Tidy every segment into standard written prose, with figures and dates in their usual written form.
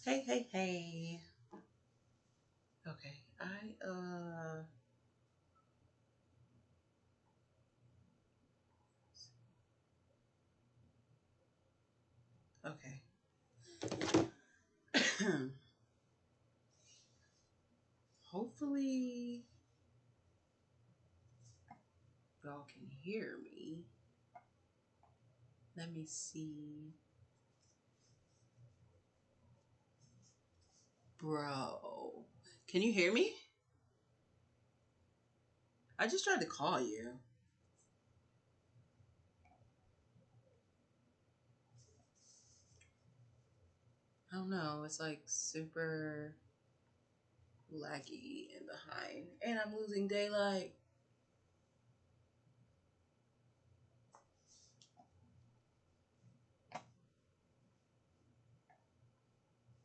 Hey, hey, hey. Okay, okay. Hopefully y'all can hear me. Let me see. Bro, can you hear me? I just tried to call you. I don't know. It's like super laggy and behind. And I'm losing daylight.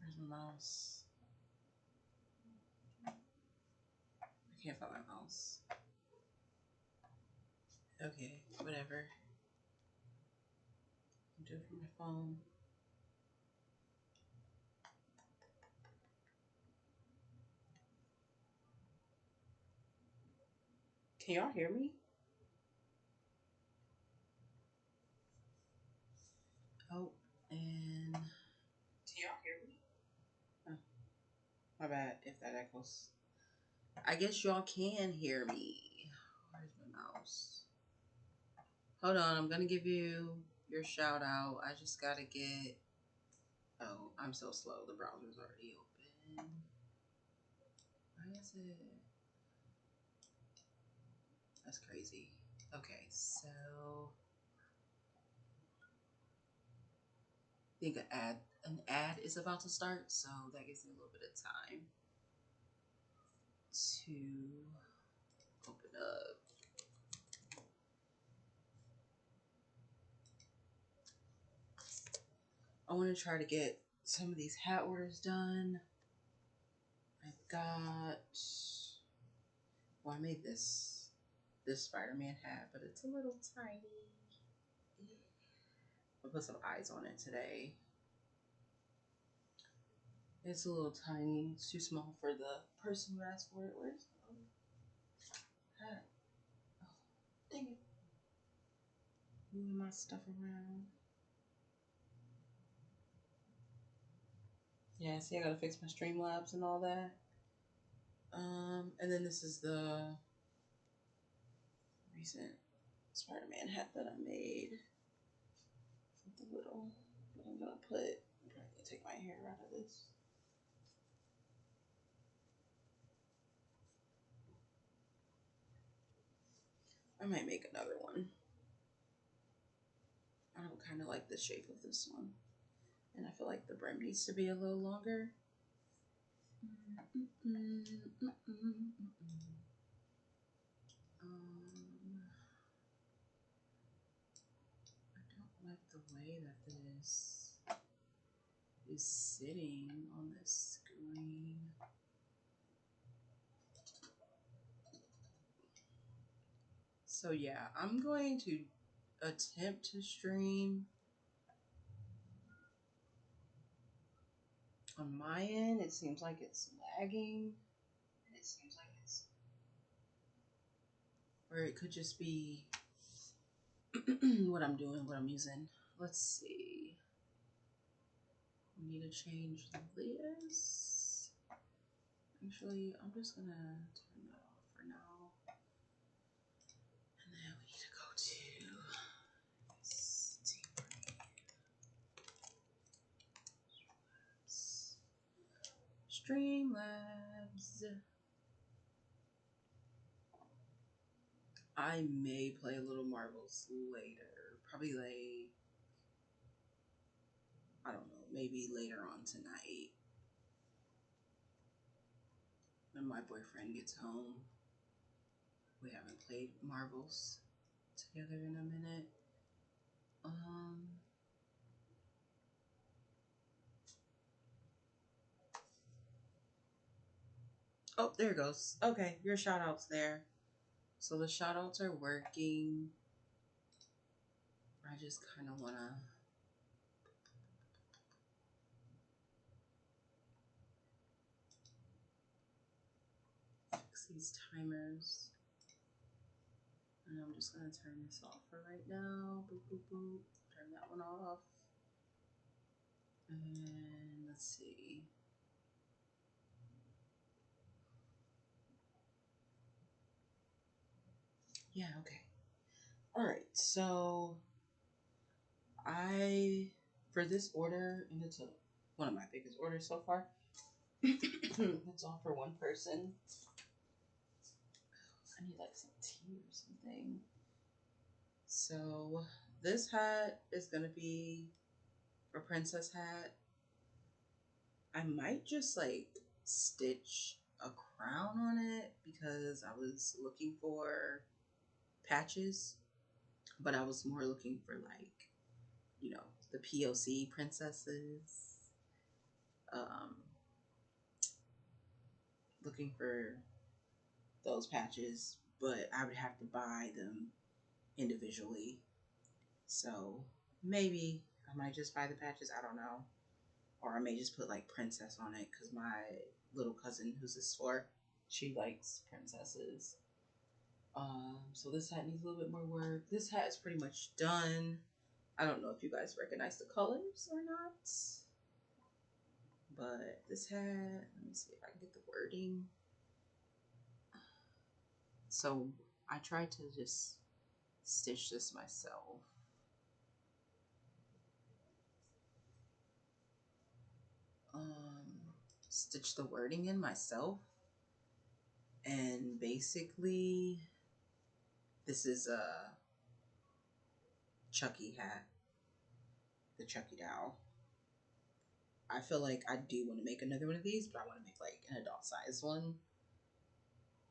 Where's my mouse? I can't find my mouse. Okay, whatever. I'll do it from my phone. Can y'all hear me? Oh, and can y'all hear me? Oh, my bad if that echoes. I guess y'all can hear me. Where's my mouse? Hold on, I'm gonna give you your shout out. I just gotta get. Oh, I'm so slow. The browser's already open. Why is it? That's crazy. Okay, so I think an ad is about to start, so that gives me a little bit of time to open up. I want to try to get some of these hat orders done. I got. Well, I made this Spider-Man hat, but it's a little tiny. I'll put some eyes on it today. It's a little tiny. It's too small for the person who asked for it. Where's the hat? Oh, dang it. Moving my stuff around. Yeah, see, I gotta fix my Streamlabs and all that. And then this is the recent Spider-Man hat that I made. Something little. But I'm gonna take my hair out of this. I might make another one. I don't kind of like the shape of this one. And I feel like the brim needs to be a little longer. I don't like the way that this is sitting on this screen. So yeah, I'm going to attempt to stream on my end. It seems like it's lagging. Or it could just be what I'm doing, what I'm using. Let's see. We need to change this. Actually, I'm just gonna turn that off for now. And then we need to go to Streamlabs. I may play a little Marvels later. Probably like, I don't know, maybe later on tonight. When my boyfriend gets home. We haven't played Marvels together in a minute. Oh, there it goes. Okay, your shout outs there. So the shout outs are working. I just kind of want to these timers. And I'm just gonna turn this off for right now. Boop, boop, boop. Turn that one off. And let's see. Yeah, okay. All right, so for this order, and it's one of my biggest orders so far. It's all for one person. I need like some tea or something. So this hat is gonna be a princess hat. I might just like stitch a crown on it because I was looking for patches, but I was more looking for like, you know, the POC princesses. Um, looking for those patches, but I would have to buy them individually. So maybe I might just buy the patches. I don't know. Or I may just put like princess on it because my little cousin, who's this for, she likes princesses. So this hat needs a little bit more work. This hat is pretty much done. I don't know if you guys recognize the colors or not. But this hat, let me see if I can get the wording. So I tried to just stitch this myself. Stitch the wording in myself. And basically, this is a Chucky hat. The Chucky doll. I feel like I do want to make another one of these, but I want to make like an adult size one.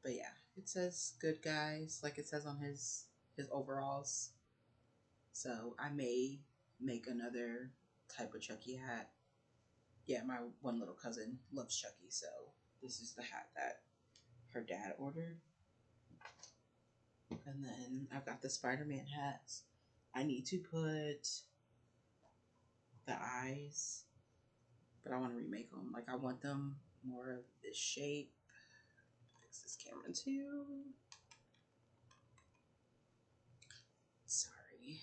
But yeah, it says good guys, like it says on his overalls. So I may make another type of Chucky hat. Yeah, my one little cousin loves Chucky, so this is the hat that her dad ordered. And then I've got the Spider-Man hats. I need to put the eyes, but I want to remake them. Like I want them more of this shape. Fix this camera too. Sorry.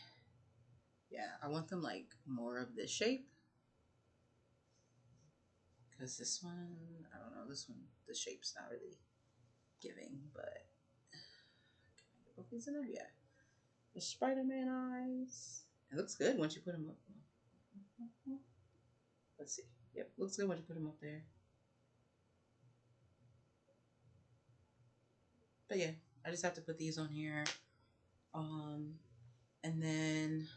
Yeah, I want them like more of this shape. Because this one, I don't know, this one, the shape's not really giving, but can I get both these in there? Yeah. The Spider-Man eyes. It looks good once you put them up. Let's see. Yep, looks good once you put them up there. But yeah, I just have to put these on here. And then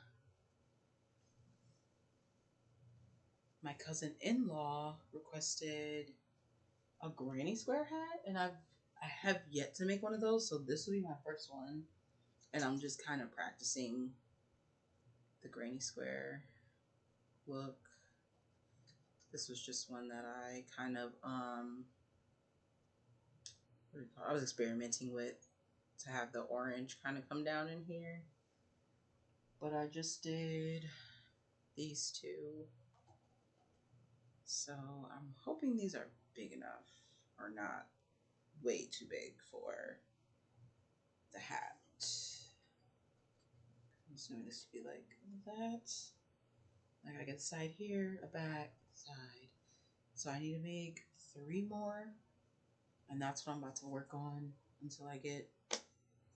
my cousin-in-law requested a granny square hat, and I have yet to make one of those, so this will be my first one. And I'm just kind of practicing the granny square look. This was just one that I kind of what do you call it? I was experimenting with to have the orange kind of come down in here. But I just did these two. So I'm hoping these are big enough or not way too big for the hat. I'm assuming this to be like that. Like I get a side here, a back, side. So I need to make 3 more. And that's what I'm about to work on until I get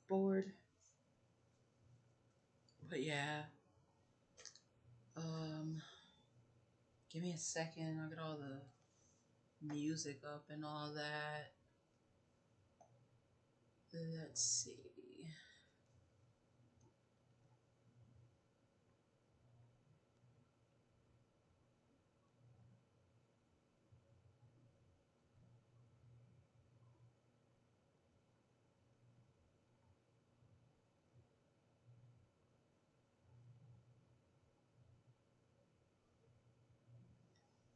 bored. But yeah. Give me a second. I'll get all the music up and all that. Let's see.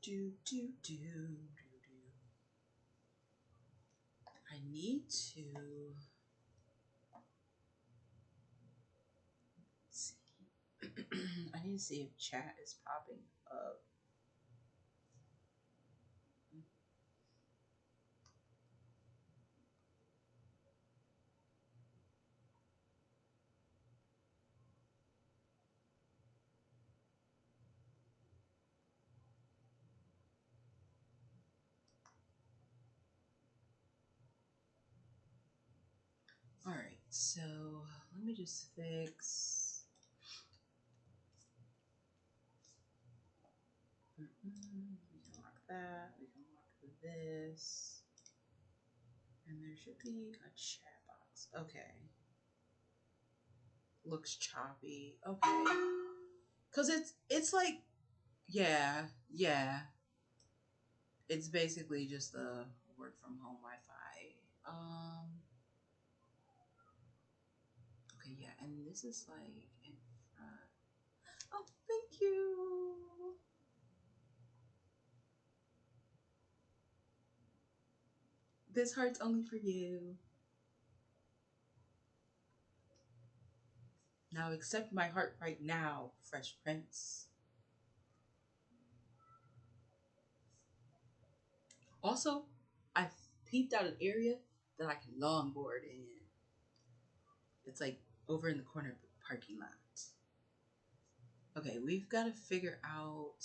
Do, do, do, do, do. I need to see. I need to see if chat is popping up. Alright, so let me just fix. We can lock that. We can lock this. And there should be a chat box. Okay. Looks choppy. Okay. Cause it's like, yeah. It's basically just the work from home Wi-Fi. Okay, yeah, and this is like in front. Oh, thank you. This heart's only for you. Now accept my heart right now, Fresh Prince. Also, I peeped out an area that I can longboard in. It's like over in the corner of the parking lot. Okay, we've got to figure out.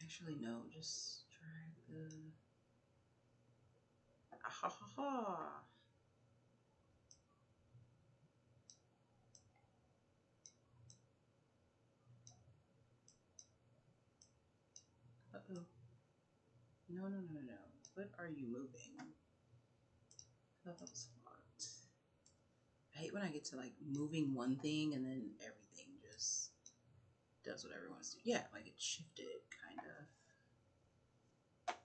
Actually, no, just drag the. Ah, ha ha ha. Uh oh. No. What are you moving? Oh, that was locked. I hate when I get to like moving one thing and then everything just does whatever it wants to do. Yeah, like it shifted kind of.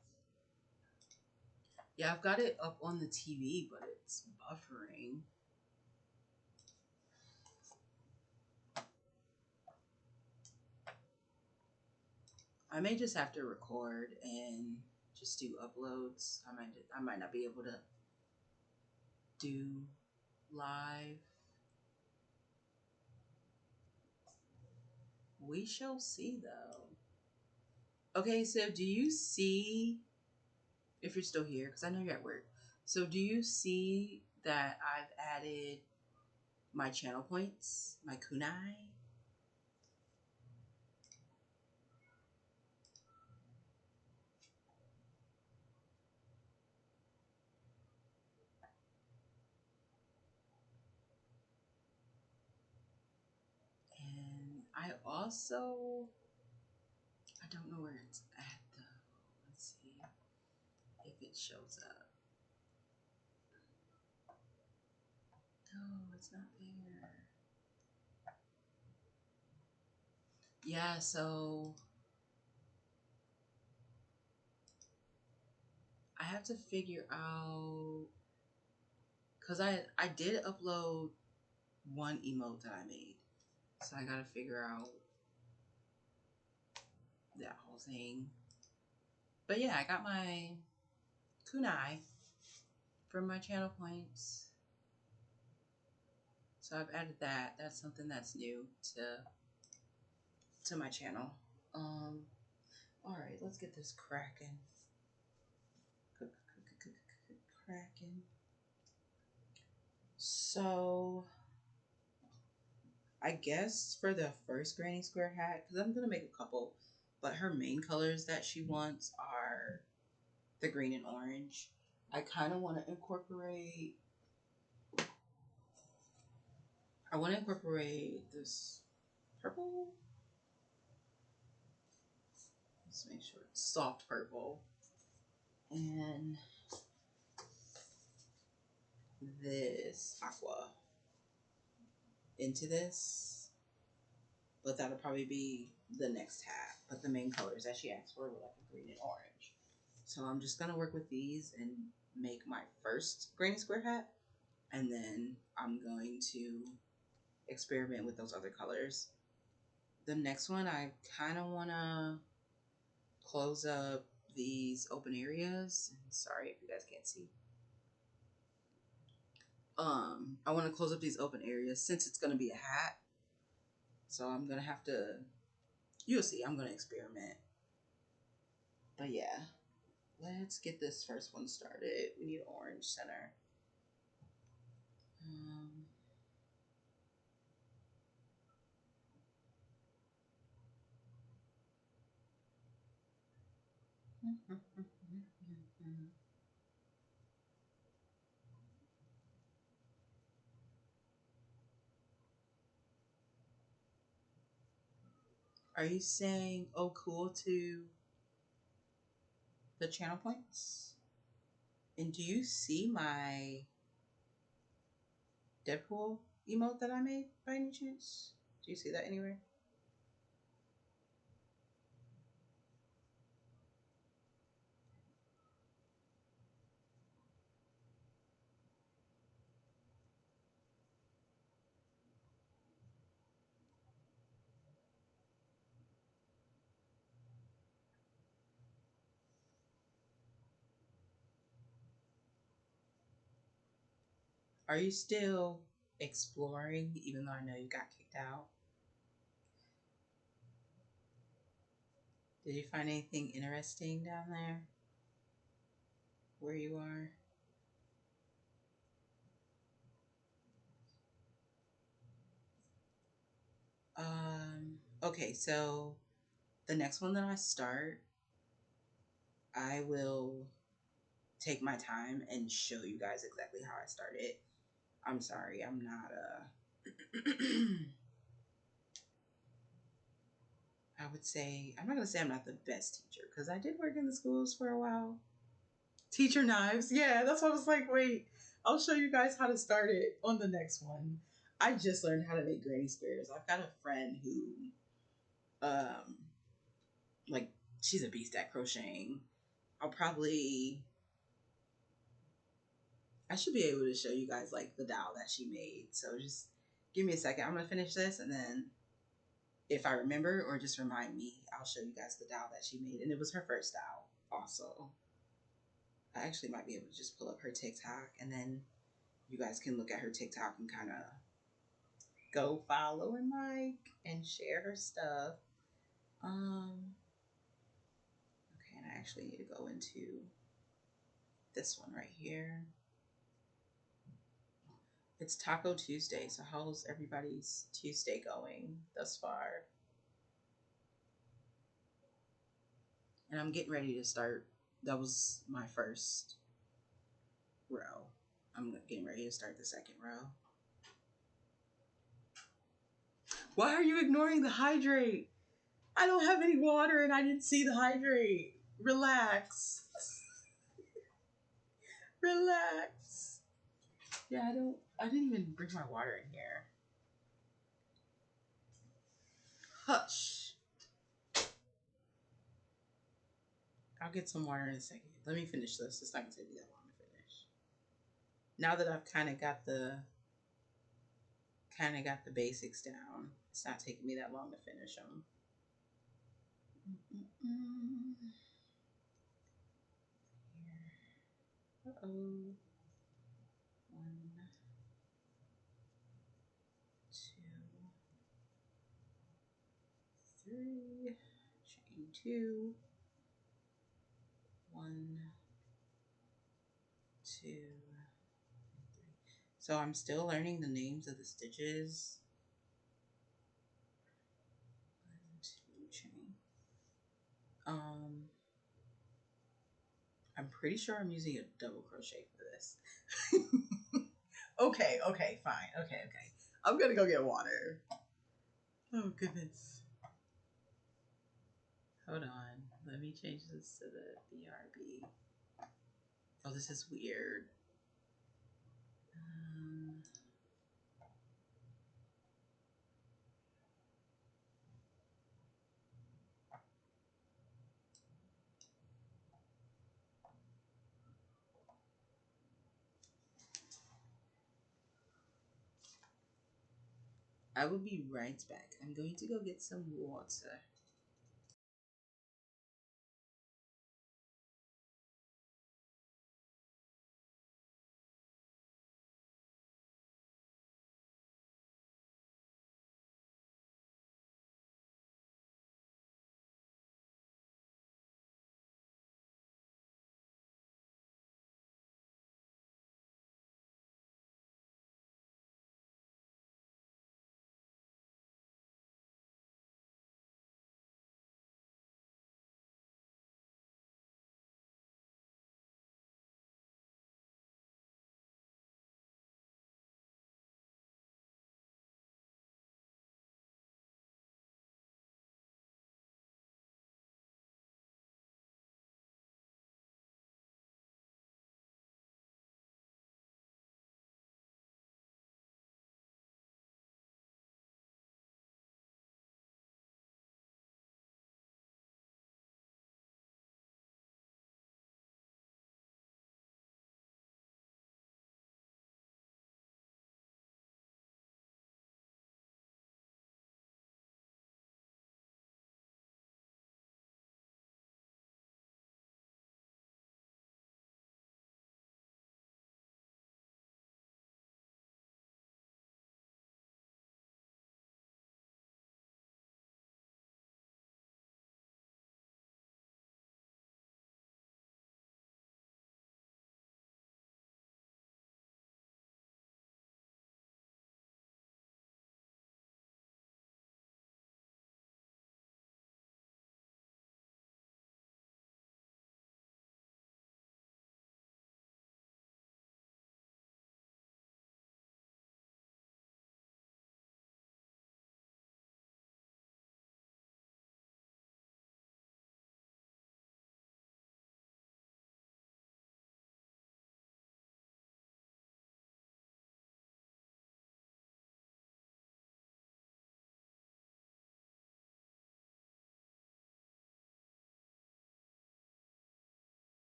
Yeah, I've got it up on the TV, but it's buffering. I may just have to record and just do uploads. I might not be able to do live. We shall see though. Okay, so do you see, if you're still here, because I know you're at work, so do you see that I've added my channel points, my kunai? And I also, I don't know where it's at though. Let's see if it shows up. No, it's not there. Yeah, so I have to figure out, because I did upload one emote that I made. So I gotta figure out that whole thing. But yeah, I got my kunai from my channel points. So I've added that. That's something that's new to my channel. Alright, let's get this cracking. Cracking. So I guess for the first Granny Square hat, because I'm gonna make a couple, but her main colors that she wants are the green and orange. I kind of want to incorporate. I want to incorporate this purple. Let's make sure it's soft purple. And this aqua into this. But that'll probably be the next hat. But the main colors that she asked for were like a green and orange. So I'm just going to work with these and make my first Granny Square hat. And then I'm going to experiment with those other colors. The next one, I kind of want to close up these open areas. Sorry if you guys can't see. I want to close up these open areas since it's going to be a hat. So I'm going to have to, you'll see, I'm going to experiment. But yeah, let's get this first one started. We need orange center. Are you saying oh cool to the channel points? And do you see my Deadpool emote that I made by any chance? Do you see that anywhere? Are you still exploring even though I know you got kicked out? Did you find anything interesting down there where you are? Okay, so the next one that I start, I will take my time and show you guys exactly how I started. I'm sorry, I'm not I would say, I'm not gonna say I'm not the best teacher because I did work in the schools for a while. Teacher knives, yeah, that's what I was like. Wait, I'll show you guys how to start it on the next one. I just learned how to make granny squares. I've got a friend who, like, she's a beast at crocheting. I should be able to show you guys like the dowel that she made. So just give me a second. I'm gonna finish this and then if I remember or just remind me, I'll show you guys the dowel that she made. And it was her first dowel also. I actually might be able to just pull up her TikTok and then you guys can look at her TikTok and kind of go follow and like and share her stuff. Okay, and I actually need to go into this one right here. It's Taco Tuesday, so how's everybody's Tuesday going thus far? And I'm getting ready to start. That was my first row. I'm getting ready to start the second row. Why are you ignoring the hydrate? I don't have any water and I didn't see the hydrate. Relax. Relax. Yeah, I didn't even bring my water in here. Hush. I'll get some water in a second. Let me finish this. It's not gonna take me that long to finish. Now that I've kind of got the basics down, it's not taking me that long to finish them. Uh-oh. 1, 2, 3, chain 2, 1, 2, 3. So I'm still learning the names of the stitches. 1, 2, chain. I'm pretty sure I'm using a double crochet for this. Okay, fine. Okay. I'm gonna go get water. Oh goodness. Hold on. Let me change this to the BRB. Oh, this is weird. I will be right back. I'm going to go get some water.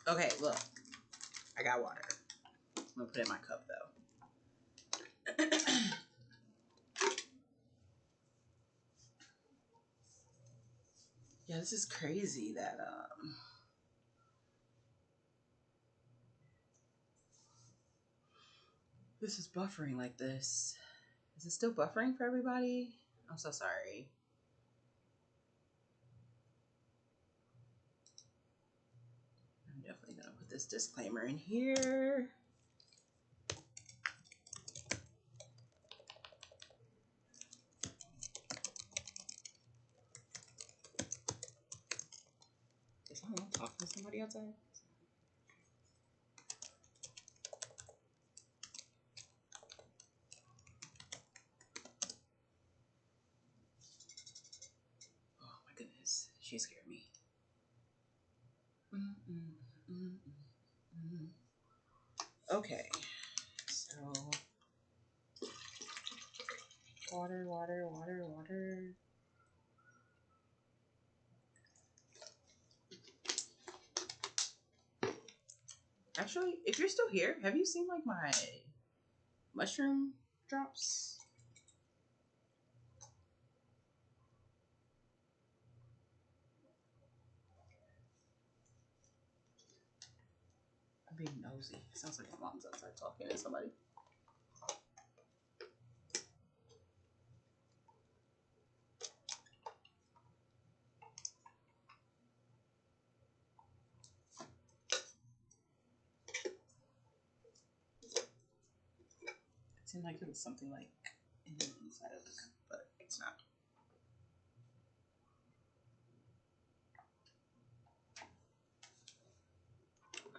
Okay, look. I got water. I'm gonna put it in my cup though. Yeah, this is crazy that this is buffering like this. Is it still buffering for everybody? I'm so sorry. I'm definitely gonna put this disclaimer in here. Is someone talking to somebody outside? Oh my goodness, she scared me. Okay, so water, water, water, water. Actually, if you're still here, have you seen like my mushroom drops? I'm being nosy. It sounds like my mom's outside talking to somebody. It seemed like it was something like in the inside of the cup, but it's not. I'm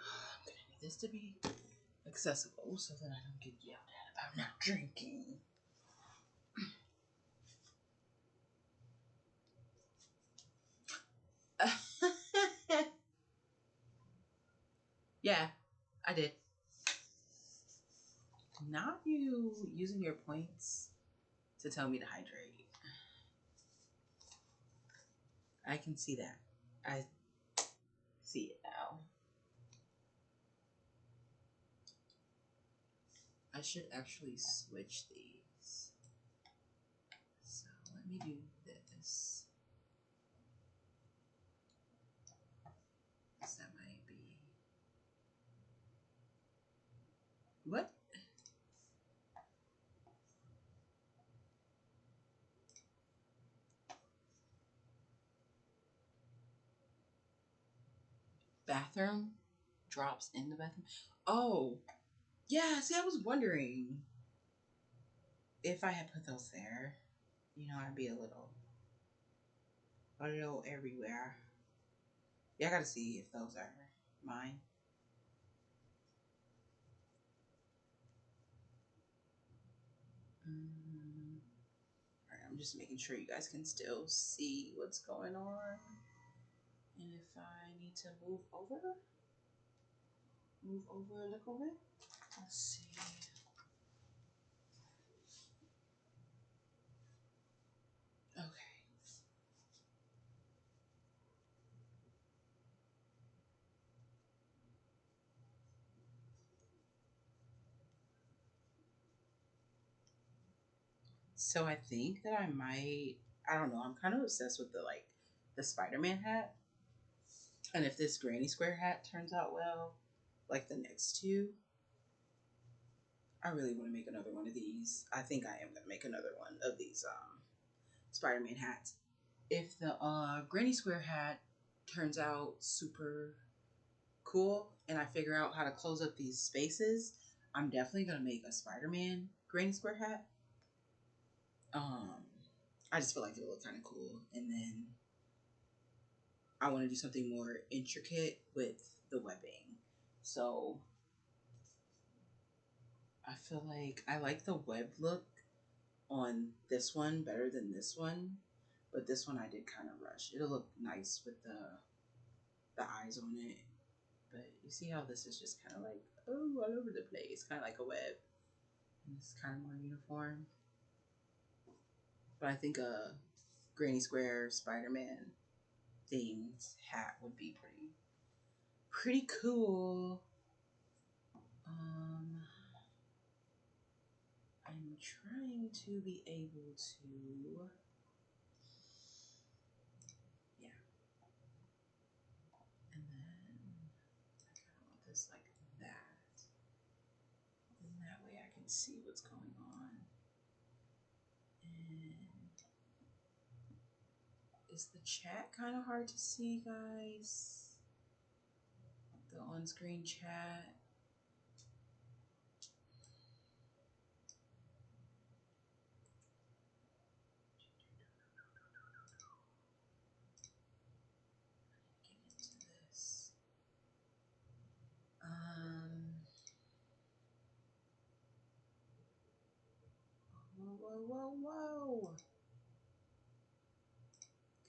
gonna need this to be accessible so that I don't get yelled at about not drinking. Yeah, I did. Not you using your points to tell me to hydrate. I can see that. I see it now. I should actually switch these. So let me do this. So that might be. What? Bathroom? Drops in the bathroom? Oh, yeah. See, I was wondering if I had put those there. You know, I'd be a little everywhere. Yeah, I gotta see if those are mine. Alright, I'm just making sure you guys can still see what's going on. And if I need to move over a little bit. Let's see. Okay. So I think that I might, I don't know, I'm kind of obsessed with the Spider-Man hat. And if this Granny Square hat turns out well, like the next two, I really want to make another one of these. I think I am gonna make another one of these Spider-Man hats. If the Granny Square hat turns out super cool and I figure out how to close up these spaces, I'm definitely gonna make a Spider-Man Granny Square hat. I just feel like it'll look kind of cool, and then I want to do something more intricate with the webbing. So I feel like I like the web look on this one better than this one, but this one I did kind of rush. It'll look nice with the eyes on it, but you see how this is just kind of like all over the place, kind of like a web. And it's kind of more uniform. But I think a Granny Square Spider-Man themed hat would be pretty cool. I'm trying to be able to, yeah. And then I kind of want this like that. And that way I can see what's going on. And is the chat kind of hard to see, guys? The on-screen chat. Get into this. Whoa.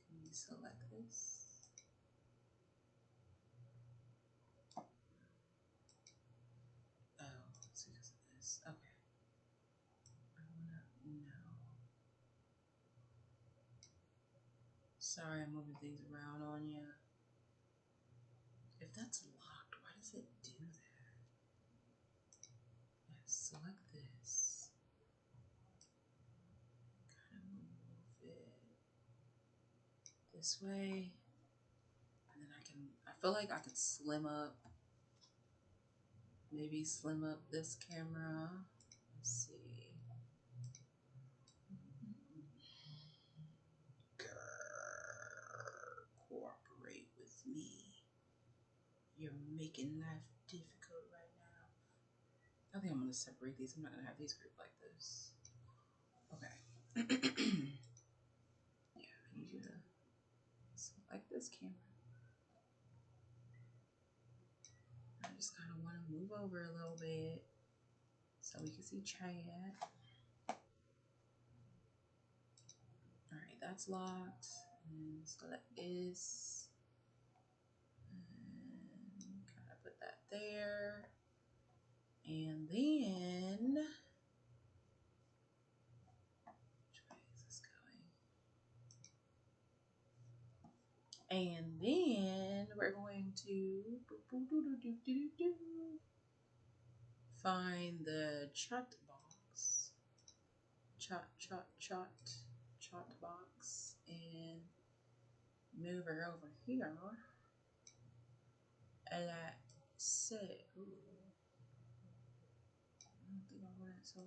Can we select this? Oh, it's because of this. Okay. I wanna know. Sorry, I'm moving things around on you. If that's locked, why does it do that? Yeah, select this. Kind of move it this way. And then I feel like I could slim up. Maybe slim up this camera. Let's see. Cooperate with me. You're making life difficult right now. I think I'm gonna separate these. I'm not gonna have these grouped like this. Okay. Yeah, I need you to select this camera. I just kind of want to move over a little bit so we can see chat. Alright, that's locked. And select this. And kind of put that there. And then, which way is this going? And then we're going to find the chat box. Chat box. And move her over here. And I said, ooh, I don't think I want it so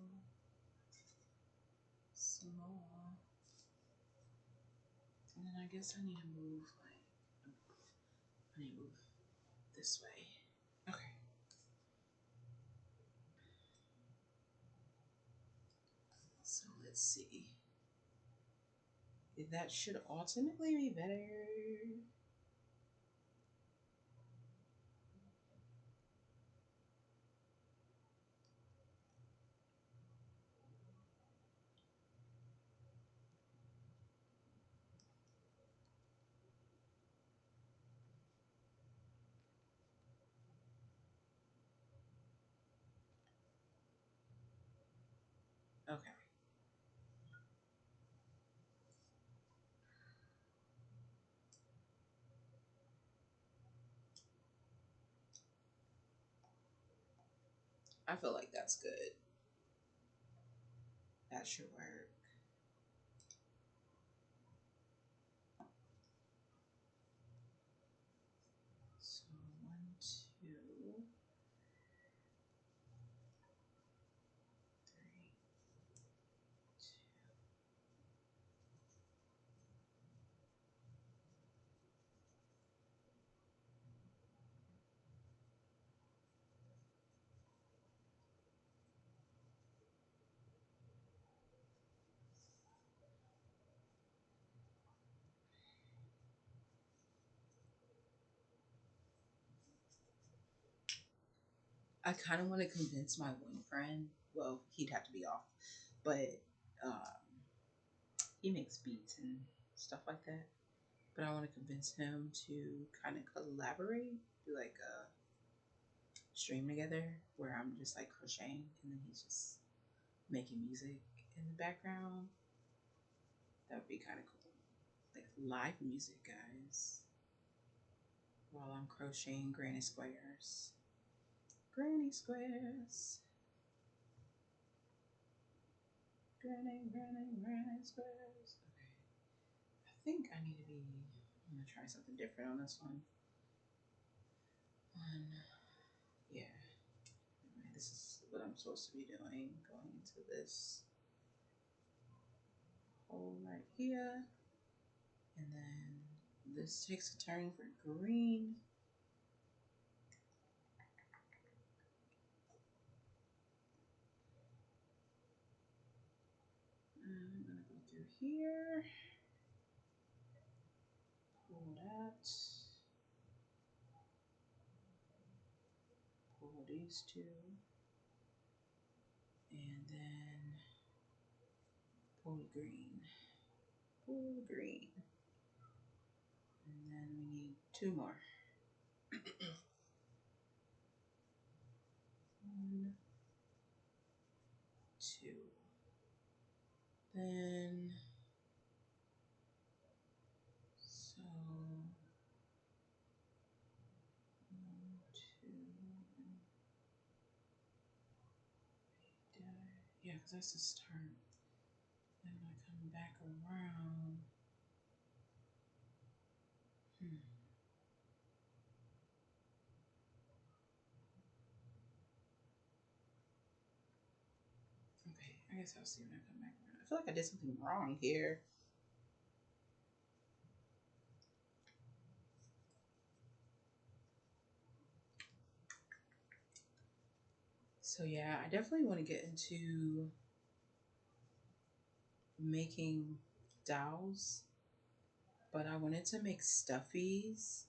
small. And then I guess I need to move I need to move this way. Okay. So let's see. That should ultimately be better. Okay. I feel like that's good. That should work. So 1, 2, 3. I kind of want to convince my one friend. Well, he'd have to be off, but he makes beats and stuff like that. But I want to convince him to kind of collaborate, do like a stream together where I'm just like crocheting and then he's just making music in the background. That would be kind of cool. Like live music, guys. while I'm crocheting granny squares. Granny squares. Granny squares. Okay. I think I need to be. I'm gonna try something different on this one. Yeah. Anyway, this is what I'm supposed to be doing. Going into this hole right here. And then this takes a turn for green. I'm gonna go through here. Pull that. Pull these two. And then pull the green. Pull the green. And then we need two more. 1, 2. Then so 1, 2. Yeah, because that's the start. Then I come back around. Okay, I guess I'll see when I come back around. I feel like I did something wrong here. So yeah, I definitely want to get into making dolls, but I wanted to make stuffies.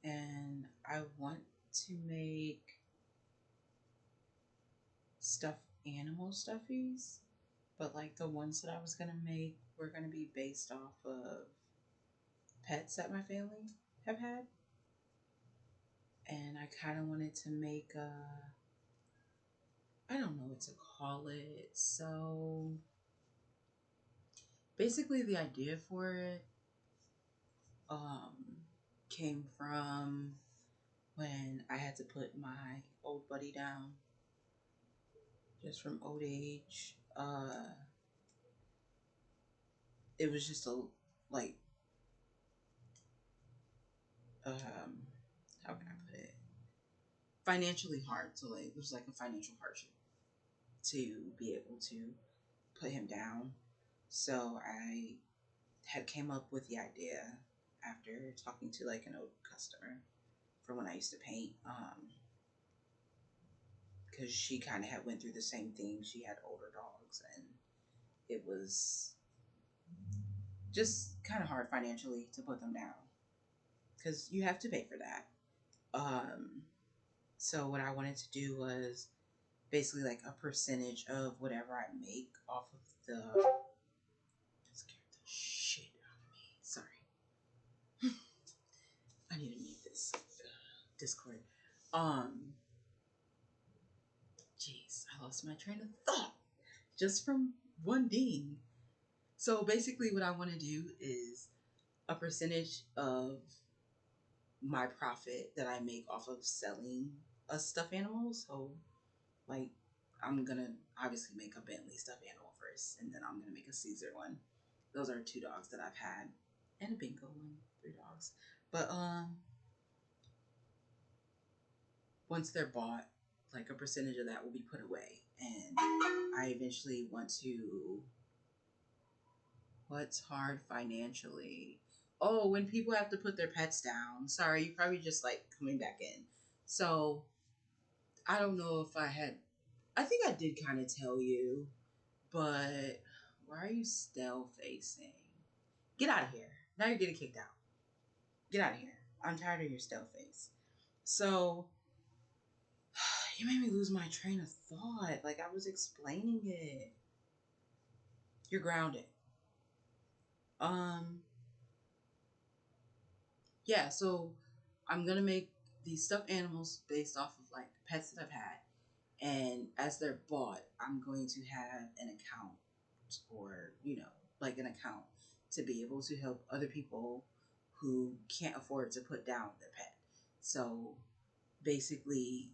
And I want to make stuffed animal stuffies, but like the ones that I was gonna make were gonna be based off of pets that my family have had. And I kind of wanted to make I don't know what to call it. So basically the idea for it um came from when I had to put my old buddy down just from old age. It was just a like how can I put it? Financially hard. So like it was like a financial hardship to be able to put him down. So I had came up with the idea after talking to like an old customer from when I used to paint. Because she kind of had went through the same thing. She had older dogs, and it was just kind of hard financially to put them down because you have to pay for that. So what I wanted to do was basically like a percentage of whatever I make off of the. That scared the shit out of me. Sorry. I need to mute this Discord. Jeez, I lost my train of thought just from one ding. So basically, what I want to do is a percentage of my profit that I make off of selling a stuffed animal. So, like, I'm gonna obviously make a Bentley stuffed animal first, and then I'm gonna make a Caesar one. Those are 2 dogs that I've had, and a Bingo one, 3 dogs. But once they're bought, like a percentage of that will be put away, and I eventually want to. What's hard financially? Oh, when people have to put their pets down. Sorry, you probably just like coming back in. So I don't know if I had. I think I did kind of tell you, but why are you still facing? Get out of here. Now you're getting kicked out. Get out of here. I'm tired of your stale face. So you made me lose my train of thought. Like I was explaining it. You're grounded. Um yeah, so I'm gonna make these stuffed animals based off of like pets that I've had. And as they're bought, I'm going to have an account or, like an account to be able to help other people who can't afford to put down their pet. So basically,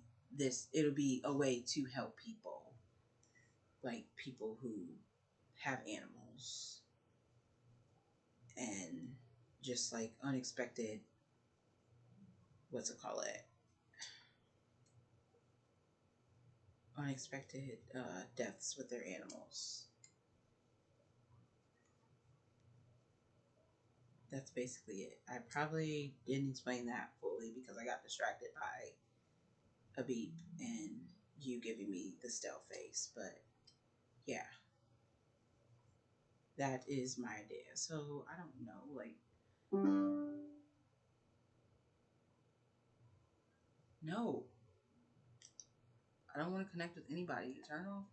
it'll be a way to help people, like people who have animals and just like unexpected, what's it call it? Unexpected deaths with their animals. That's basically it. I probably didn't explain that fully because I got distracted by a beep and you giving me the stale face. But yeah, that is my idea. So I don't know, like, no, I don't want to connect with anybody. Turn off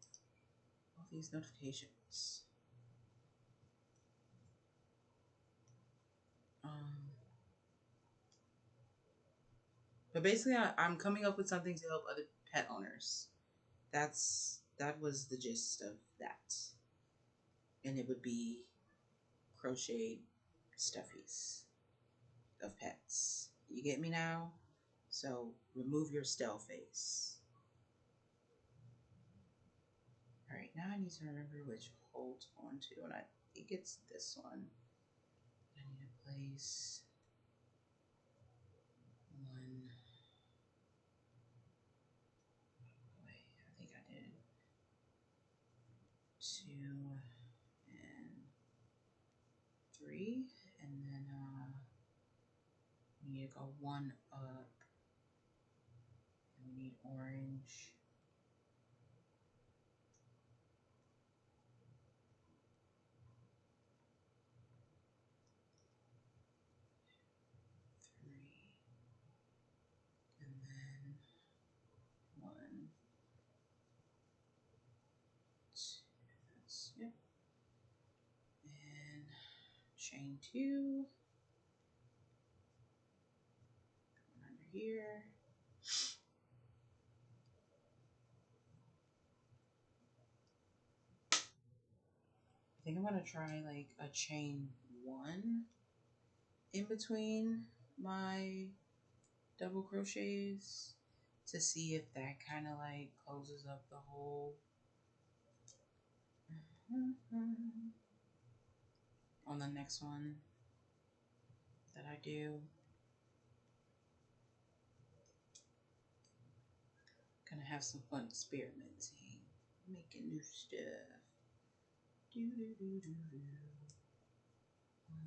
all these notifications. But basically, I'm coming up with something to help other pet owners. That was the gist of that, and it would be crocheted stuffies of pets. You get me now? So remove your stale face. All right, now I need to remember which hole to go into, and I think it's this one. I need to place one. Wait, I think I did 2 and 3, and then we need to go 1 up. And we need orange. And then 1, 2, that's it. And chain 2, going under here. I think I'm gonna try like a chain 1 in between my double crochets to see if that kind of like closes up the hole. On the next one that I do. Gonna have some fun experimenting, making new stuff. Do do do do do. 1,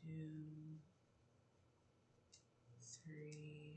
2, 3.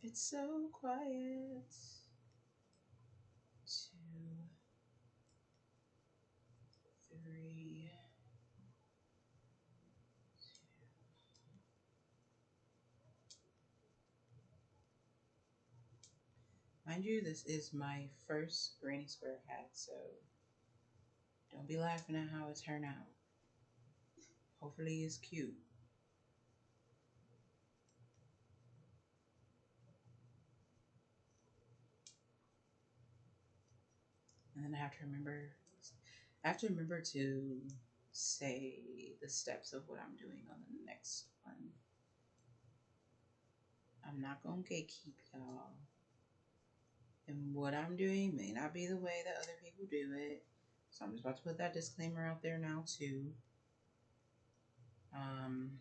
It's so quiet. 2, 3. Mind you, this is my first Granny Square hat, so don't be laughing at how it turned out. Hopefully it's cute. And then I have to remember to say the steps of what I'm doing on the next one. I'm not gonna gatekeep y'all. And what I'm doing may not be the way that other people do it. So I'm just about to put that disclaimer out there now too. I'm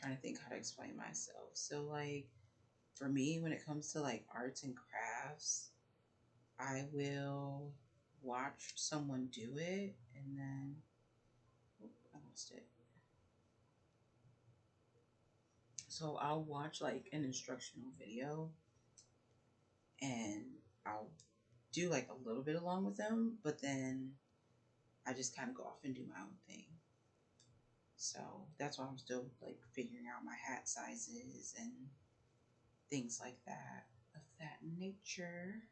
trying to think how to explain myself. So like for me, when it comes to like arts and crafts, I will watch someone do it and then I lost it. So I'll watch like an instructional video and I'll do like a little bit along with them, but then I just kind of go off and do my own thing. So that's why I'm still like figuring out my hat sizes and things like that of that nature.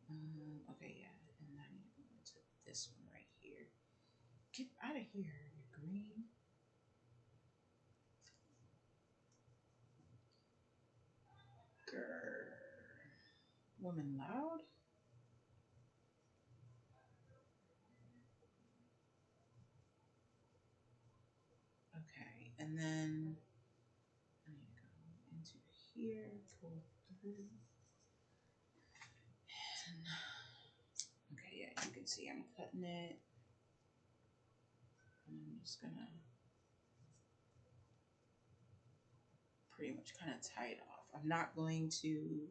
Okay, yeah, and I need to go into this one right here. Get out of here, you green. Grr. Woman loud. Okay, and then I need to go into here, go through. And, okay, yeah, you can see I'm cutting it. And I'm just gonna pretty much kind of tie it off. I'm not going to.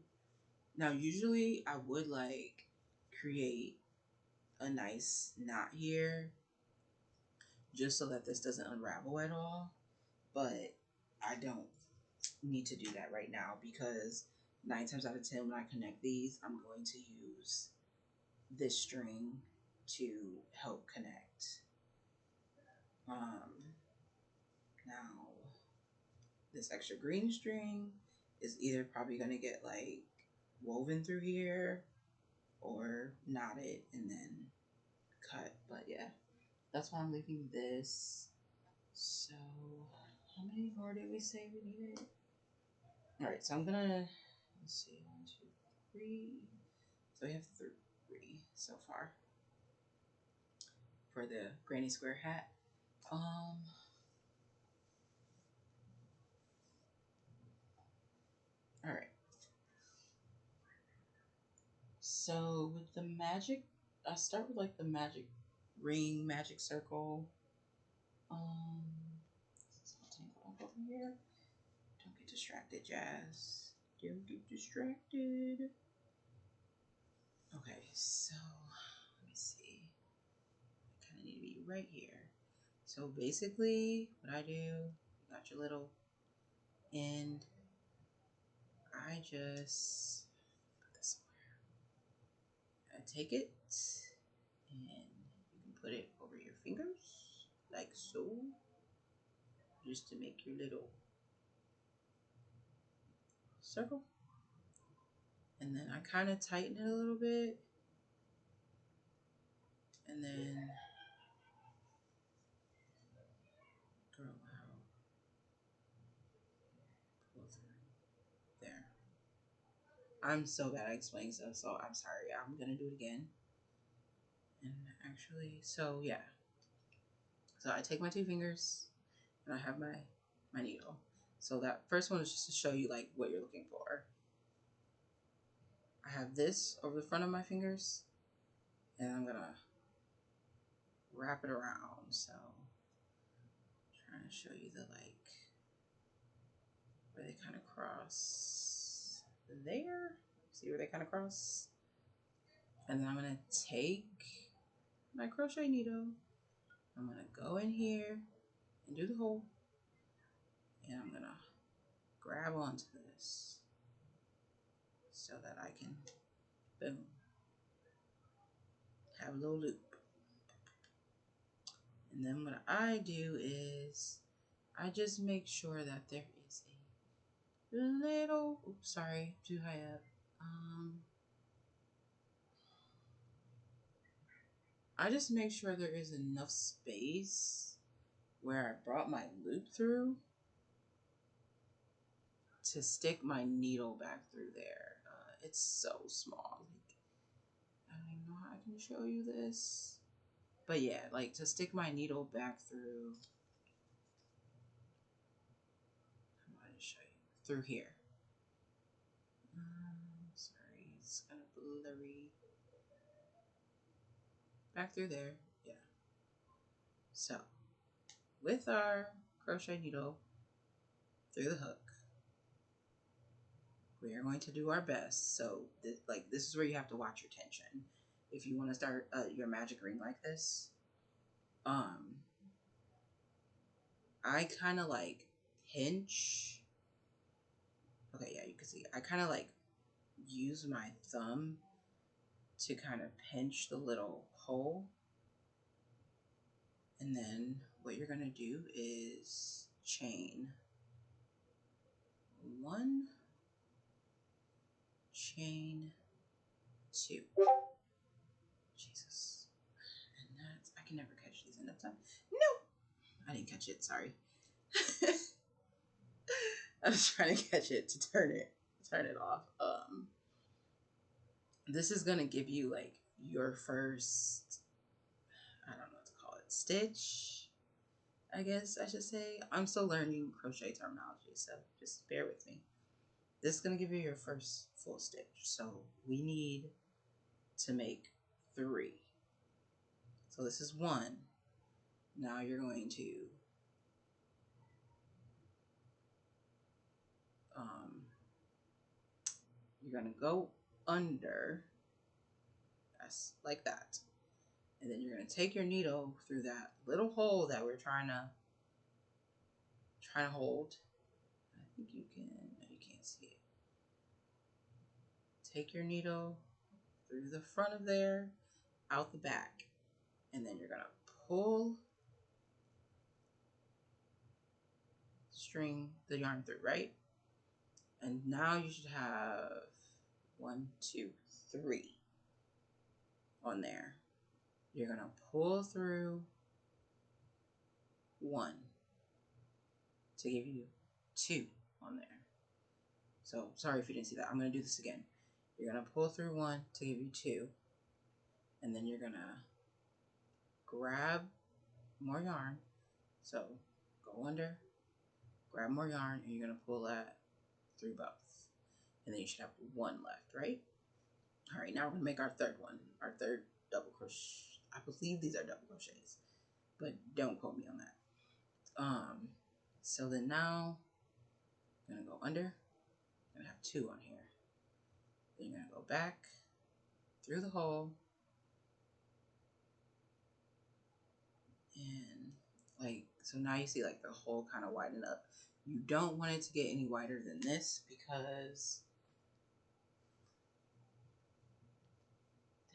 Now, usually I would like create a nice knot here just so that this doesn't unravel at all. But I don't need to do that right now because 9 times out of 10 when I connect these, I'm going to use this string to help connect. Now this extra green string is either probably going to get like woven through here or knotted and then cut. But yeah, that's why I'm leaving this. So how many more did we say we needed? All right, so I'm gonna, let's see, 1, 2, 3. So we have 3 so far for the granny square hat. All right. So with the magic, I start with like the magic ring, magic circle. Tangle up over here. Don't get distracted, Jazz. Don't get distracted. Okay, so let me see. I kind of need to be right here. So basically, what I do, you got your little end. I just put this somewhere. I take it and you can put it over your fingers like so, just to make your little circle. And then I kind of tighten it a little bit, and then girl, wow, pull through there. I'm so bad at explaining stuff, so I'm sorry. I'm gonna do it again. And actually, so yeah. So I take my 2 fingers and I have my needle. So that first one is just to show you like what you're looking for. I have this over the front of my fingers and I'm gonna wrap it around. So I'm trying to show you the like where they kind of cross there. See where they kind of cross? And then I'm gonna take my crochet needle. I'm gonna go in here and do the hole. And I'm gonna grab onto this so that I can, boom, have a little loop. And then what I do is I just make sure that there is a little, oops, sorry, too high up. I just make sure there is enough space where I brought my loop through to stick my needle back through there. It's so small. Like, I don't even know how I can show you this. But yeah, like to stick my needle back through. I'm going to show you through here. Sorry, it's kind of blurry. Back through there, yeah. So, with our crochet needle through the hook, we are going to do our best. So, this is where you have to watch your tension. If you want to start your magic ring like this, I kind of like pinch. Okay, yeah, you can see I kind of like use my thumb to kind of pinch the little hole. And then what you're gonna do is chain 1, chain 2. Jesus. And that's, I can never catch these enough time. No, I didn't catch it, sorry. I was trying to catch it to turn it off. This is gonna give you like your first, I don't know what to call it, stitch, I guess I should say. I'm still learning crochet terminology, so just bear with me. This is gonna give you your first full stitch. So we need to make 3. So this is 1. Now you're going to you're gonna go under, that's like that, and then you're gonna take your needle through that little hole that we're trying to hold. I think you can, no, you can't see it. Take your needle through the front of there, out the back, and then you're gonna pull the yarn through, right? And now you should have 1, 2, 3 on there. You're gonna pull through 1 to give you 2 on there. So sorry if you didn't see that. I'm gonna do this again. You're gonna pull through 1 to give you 2, and then you're gonna grab more yarn. So go under, grab more yarn, and you're gonna pull that through both. And then you should have 1 left, right? All right, now we're gonna make our third one, our third double crochet. I believe these are double crochets, but don't quote me on that. So then now I'm gonna go under. I'm gonna have 2 on here. Then you're gonna go back through the hole, and like, so now you see like the hole kind of widen up. You don't want it to get any wider than this, because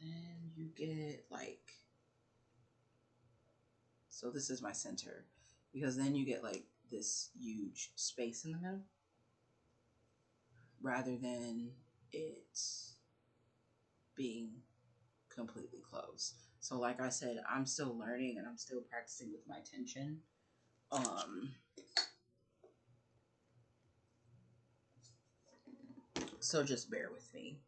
then you get like, so this is my center, because then you get like this huge space in the middle rather than it being completely closed. So like I said, I'm still learning and I'm still practicing with my tension. So just bear with me.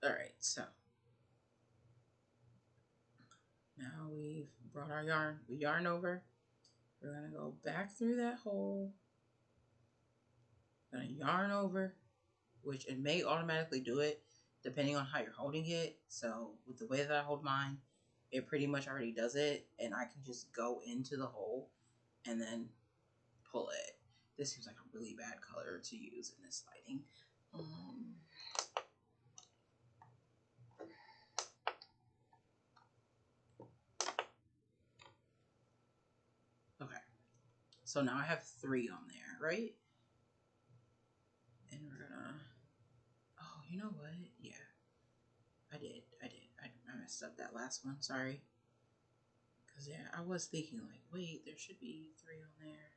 All right, so now we've brought our yarn, we yarn over. We're gonna go back through that hole. Gonna yarn over, which it may automatically do it depending on how you're holding it. So with the way that I hold mine, it pretty much already does it, and I can just go into the hole and then pull it. This seems like a really bad color to use in this lighting. Okay, so now I have 3 on there, right? And we're gonna, oh, you know what? Yeah, I did. I messed up that last one, sorry. Because yeah, I was thinking like, wait, there should be 3 on there.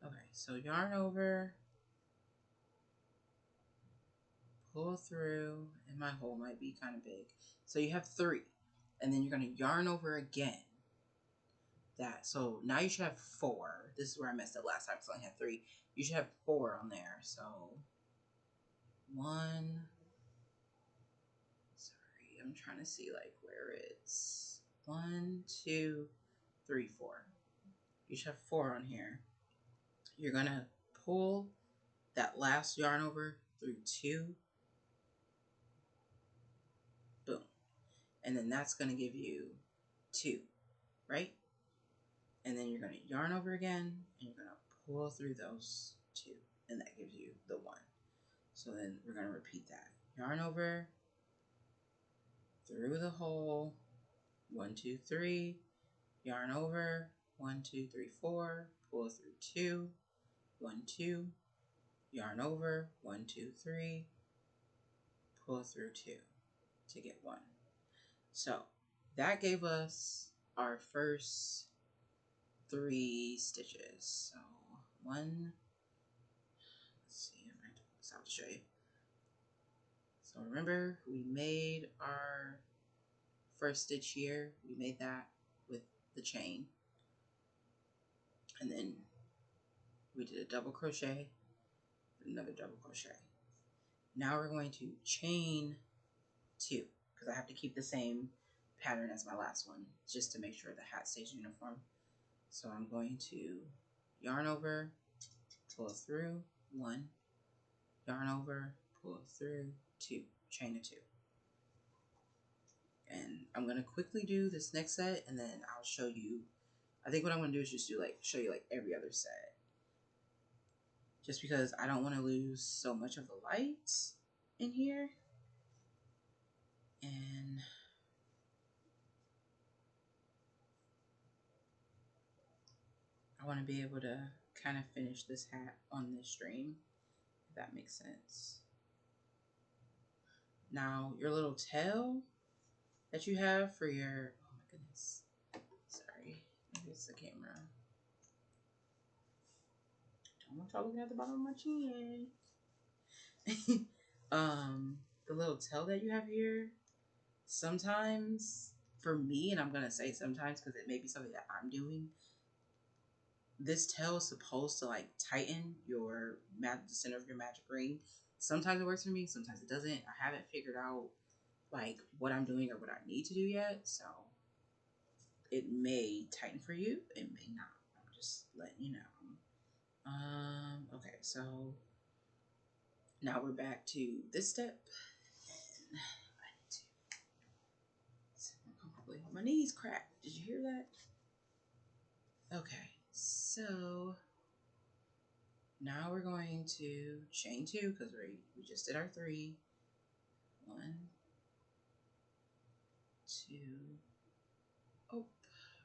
Okay, so yarn over, pull through, and my hole might be kind of big. So you have 3, and then you're gonna yarn over again. That, so now you should have 4. This is where I messed up last time, so I only had 3. You should have 4 on there. So 1. Sorry, I'm trying to see like where it's 1, 2, 3, 4. You should have 4 on here. You're gonna pull that last yarn over through 2. Boom. And then that's gonna give you 2, right? And then you're gonna yarn over again, and you're gonna pull through those 2, and that gives you the 1. So then we're gonna repeat that. Yarn over, through the hole, 1, 2, 3, yarn over, 1, 2, 3, 4, pull through 2, 1, 2, yarn over, 1, 2, 3, pull through 2 to get 1. So that gave us our first 3 stitches. So 1, let's see, I'm going to pull this out to show you. So remember, we made our first stitch here. We made that with the chain. And then we did a double crochet, another double crochet. Now we're going to chain 2, because I have to keep the same pattern as my last one, just to make sure the hat stays uniform. So I'm going to yarn over, pull through, 1, yarn over, pull through, 2, chain of 2. And I'm going to quickly do this next set, and then I'll show you. I think what I'm going to do is just do show you every other set, just because I don't want to lose so much of the light in here. And I want to be able to kind of finish this hat on this stream, if that makes sense. Now, your little tail that you have for your, oh my goodness, sorry, maybe it's the camera. Don't want y'all looking at the bottom of my chin. The little tail that you have here, sometimes, for me, and I'm going to say sometimes because it may be something that I'm doing, this tail is supposed to tighten the center of your magic ring. Sometimes it works for me, sometimes it doesn't. I haven't figured out what I'm doing or what I need to do yet, so it may tighten for you, it may not. I'm just letting you know. Okay, so now we're back to this step. And I need to sit more comfortably. My knees cracked. Did you hear that? Okay, so now we're going to chain 2 because we just did our 3. 1, 2. Oh,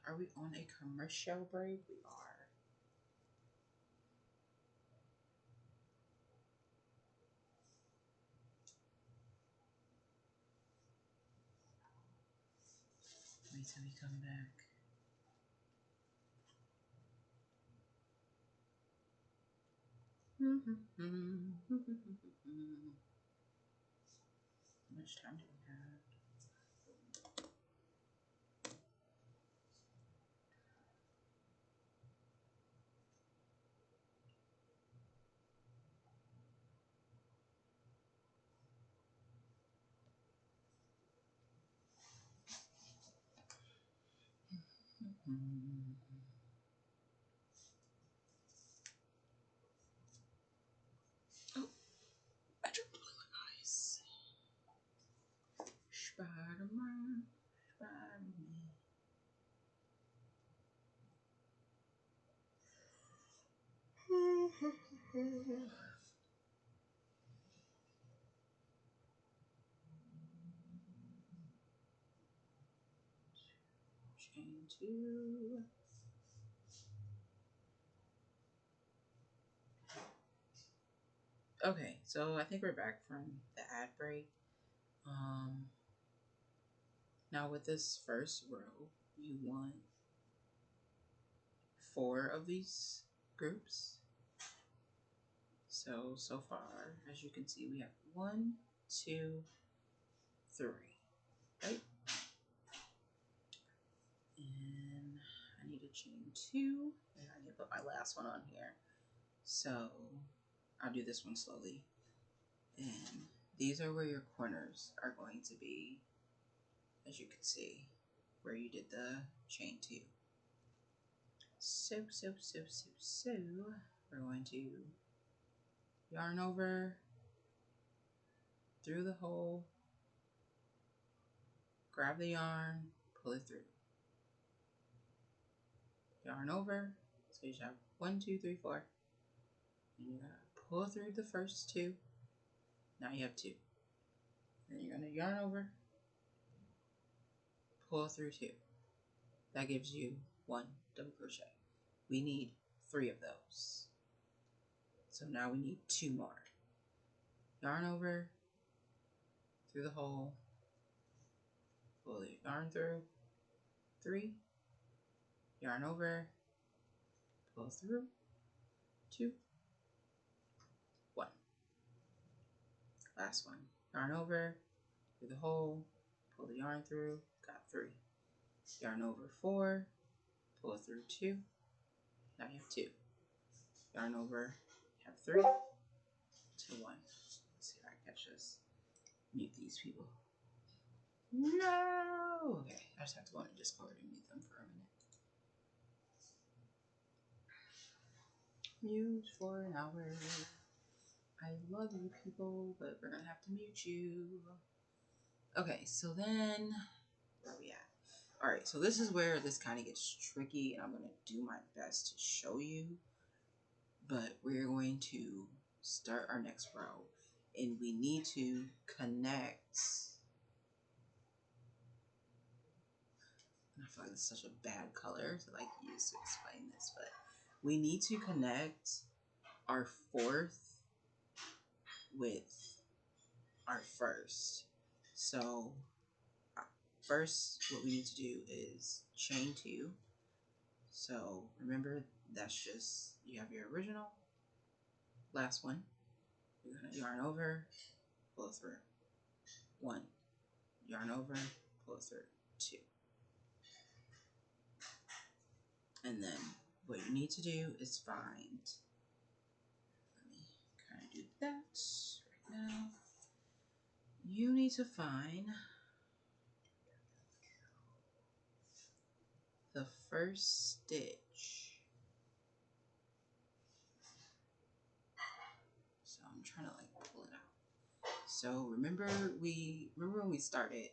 are we on a commercial break? We are. Wait till we come back. How much time do we have? Oh, I dropped one of my eyes. Spider-Man, Spider-Man. Chain 2. Okay, so I think we're back from the ad break. Now with this first row, you want 4 of these groups. So far, as you can see, we have 1, 2, 3, right? And I need to chain 2, and I need to put my last one on here. So I'll do this one slowly. And these are where your corners are going to be, as you can see, where you did the chain 2. So we're going to yarn over through the hole, grab the yarn, pull it through. Yarn over, so you should have 1, 2, 3, 4. And you're gonna pull through the first 2. Now you have 2. Then you're gonna yarn over, pull through 2. That gives you 1 double crochet. We need 3 of those. So now we need 2 more. Yarn over, through the hole, pull the yarn through, 3, yarn over, pull through, 2, 1. Last one. Yarn over, through the hole, pull the yarn through, got 3. Yarn over 4, pull through 2, now you have 2. Yarn over, have 3, 2, 1. Let's see if I can catch this. Mute these people. No! Okay, I just have to go into Discord and mute them for a minute. Mute for an hour. I love you people, but we're gonna have to mute you. Okay, so then, where are we at? Alright, so this is where this kind of gets tricky, and I'm gonna do my best to show you. But we're going to start our next row, and we need to connect. I feel like it's such a bad color to like use to explain this, but we need to connect our 4th with our 1st. So first, what we need to do is chain 2. So remember, that's just, you have your original, last one. You're gonna yarn over, pull through, 1. Yarn over, pull through, 2. And then what you need to do is find, let me kind of do that right now. You need to find the first stitch. So I'm trying to like pull it out. So remember when we started,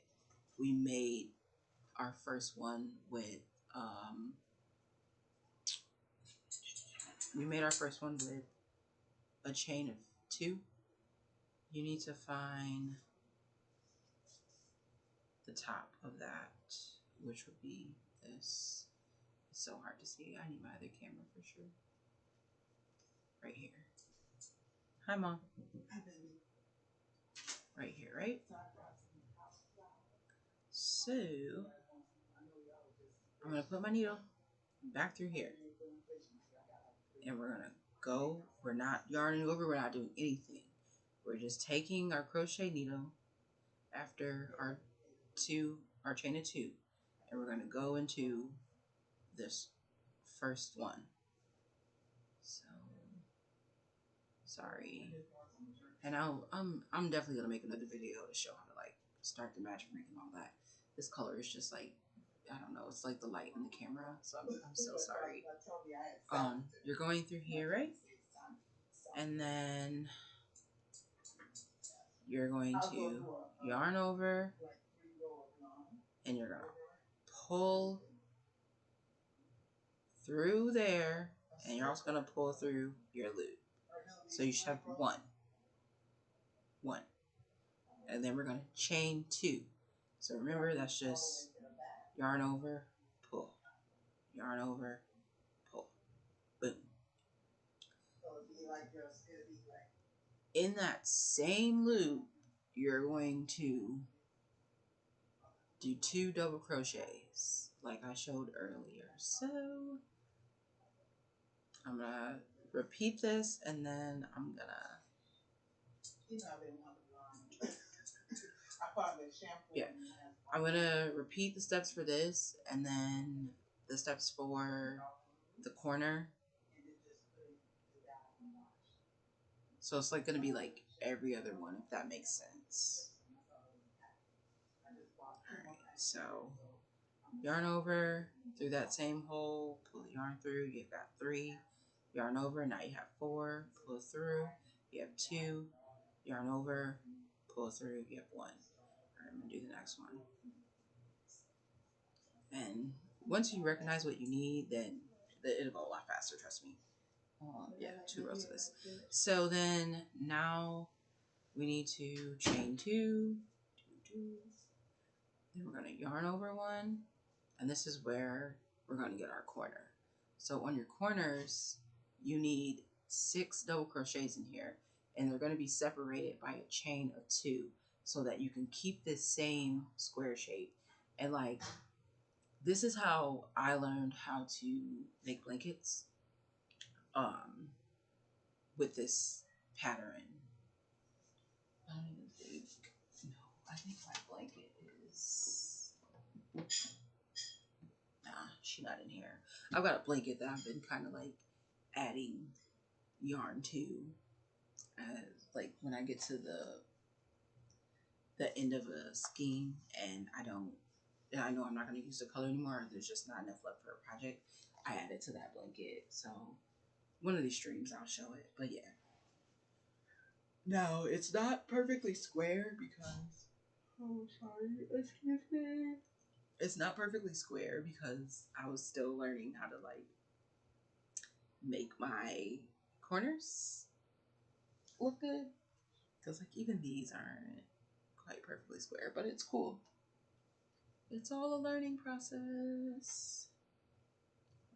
we made our first one with a chain of 2. You need to find the top of that, which would be this. It's so hard to see. I need my other camera for sure. Right here. Hi, Mom. Hi, baby. Right here, right? So I'm gonna put my needle back through here, and we're gonna go. We're not yarning over. We're not doing anything. We're just taking our crochet needle after our chain of 2, and we're gonna go into this first one. So sorry, and I'm definitely gonna make another video to show how to like start the magic ring and all that. This color is just like, I don't know, it's like the light in the camera, so I'm so sorry. You're going through here, right? And then you're going to yarn over, and you're gonna pull through there, and you're also gonna pull through your loop. So you should have 1, and then we're gonna chain 2. So remember, that's just yarn over, pull, yarn over, pull, boom. In that same loop, you're going to do 2 double crochets like I showed earlier. So I'm gonna repeat this, and then I'm gonna, yeah, I'm gonna repeat the steps for this, and then the steps for the corner. So it's like gonna be like every other one, if that makes sense. Alright, so yarn over through that same hole, pull the yarn through, you've got 3, yarn over, now you have 4, pull through, you have 2, yarn over, pull through, you have 1. Alright, I'm gonna do the next one. And once you recognize what you need, then it'll go a lot faster, trust me. Yeah, 2 rows of this. So then now we need to chain 2, 2. Then we're going to yarn over 1, and this is where we're going to get our corner. So on your corners, you need 6 double crochets in here, and they're going to be separated by a chain of 2 so that you can keep this same square shape. And like, this is how I learned how to make blankets with this pattern. I don't even think, no, I think my blanket is, nah, she's not in here. I've got a blanket that I've been kind of like adding yarn to, as like when I get to the end of a skein and I know I'm not going to use the color anymore, there's just not enough left for a project, I add it to that blanket. So one of these streams I'll show it, but yeah. Now it's not perfectly square because, oh sorry, excuse me. It's not perfectly square because I was still learning how to like make my corners look good. Because like even these aren't quite perfectly square, but it's cool. It's all a learning process.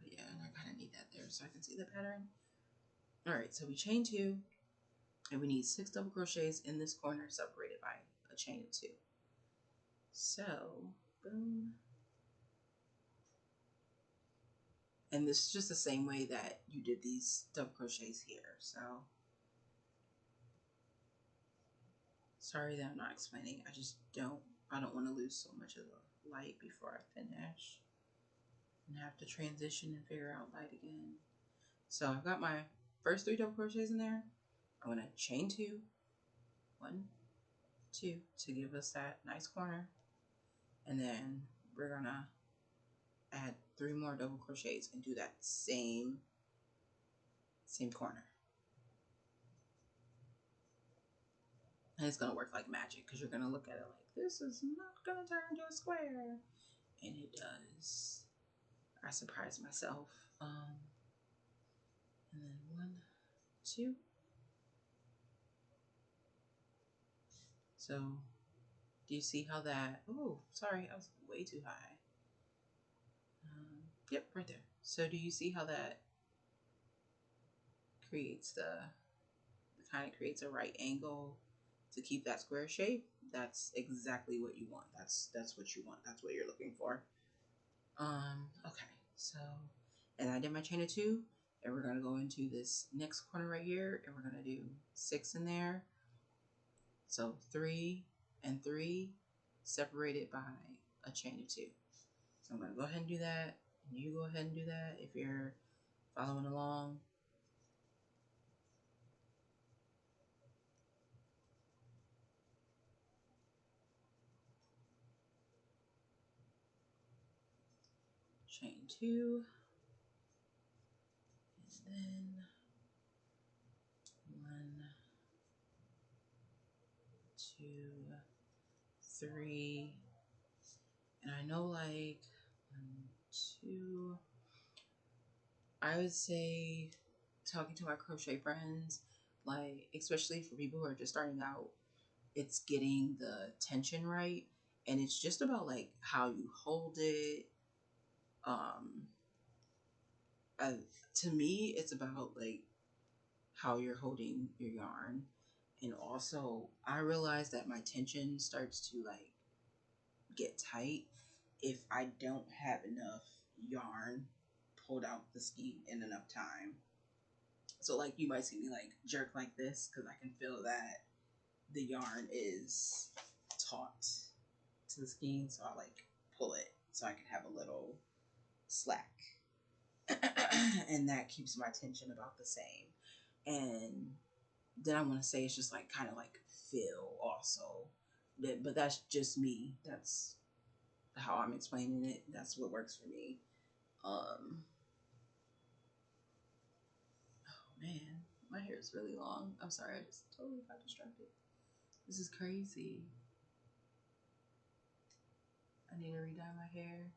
But yeah, and I kind of need that there so I can see the pattern. All right, so we chain 2, and we need 6 double crochets in this corner separated by a chain of 2. So, boom. And this is just the same way that you did these double crochets here. So, sorry that I'm not explaining. I don't want to lose so much of the light before I finish and have to transition and figure out light again. So I've got my first 3 double crochets in there. I'm going to chain 2, 1, 2 to give us that nice corner. And then we're going to add 3 more double crochets and do that same corner. And it's going to work like magic because you're going to look at it like, this is not going to turn into a square. And it does. I surprised myself. And then 1, 2. So, do you see how that, oh, sorry, I was way too high. Yep, right there. So do you see how that creates kind of creates a right angle to keep that square shape? That's exactly what you want. That's what you want. That's what you're looking for. Okay, so, and I did my chain of 2, and we're gonna go into this next corner right here, and we're gonna do 6 in there. So 3 and 3 separated by a chain of 2. So I'm gonna go ahead and do that. And you go ahead and do that if you're following along. Chain 2, and then 1, 2, 3, and I know like 1, 2. I would say, talking to my crochet friends, like especially for people who are just starting out, it's getting the tension right, and it's just about like how you hold it. Uh, to me, it's about like how you're holding your yarn. And also, I realize that my tension starts to like get tight if I don't have enough yarn pulled out the skein in enough time. So like you might see me like jerk like this because I can feel that the yarn is taut to the skein. So I like pull it so I can have a little slack. And that keeps my tension about the same. And then I want to say it's just like kind of like feel also. But that's just me. That's how I'm explaining it. That's what works for me. Oh man, my hair is really long. I'm sorry, I just totally got distracted. This is crazy. I need to redye my hair.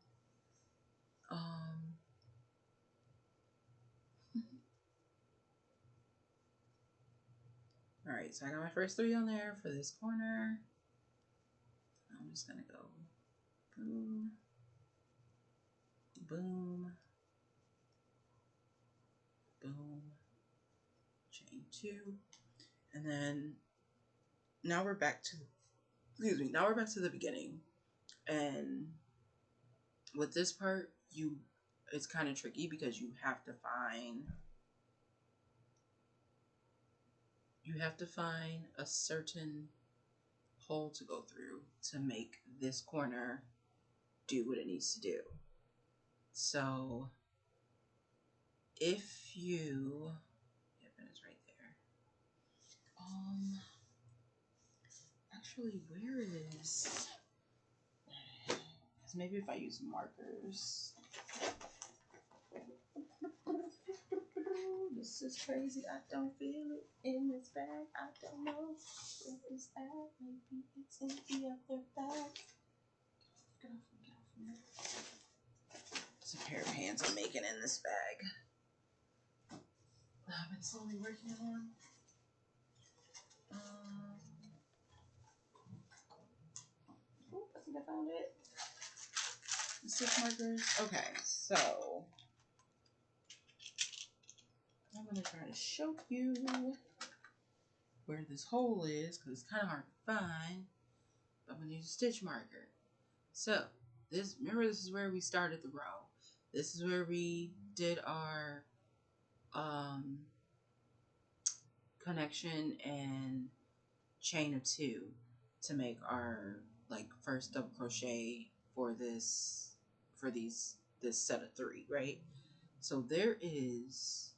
Alright, so I got my first 3 on there for this corner. I'm just gonna go boom, boom, boom, 2, and then now we're back to, now we're back to the beginning. And with this part, it's kind of tricky because you have to find a certain hole to go through to make this corner do what it needs to do. So if you, yep, it's right there. Actually, where is, because maybe if I use markers. This is crazy. I don't feel it in this bag. I don't know where it's at. Maybe it's in the other bag. Get off me. It's a pair of pants I'm making in this bag. I've been slowly working on. I think I found it. The 6 markers. Okay, so I'm gonna try to show you where this hole is because it's kind of hard to find. But I'm gonna use a stitch marker. So remember, this is where we started the row. This is where we did our connection and chain of 2 to make our first double crochet for this set of 3, right? So there is,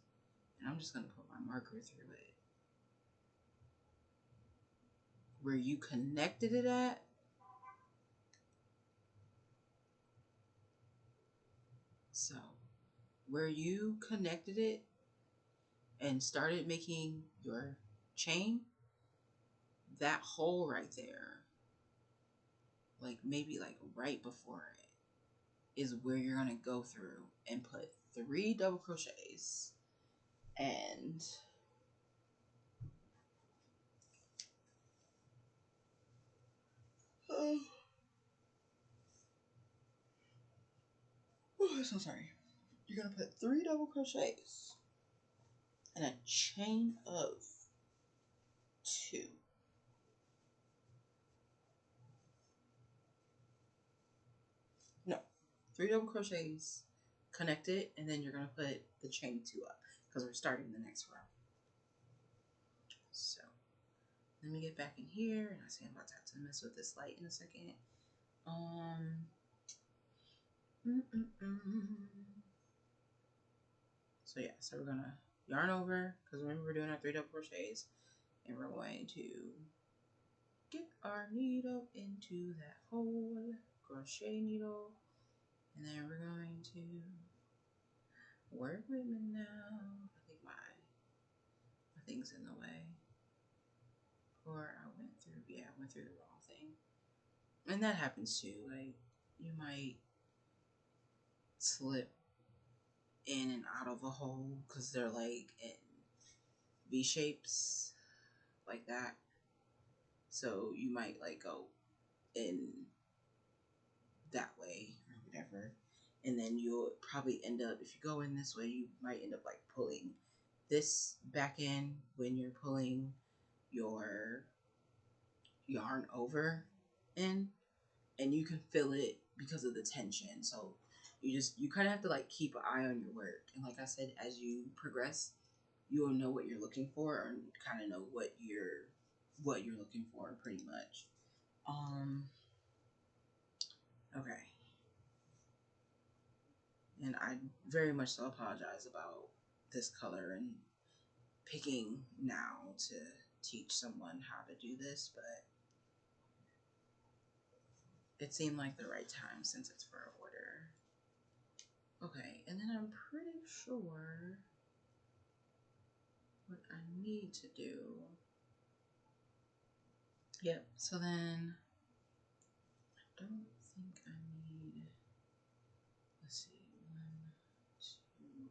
and I'm just gonna put my marker through it, where you connected it at. So where you connected it and started making your chain, that hole right there, maybe right before it, is where you're gonna go through and put 3 double crochets and oh, I'm so sorry. You're gonna put 3 double crochets and a chain of 2. No, 3 double crochets, connect it, and then you're gonna put the chain 2 up because we're starting the next row. So let me get back in here, and I see I'm about to have to mess with this light in a second. So yeah, so we're gonna yarn over because remember we're doing our 3 double crochets, and we're going to get our needle into that hole, crochet needle, and then we're going to work with me now. I think my thing's in the way, or I went through the wrong thing, and that happens too. You might slip in and out of a hole because they're in V shapes like that. So you might go in that way or whatever, and then you'll probably end up, if you go in this way, you might end up pulling this back in when you're pulling your yarn over in, and you can feel it because of the tension. So you kind of have to keep an eye on your work, and like I said, as you progress, you will know what you're looking for, or kind of know what you're looking for pretty much. Okay. And I very much so apologize about this color and picking now to teach someone how to do this, but it seemed like the right time since it's for an order. Okay, and then I'm pretty sure what I need to do. Yep, so then I don't think I need, let's see, 1, 2,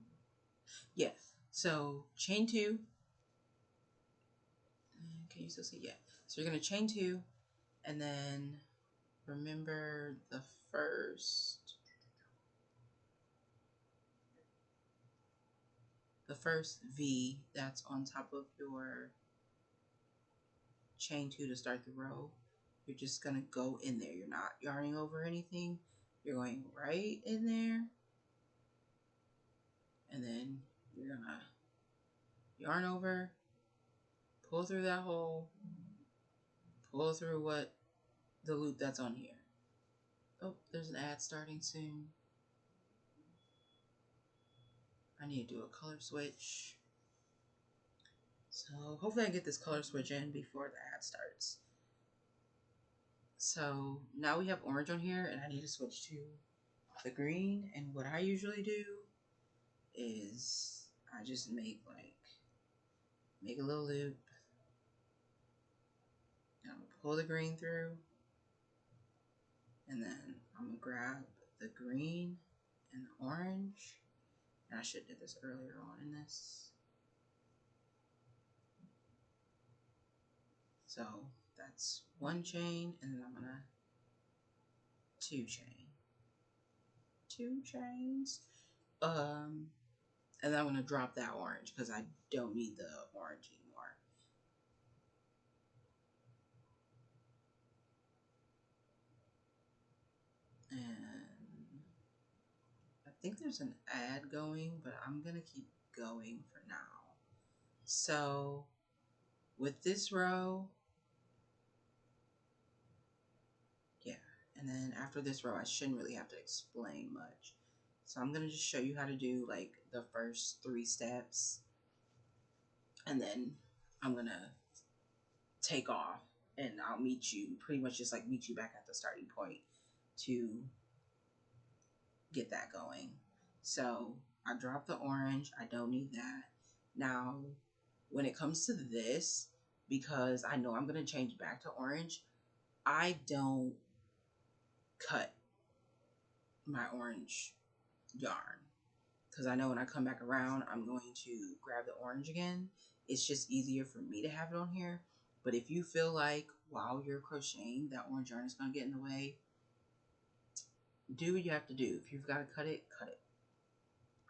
yeah, so chain 2. Can you still see? Yeah, so you're gonna chain 2, and then remember the first the first V that's on top of your chain 2 to start the row, you're just gonna go in there. You're not yarning over anything. You're going right in there, and then you're gonna yarn over, pull through that hole, pull through the loop that's on here. Oh, there's an ad starting soon. I need to do a color switch. So hopefully I get this color switch in before the ad starts. So now we have orange on here, and I need to switch to the green. And what I usually do is I just make a little loop. And I'm gonna pull the green through, and then I'm gonna grab the green and the orange. And I should have did this earlier on in this. So that's one chain, and then I'm gonna two chains. And then I'm gonna drop that orange because I don't need the orange anymore. And I think there's an ad going, but I'm gonna keep going for now. So with this row, yeah, and then after this row, I shouldn't really have to explain much. So I'm gonna just show you how to do like the first 3 steps, and then I'm gonna take off, and I'll meet you, pretty much just like meet you back at the starting point to get that going. So I dropped the orange. I don't need that. Now, when it comes to this, because I know I'm going to change back to orange, I don't cut my orange yarn. Because I know when I come back around, I'm going to grab the orange again. It's just easier for me to have it on here. But if you feel like while you're crocheting, that orange yarn is going to get in the way, do what you have to do. If you've got to cut it, cut it.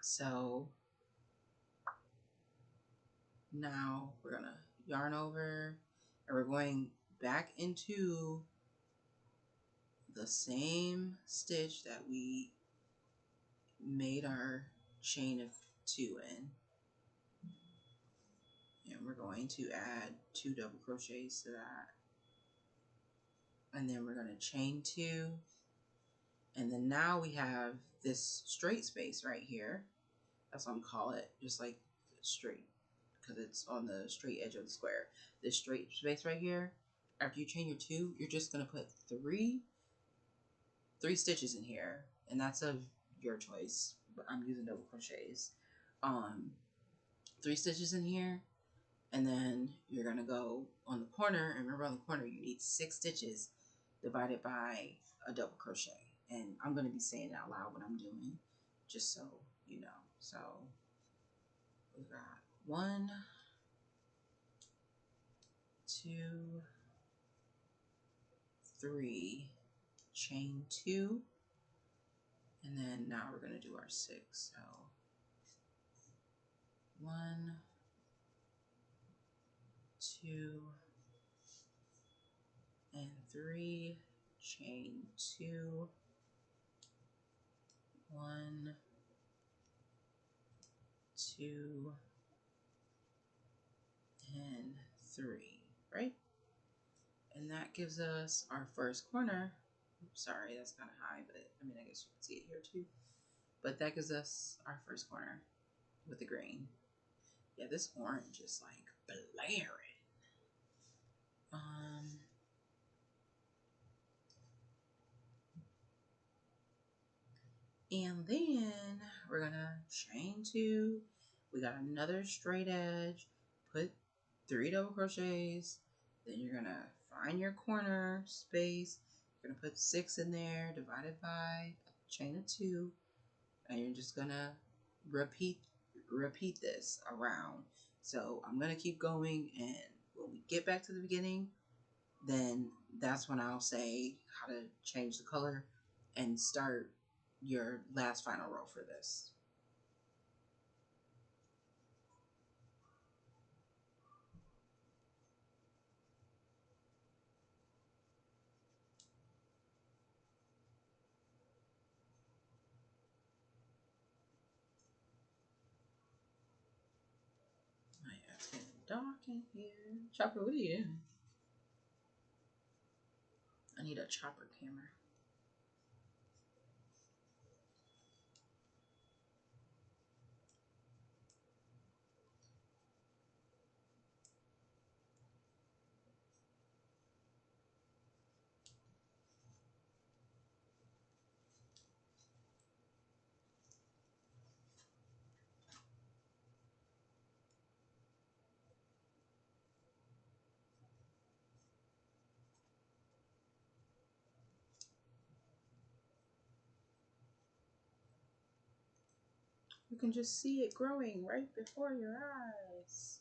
So now we're going to yarn over, and we're going back into the same stitch that we made our chain of 2 in. And we're going to add 2 double crochets to that. And then we're going to chain 2. And then now we have this straight space right here. That's what I'm calling it, just like straight, because it's on the straight edge of the square. This straight space right here, after you chain your 2, you're just going to put 3 stitches in here. And that's of your choice, but I'm using double crochets. 3 stitches in here. And then you're going to go on the corner, and remember on the corner you need 6 stitches divided by a double crochet. And I'm going to be saying it out loud what I'm doing, just so you know. So we got 1, 2, 3, chain 2, and then now we're going to do our 6. So 1, 2, and 3, chain 2, 1, 2, and 3, right? And that gives us our first corner. Oops, sorry, that's kind of high, but I mean, I guess you can see it here too. But that gives us our first corner with the green. Yeah, this orange is like blaring. And then we're gonna chain 2. We got another straight edge. Put 3 double crochets. Then you're gonna find your corner space. You're gonna put 6 in there, divided by a chain of 2, and you're just gonna repeat this around. So I'm gonna keep going, and when we get back to the beginning, then that's when I'll say how to change the color and start your last final row for this. dark in here. Chopper, what are you doing? I need a chopper camera. You can just see it growing right before your eyes.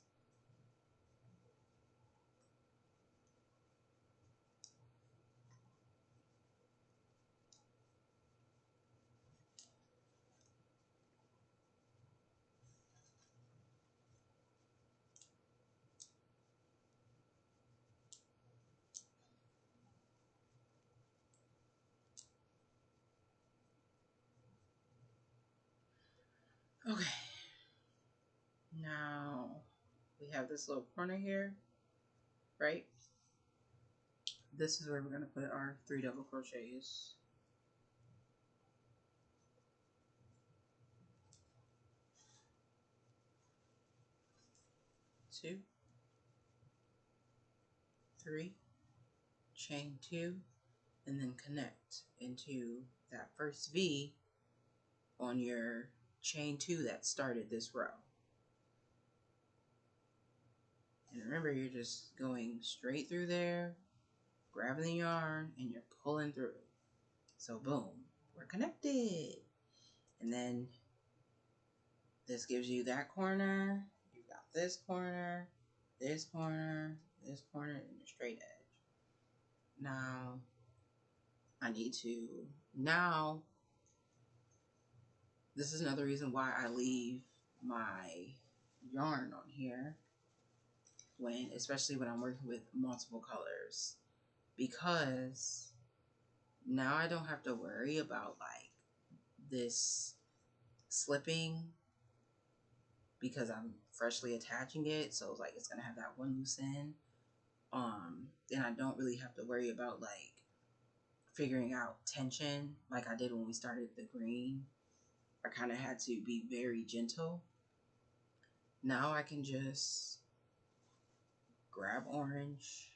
Okay. Now we have this little corner here, right? This is where we're going to put our 3 double crochets. 2, 3, chain 2, and then connect into that first V on your chain 2 that started this row. And remember, you're just going straight through there, grabbing the yarn, and you're pulling through. So boom, we're connected. And then this gives you that corner. You've got this corner, this corner, this corner, and your straight edge. Now, this is another reason why I leave my yarn on here, especially when I'm working with multiple colors, because now I don't have to worry about like this slipping because I'm freshly attaching it, so like it's gonna have that one loose end. And I don't really have to worry about like figuring out tension like I did when we started the green. I kind of had to be very gentle. Now I can just grab orange,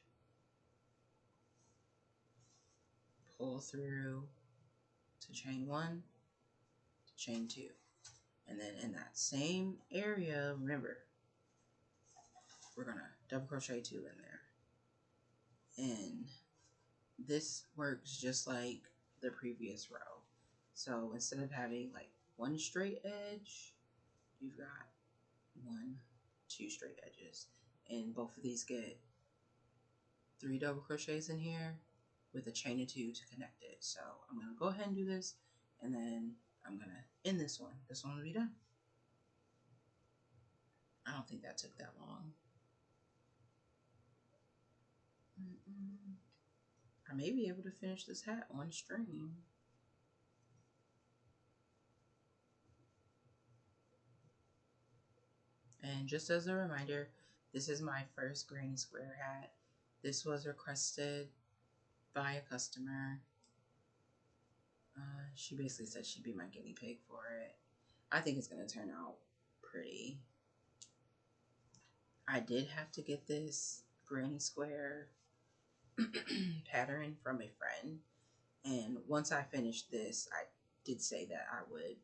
pull through to chain 1, to chain 2. And then in that same area, remember, we're going to double crochet 2 in there. And this works just like the previous row. So instead of having like one straight edge, you've got 1, 2 straight edges. And both of these get 3 double crochets in here with a chain of 2 to connect it. So I'm going to go ahead and do this, and then I'm going to end this one. This one will be done. I don't think that took that long. I may be able to finish this hat on string. And just as a reminder, this is my first granny square hat. This was requested by a customer. She basically said she'd be my guinea pig for it. I think it's going to turn out pretty. I did have to get this granny square pattern from a friend, and once I finished this, I did say that I would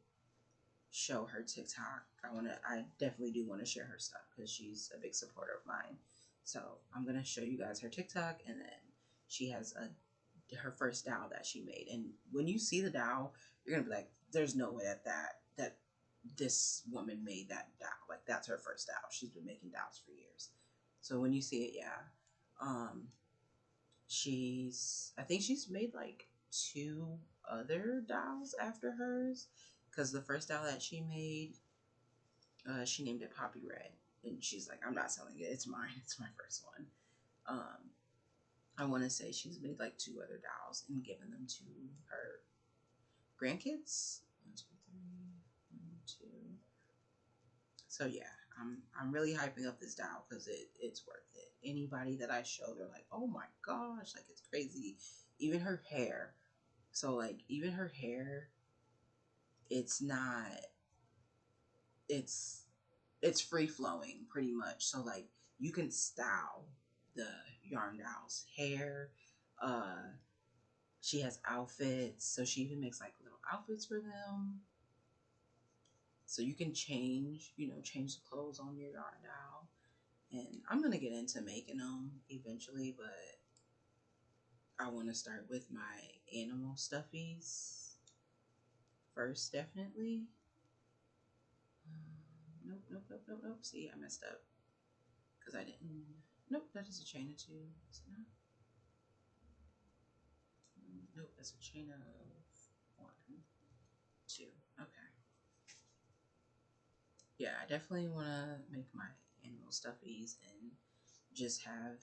show her TikTok. I definitely do want to share her stuff because she's a big supporter of mine. So I'm gonna show you guys her TikTok, and then she has her first dowel that she made. And when you see the dowel, you're gonna be like, "There's no way that this woman made that dowel. Like that's her first dowel. She's been making dowels for years." So when you see it, yeah, I think she's made like 2 other dowels after hers, because the first dowel that she made, she named it Poppy Red, and she's like, "I'm not selling it. It's mine. It's my first one." I want to say she's made like 2 other dowels and given them to her grandkids. 1, 2, 3, 1, 2. So yeah, I'm really hyping up this dowel because it's worth it. Anybody that I show, they're like, oh my gosh, like it's crazy. Even her hair. So like even her hair, it's not it's it's free flowing pretty much. So like you can style the yarn dowel's hair. She has outfits, so she even makes like little outfits for them. So you can change, change the clothes on your yarn dowel. And I'm gonna get into making them eventually, but I want to start with my animal stuffies first, definitely. Nope, nope, nope, nope, nope. See, I messed up because I didn't. Nope, that is a chain of two. Is it not? Nope, that's a chain of one, two. Okay. Yeah, I definitely want to make my animal stuffies and just have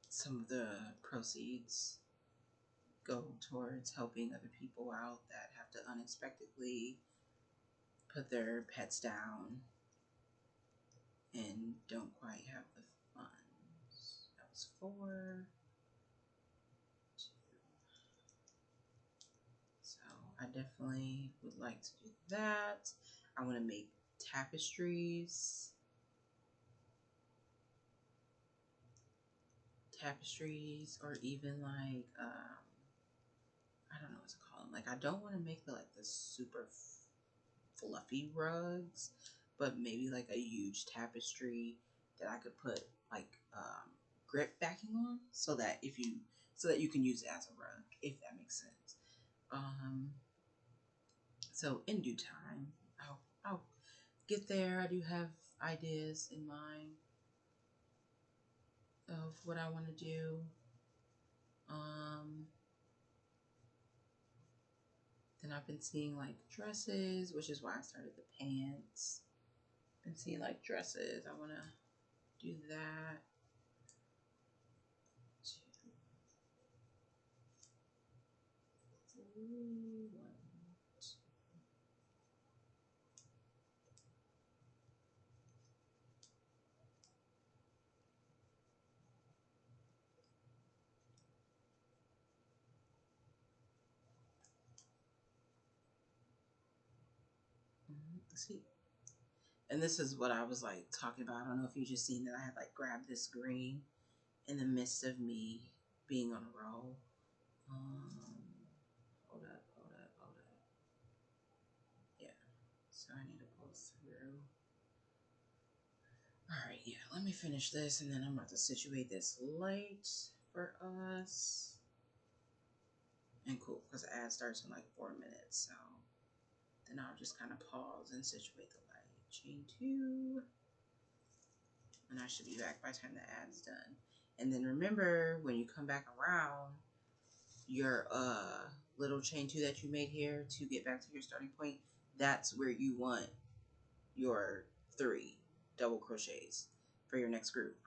some of the proceeds go towards helping other people out that have to unexpectedly put their pets down and don't quite have the funds. That was 4, 2. So I definitely would like to do that. I want to make tapestries. Or even like I don't know what to call them. Like I don't want to make the super fluffy rugs, but maybe like a huge tapestry that I could put like grip backing on, so that you can use it as a rug, if that makes sense. So in due time, I'll get there. I do have ideas in mind of what I want to do. Then I've been seeing like dresses, which is why I started the pants. Been seeing like dresses. I want to do that. 2, 3, 1. See, and this is what I was like talking about. I don't know if you just seen that I had like grabbed this green in the midst of me being on a roll. Hold up, hold up, hold up. Yeah, so I need to pull through. All right, yeah, let me finish this and then I'm about to situate this light for us. And cool, because the ad starts in like 4 minutes, so then I'll just kind of pause and situate the light. Chain 2. And I should be back by the time the ad's done. And then remember, when you come back around, your little chain 2 that you made here to get back to your starting point, that's where you want your 3 double crochets for your next group.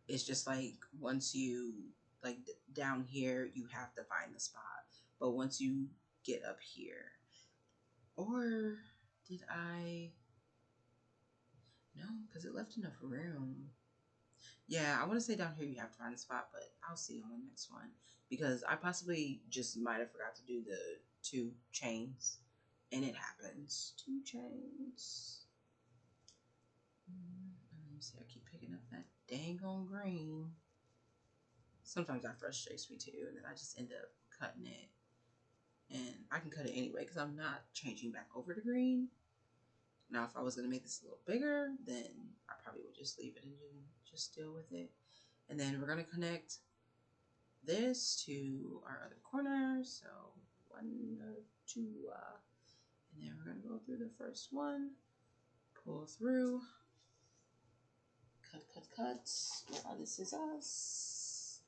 It's just like once you like down here, you have to find the spot. But once you get up here, or did I? No, because it left enough room. Yeah, I want to say down here you have to find a spot, but I'll see on the next one. Because I possibly just might have forgot to do the 2 chains. And it happens. 2 chains. Let me see, I keep picking up that dang on green. Sometimes that frustrates me too, and then I just end up cutting it. And I can cut it anyway because I'm not changing back over to green. Now, if I was going to make this a little bigger, then I probably would just leave it and just deal with it. And then we're going to connect this to our other corner. So 1, 2, and then we're going to go through the first one, pull through, cut, cut, cut. This is us.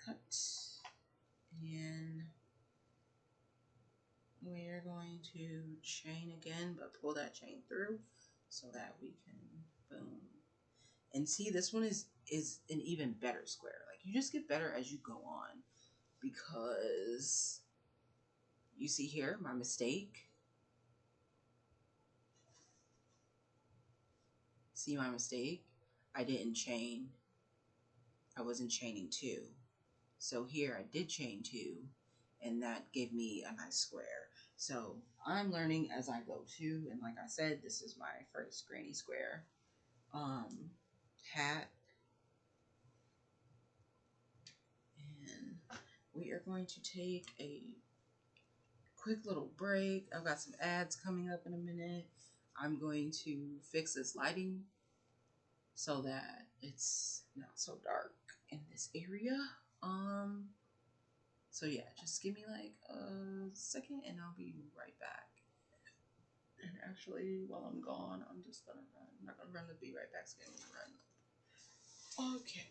Cut. And we're going to chain again, but pull that chain through so that we can boom. And see, this one is an even better square. Like you just get better as you go on, because you see here my mistake see my mistake. I didn't chain. I wasn't chaining 2. So here I did chain 2, and that gave me a nice square. So I'm learning as I go too, and like I said, this is my first granny square hat. And we are going to take a quick little break. I've got some ads coming up in a minute. I'm going to fix this lighting so that it's not so dark in this area. So yeah, just give me like a second and I'll be right back. And actually, while I'm gone, I'm just gonna run. I'm not gonna run the be right back, so I'm gonna run. Okay.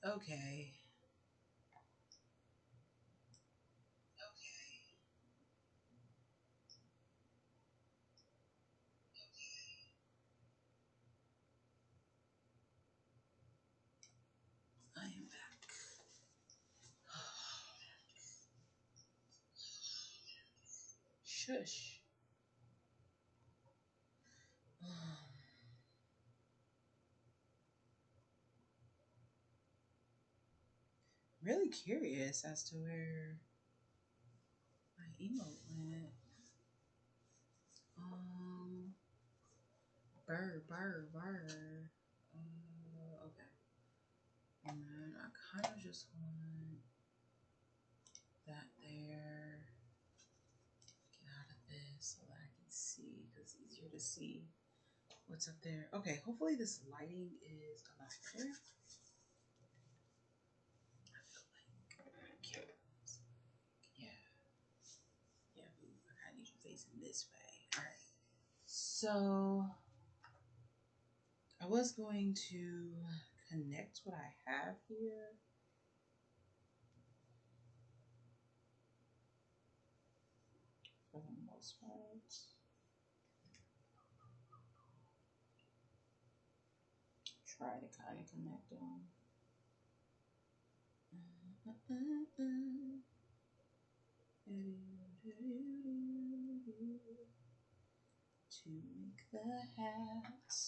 Okay. I am back. Shush. Really curious as to where my emote went. Burr, burr, burr. Okay. And then I kind of just want that there. Get out of this so that I can see, because it's easier to see what's up there. Okay, hopefully this lighting is a lot better. Yeah. Yeah, I kind of need you facing this way. Alright. So, I was going to connect what I have here. For the most part. Try to kind of connect them. To make the hats.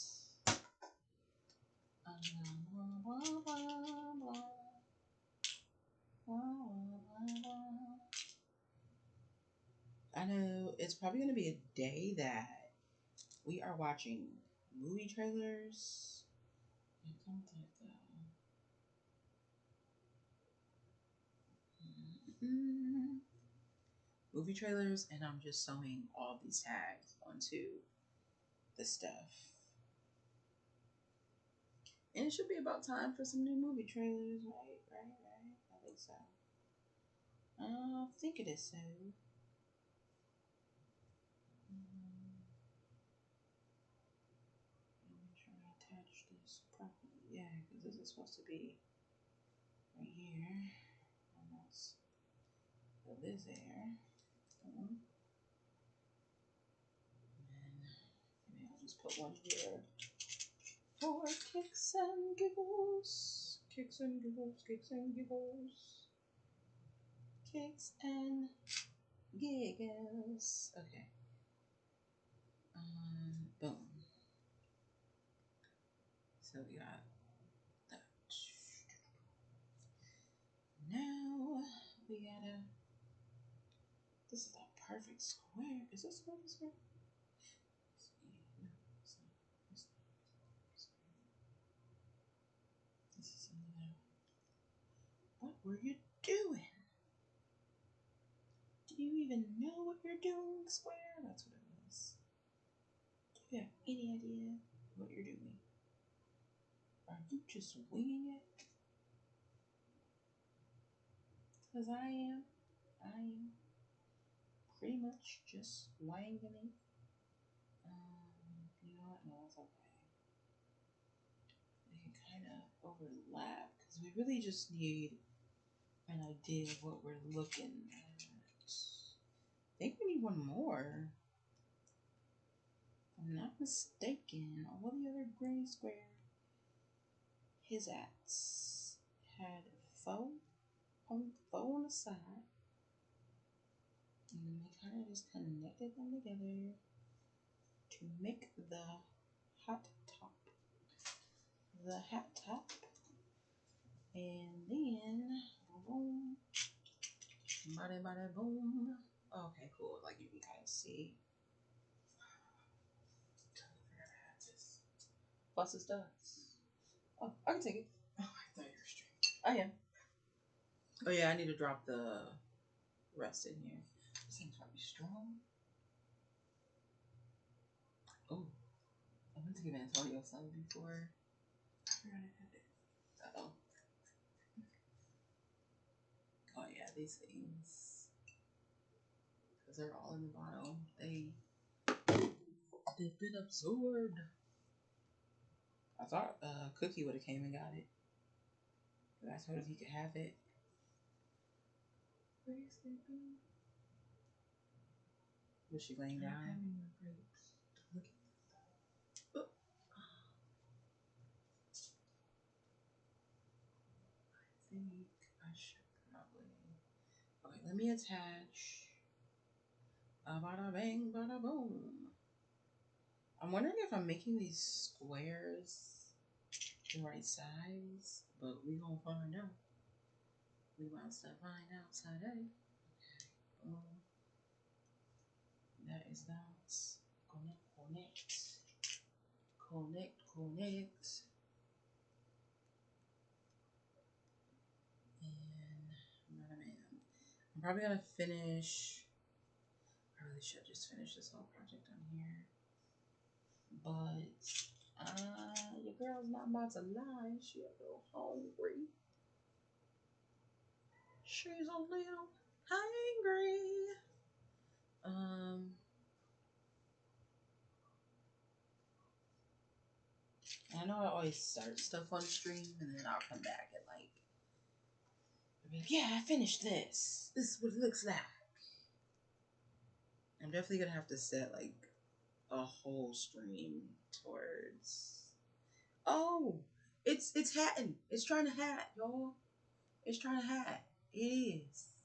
I know it's probably going to be a day that we are watching movie trailers. Movie trailers, and I'm just sewing all these tags onto the stuff. And it should be about time for some new movie trailers, right? I think so. I think it is so. Make sure I attach this properly. Yeah, because this is supposed to be right here. And that's the Liz there. And maybe I'll just put one here for kicks and giggles. Kicks and giggles, kicks and giggles. Kicks and giggles. Okay. Boom. So we got that. Now we gotta. This is a perfect square. Is this a perfect square? This is another. What were you doing? Do you even know what you're doing, square? That's what it was. Do you have any idea what you're doing? Are you just winging it? Because I am. Pretty much just winging it. You know what? No, that's okay. We can kind of overlap because we really just need an idea of what we're looking at. I think we need one more. If I'm not mistaken, all the other gray square his ats had faux on the side. And then we kind of just connected them together to make the hot top. The hat top. And then, boom. Bada bada boom. Okay, cool. Like you can kind of see. Plus it's does. Oh, I can take it. Oh, I thought you were straight. I am. Oh yeah, I need to drop the rest in here. This thing's probably strong. Oh, I went to give Antonio some before. I forgot I had it. Uh-oh. Oh yeah, these things. Because they're all in the bottom. They've been absorbed. I thought Cookie would have came and got it. But I told him he could have it. Where is sleeping? Was she laying down? I'm having my breaks. Look at that. Oh. I think I should probably. Okay, let me attach. Bada bang, bada boom. I'm wondering if I'm making these squares the right size, but we gonna find out. We about to find out today. Okay. That is that. Connect. And I'm probably gonna finish. I really should just finish this whole project on here. But your girl's not about to lie. She a little hungry. She's a little hungry. I know I always start stuff on stream and then I'll come back and like, yeah, I finished this. This is what it looks like. I'm definitely gonna have to set like a whole stream towards. Oh, it's hatting. It's trying to hat, y'all. It's trying to hat. It is.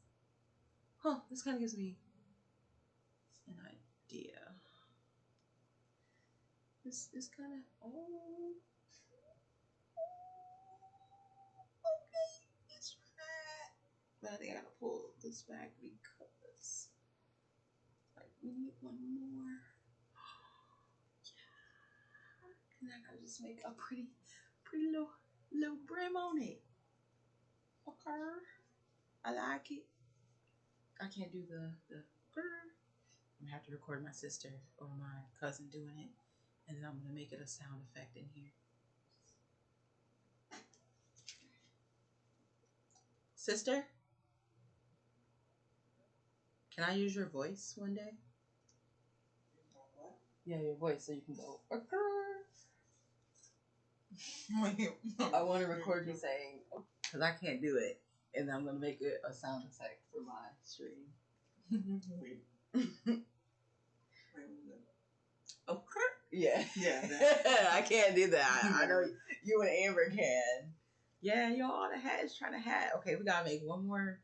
Huh? This kind of gives me an idea. This is kind of okay. It's right. But I think I gotta pull this back because like we need one more. And I gotta just make a pretty little brim on it. Okay. I like it. I can't do the I'm gonna have to record my sister or my cousin doing it, and then I'm gonna make it a sound effect in here. Sister, can I use your voice one day? What? Yeah, your voice, so you can go. I want to record you saying, because I can't do it, and I'm gonna make it a sound effect for my stream. Wait. Okay. Yeah. I can't do that. I know you and Amber can. Yeah, y'all, the hat is trying to hat. Okay, we gotta make one more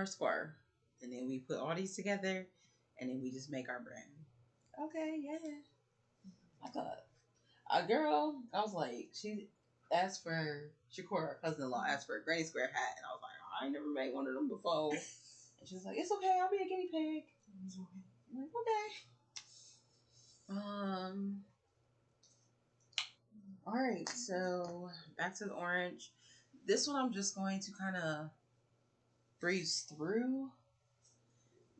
square, and then we put all these together, and then we just make our brand. Okay, yeah. I thought a girl. I was like, she asked for Shakura, her cousin-in-law, asked for a granny square hat, and I was like, I ain't never made one of them before. And she was like, it's okay, I'll be a guinea pig. I'm like, okay. All right, so back to the orange. This one I'm just going to kind of breeze through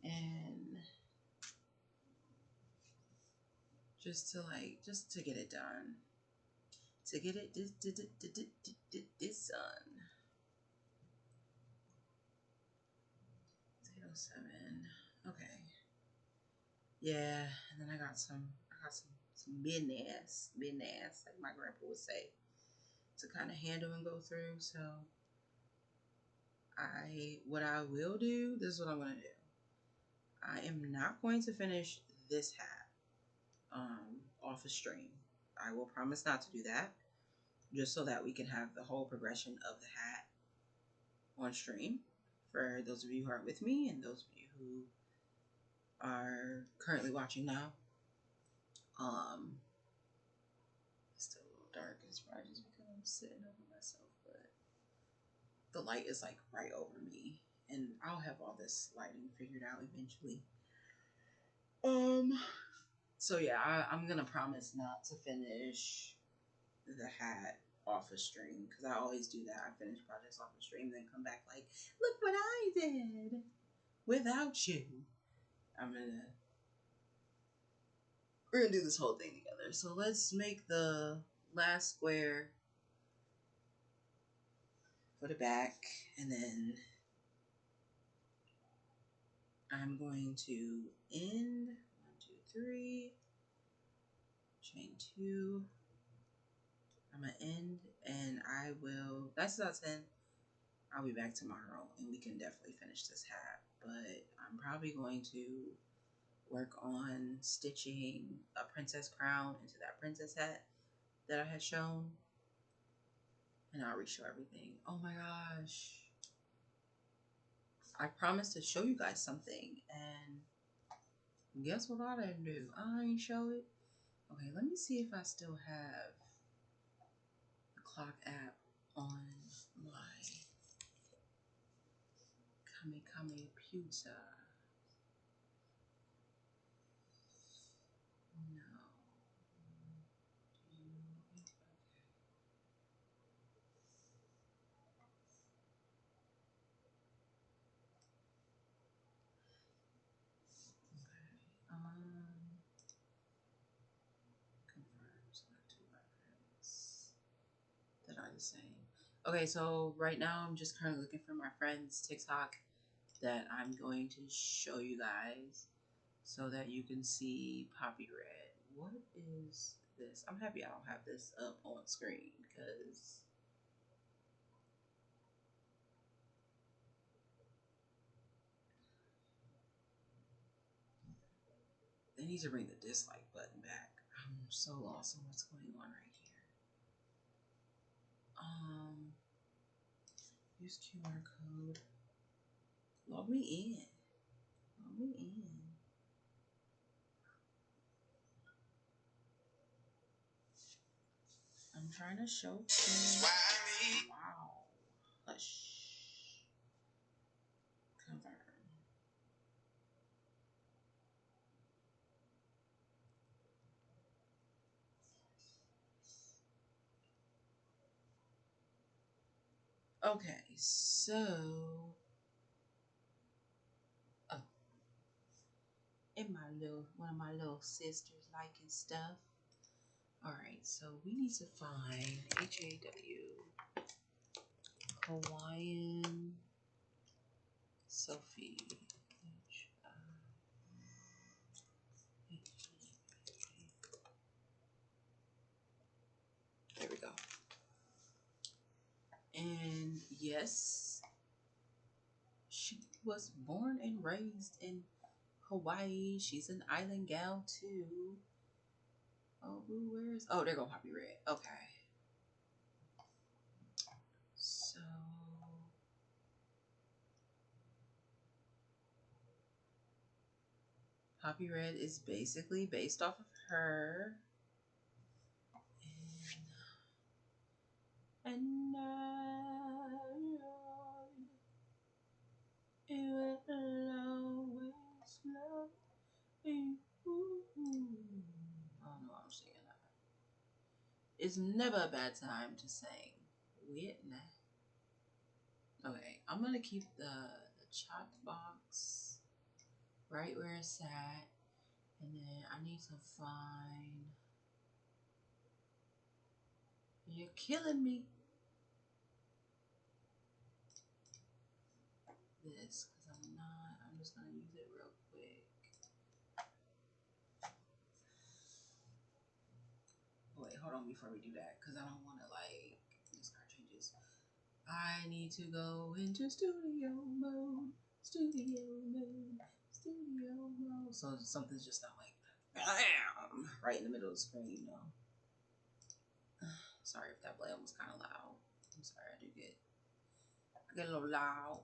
and just to get it done. To get it this done. 07. Okay. Yeah, and then I got some business, like my grandpa would say, to kind of handle and go through. So what I will do, this is what I'm gonna do. I am not going to finish this hat off a stream. I will promise not to do that, just so that we can have the whole progression of the hat on stream for those of you who are with me and those of you who are currently watching now. It's still a little dark. It's probably just because I'm sitting over myself, but the light is like right over me, and I'll have all this lighting figured out eventually. So yeah, I'm gonna promise not to finish the hat off a stream, because I always do that. I finish projects off a stream, then come back like, look what I did without you. We're gonna do this whole thing together. So let's make the last square for the back, and then I'm going to end 1, 2, 3, chain 2. I'm I'm gonna end, and I will. That's about 10. I'll be back tomorrow, and we can definitely finish this hat. But I'm probably going to work on stitching a princess crown into that princess hat that I had shown, and I'll re-show everything. Oh my gosh, I promised to show you guys something, and guess what I didn't do? I ain't show it. Okay, let me see if I still have the clock app on my Kame computer. No. Confirm select two reference that are the same. Okay, so right now I'm just currently looking for my friend's TikTok that I'm going to show you guys so that you can see Poppy Red. What is this? I'm happy I don't have this up on screen because they need to bring the dislike button back. I'm so lost on what's going on right here. Use QR code. Log me in. Log me in. I'm trying to show you. Wow. Hush. Confirm. Okay, so and one of my little sisters liking stuff. All right, so we need to find HAW Hawaiian Sophie. There we go. And yes, she was born and raised in Hawaii. She's an island gal too. Oh, where's? Oh, there go Poppy Red. Okay. So Poppy Red is basically based off of her. And it will always love you. I don't know why I'm singing that. It's never a bad time to sing. Whitney. Okay, I'm gonna keep the chopped box right where it's at, and then I need to find. You're killing me. This, because I'm just gonna use it real quick. Oh, wait, hold on before we do that, because I don't want to like discard changes. I need to go into studio mode, studio mode, studio mode. So something's just not like, bam, right in the middle of the screen, you know. Sorry if that blam was kind of loud. I'm sorry, I get a little loud.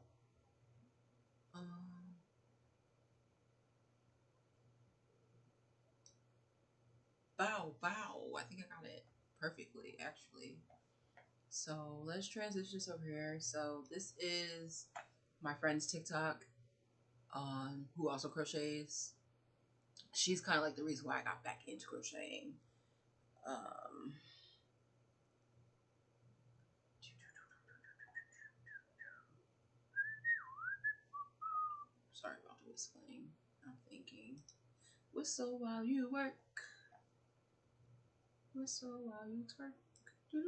Bow, bow. I think I got it perfectly, actually. So let's transition this over here. So this is my friend's TikTok, who also crochets. She's kind of like the reason why I got back into crocheting. Sorry about the whistling. I'm thinking, whistle while you work. Whistle while you twerk. That's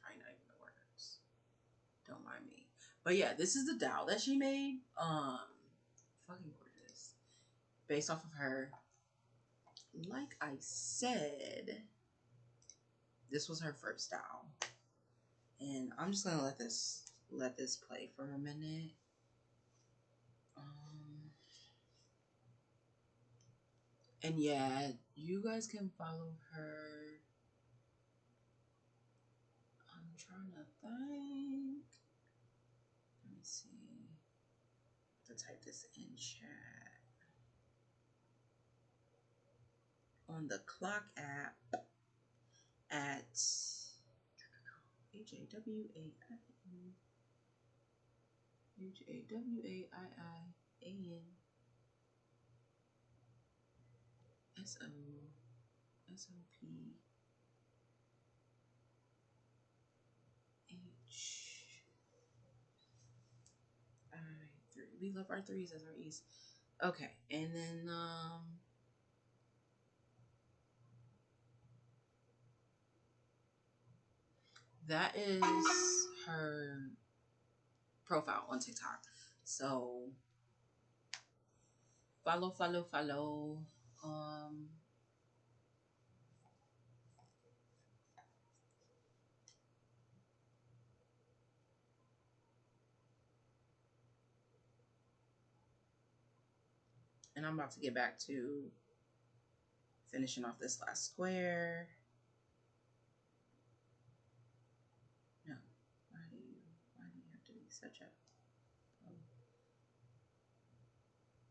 probably not even the words. Don't mind me. But yeah, this is the dowel that she made. Fucking gorgeous. Based off of her. Like I said, This was her first style, and I'm just gonna let this play for a minute. And yeah, you guys can follow her. I'm trying to think. Let me see. To type this in chat. On the Clock app at HAWASOPI3. We love our threes as our E's. Okay, and then that is her profile on TikTok. So follow. And I'm about to get back to finishing off this last square. No, why do you have to be such a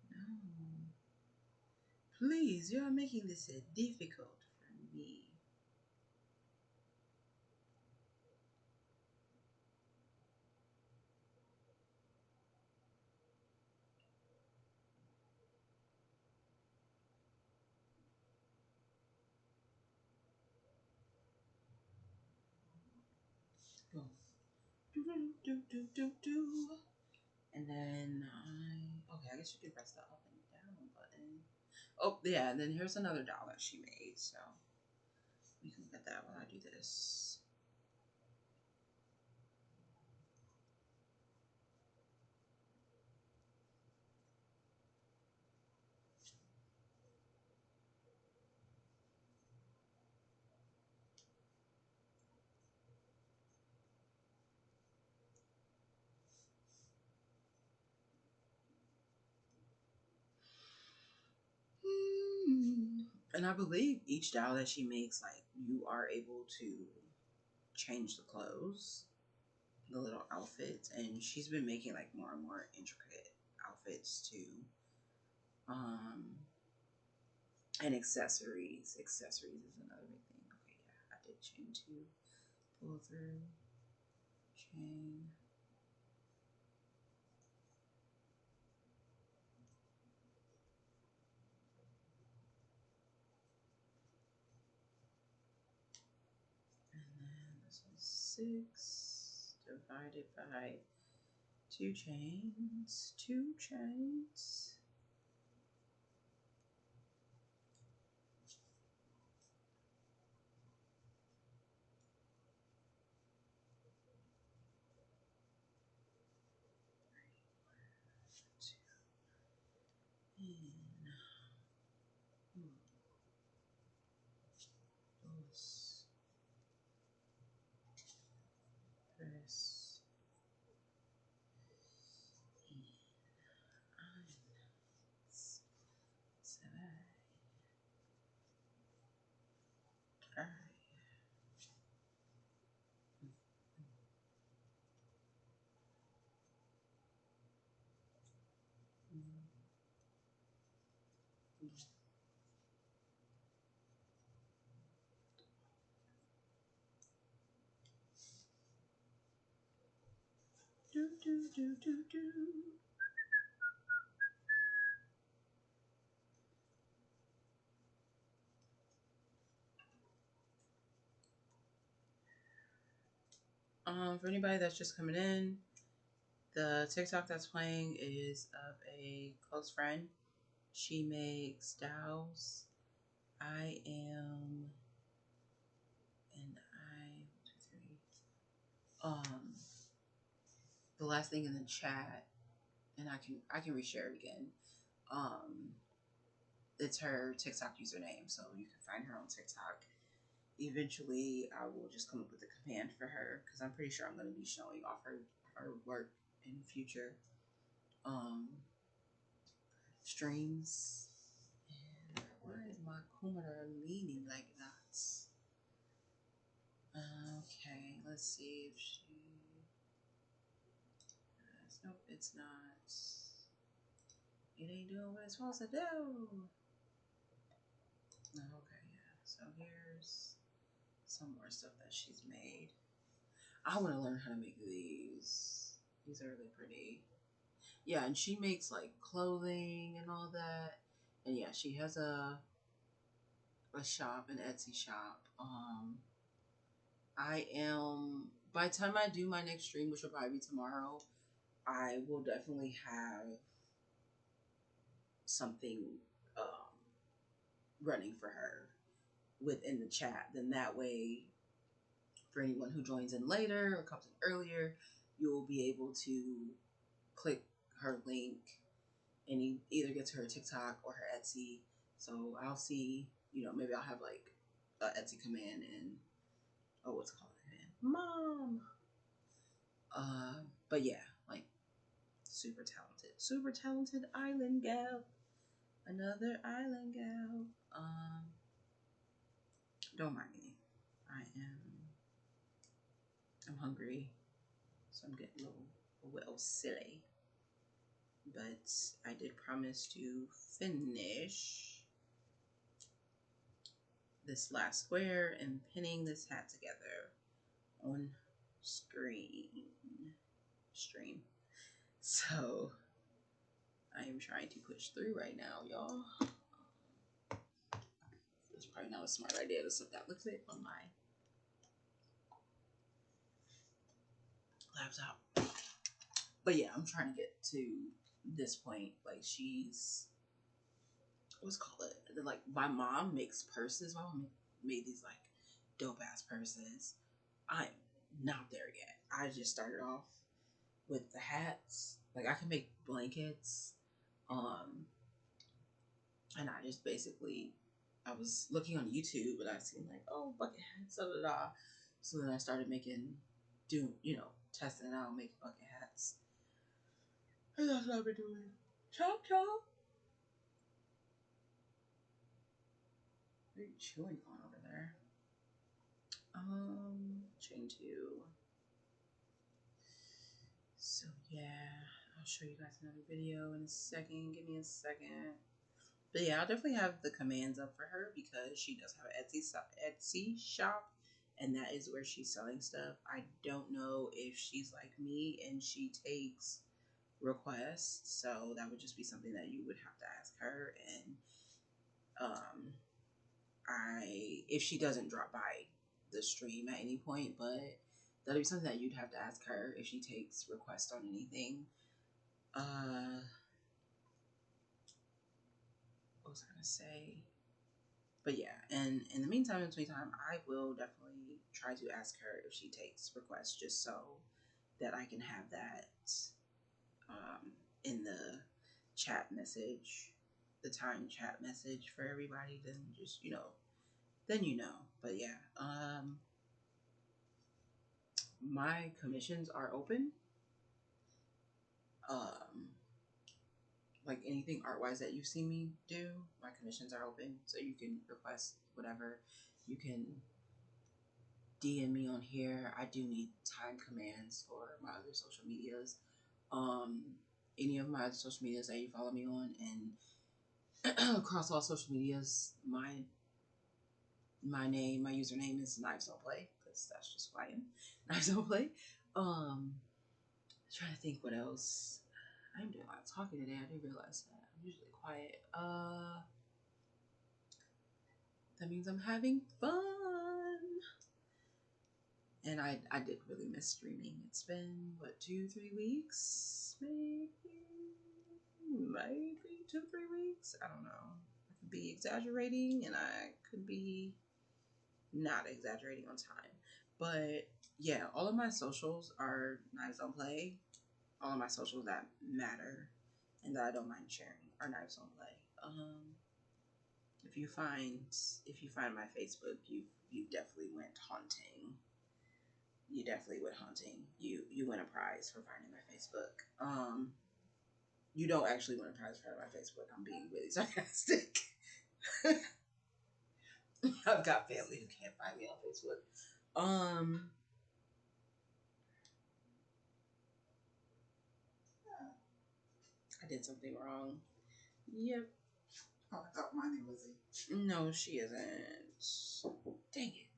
no? Please, you're making this difficult for me. Go. Do. And then I guess you can press the up and down button. Oh yeah, and then here's another doll that she made. So we can look at that while I do this. And I believe each doll that she makes, like, you are able to change the clothes, the little outfits, and she's been making like more and more intricate outfits too. And accessories. Accessories is another big thing. Okay, yeah, I did chain 2, pull through, chain. And then this is 6 divided by 2 chains. 2 chains. Press. Do. For anybody that's just coming in, the TikTok that's playing is of a close friend. She makes dolls. I am, and I, 1, 2, 3. The last thing in the chat, and I can reshare it again. It's her TikTok username, so you can find her on TikTok eventually I will just come up with a command for her because I'm pretty sure I'm going to be showing off her work in the future streams. And why is my computer leaning like that? Okay, let's see if she. Nope, it's not. It ain't doing what it's supposed to do. Okay, yeah. So here's some more stuff that she's made. I want to learn how to make these. These are really pretty. Yeah, and she makes like clothing and all that. And yeah, she has a shop, an Etsy shop. I am, by the time I do my next stream, which will probably be tomorrow, I will definitely have something running for her within the chat. Then that way, for anyone who joins in later or comes in earlier, you will be able to click her link and either get to her TikTok or her Etsy. So I'll see, maybe I'll have like a Etsy command and what's it called again? Mom. But yeah, like super talented island gal. Another island gal. Don't mind me. I'm hungry, so I'm getting a little silly. But I did promise to finish this last square and pinning this hat together on stream. So I am trying to push through right now, y'all. It's probably not a smart idea to set that lipstick on my laptop. But yeah, I'm trying to get to this point. Like she's, what's called it? Like my mom makes purses. My mom made these like dope ass purses. I'm not there yet. I just started off with the hats. Like I can make blankets. And I just basically, I was looking on YouTube and I seen like, oh, bucket hats, da da da. So then I started testing it out, making bucket hats. And that's what I've been doing. Chop chop. What are you chewing on over there? Chain 2. So yeah, I'll show you guys another video in a second. Give me a second. But yeah, I'll definitely have the commands up for her because she does have an Etsy shop, and that is where she's selling stuff. I don't know if she's like me and she takes requests, so that would just be something that you would have to ask her. And if she doesn't drop by the stream at any point, but that'll be something that you'd have to ask her if she takes requests on anything. What was I gonna say? But yeah, and in the meantime, I will definitely try to ask her if she takes requests, just so that I can have that in the chat message, the time chat message for everybody. Then just But yeah, my commissions are open. Like anything art wise that you've seen me do, my commissions are open, so you can request whatever. You can DM me on here. I do need time commands for my other social medias. Any of my other social medias that you follow me on, and across all social medias, my username is Knives Don't Play, because that's just who I am. Knives Don't Play. Trying to think what else. I'm doing a lot of talking today. I didn't realize that. I'm usually quiet. That means I'm having fun. And I did really miss streaming. It's been, 2-3 weeks? Maybe 2-3 weeks? I don't know. I could be exaggerating and I could be not exaggerating on time. But yeah, all of my socials are Knives Don't Play. All of my socials that matter and that I don't mind sharing are Knives Don't Play. If if you find my Facebook, you definitely went haunting. You definitely went haunting. You win a prize for finding my Facebook. You don't actually win a prize for finding my Facebook. I'm being really sarcastic. I've got family who can't find me on Facebook. I did something wrong. Yep. Oh, I thought my name was E. No, she isn't. Dang it.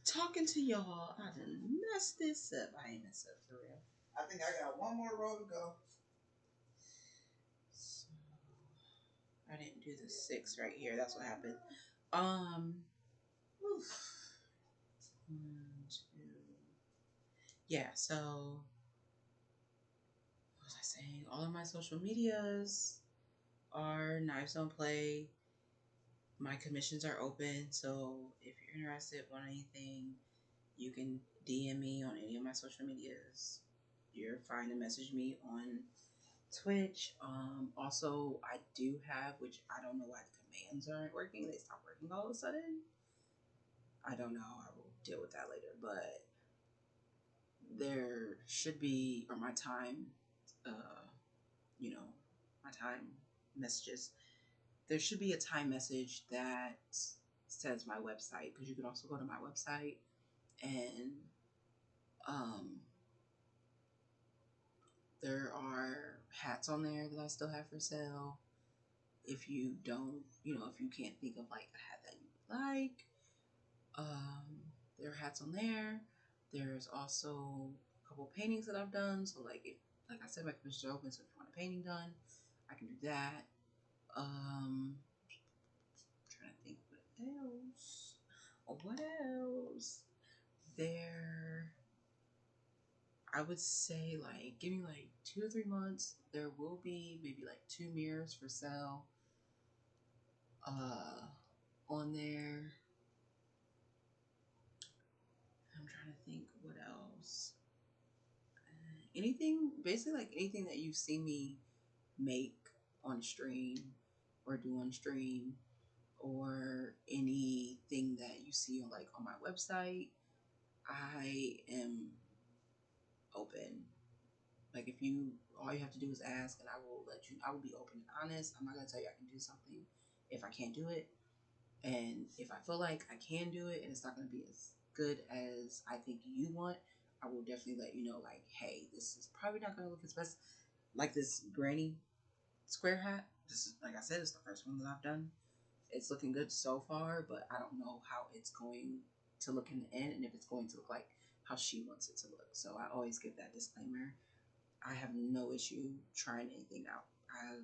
Talking to y'all, I done messed this up. I ain't messed up for real. I think I got one more row to go. So, I didn't do the 6 right here. That's what happened. Oof. 1, 2. Yeah, so what was I saying? All of my social medias are Knives Don't Play. My commissions are open, so if you're interested, want anything, you can DM me on any of my social medias. You're fine to message me on Twitch. Also, I do have, which I don't know why the commands aren't working. They stopped working all of a sudden. I don't know. I will deal with that later. But there should be, or my time, my time messages. There should be a time message that says my website, because you can also go to my website and there are hats on there that I still have for sale. If you don't, if you can't think of like a hat that you would like, there are hats on there. There's also a couple paintings that I've done. So like I said, my commissions are open. So if you want a painting done, I can do that. I'm trying to think what else. What else? I would say give me 2 or 3 months. There will be maybe 2 mirrors for sale on there. I'm trying to think what else. Anything, basically anything that you've seen me make on stream or do on stream, or anything that you see on my website, I am open. If all you have to do is ask, and I will be open and honest. I'm not gonna tell you I can do something if I can't do it. And if I feel like I can do it and it's not gonna be as good as I think you want, I will definitely let you know, hey, this is probably not gonna look as best. Like this granny square hat. This is, like I said, it's the first one that I've done. It's looking good so far, but I don't know how it's going to look in the end, and if it's going to look like how she wants it to look. So I always give that disclaimer. I have no issue trying anything out. I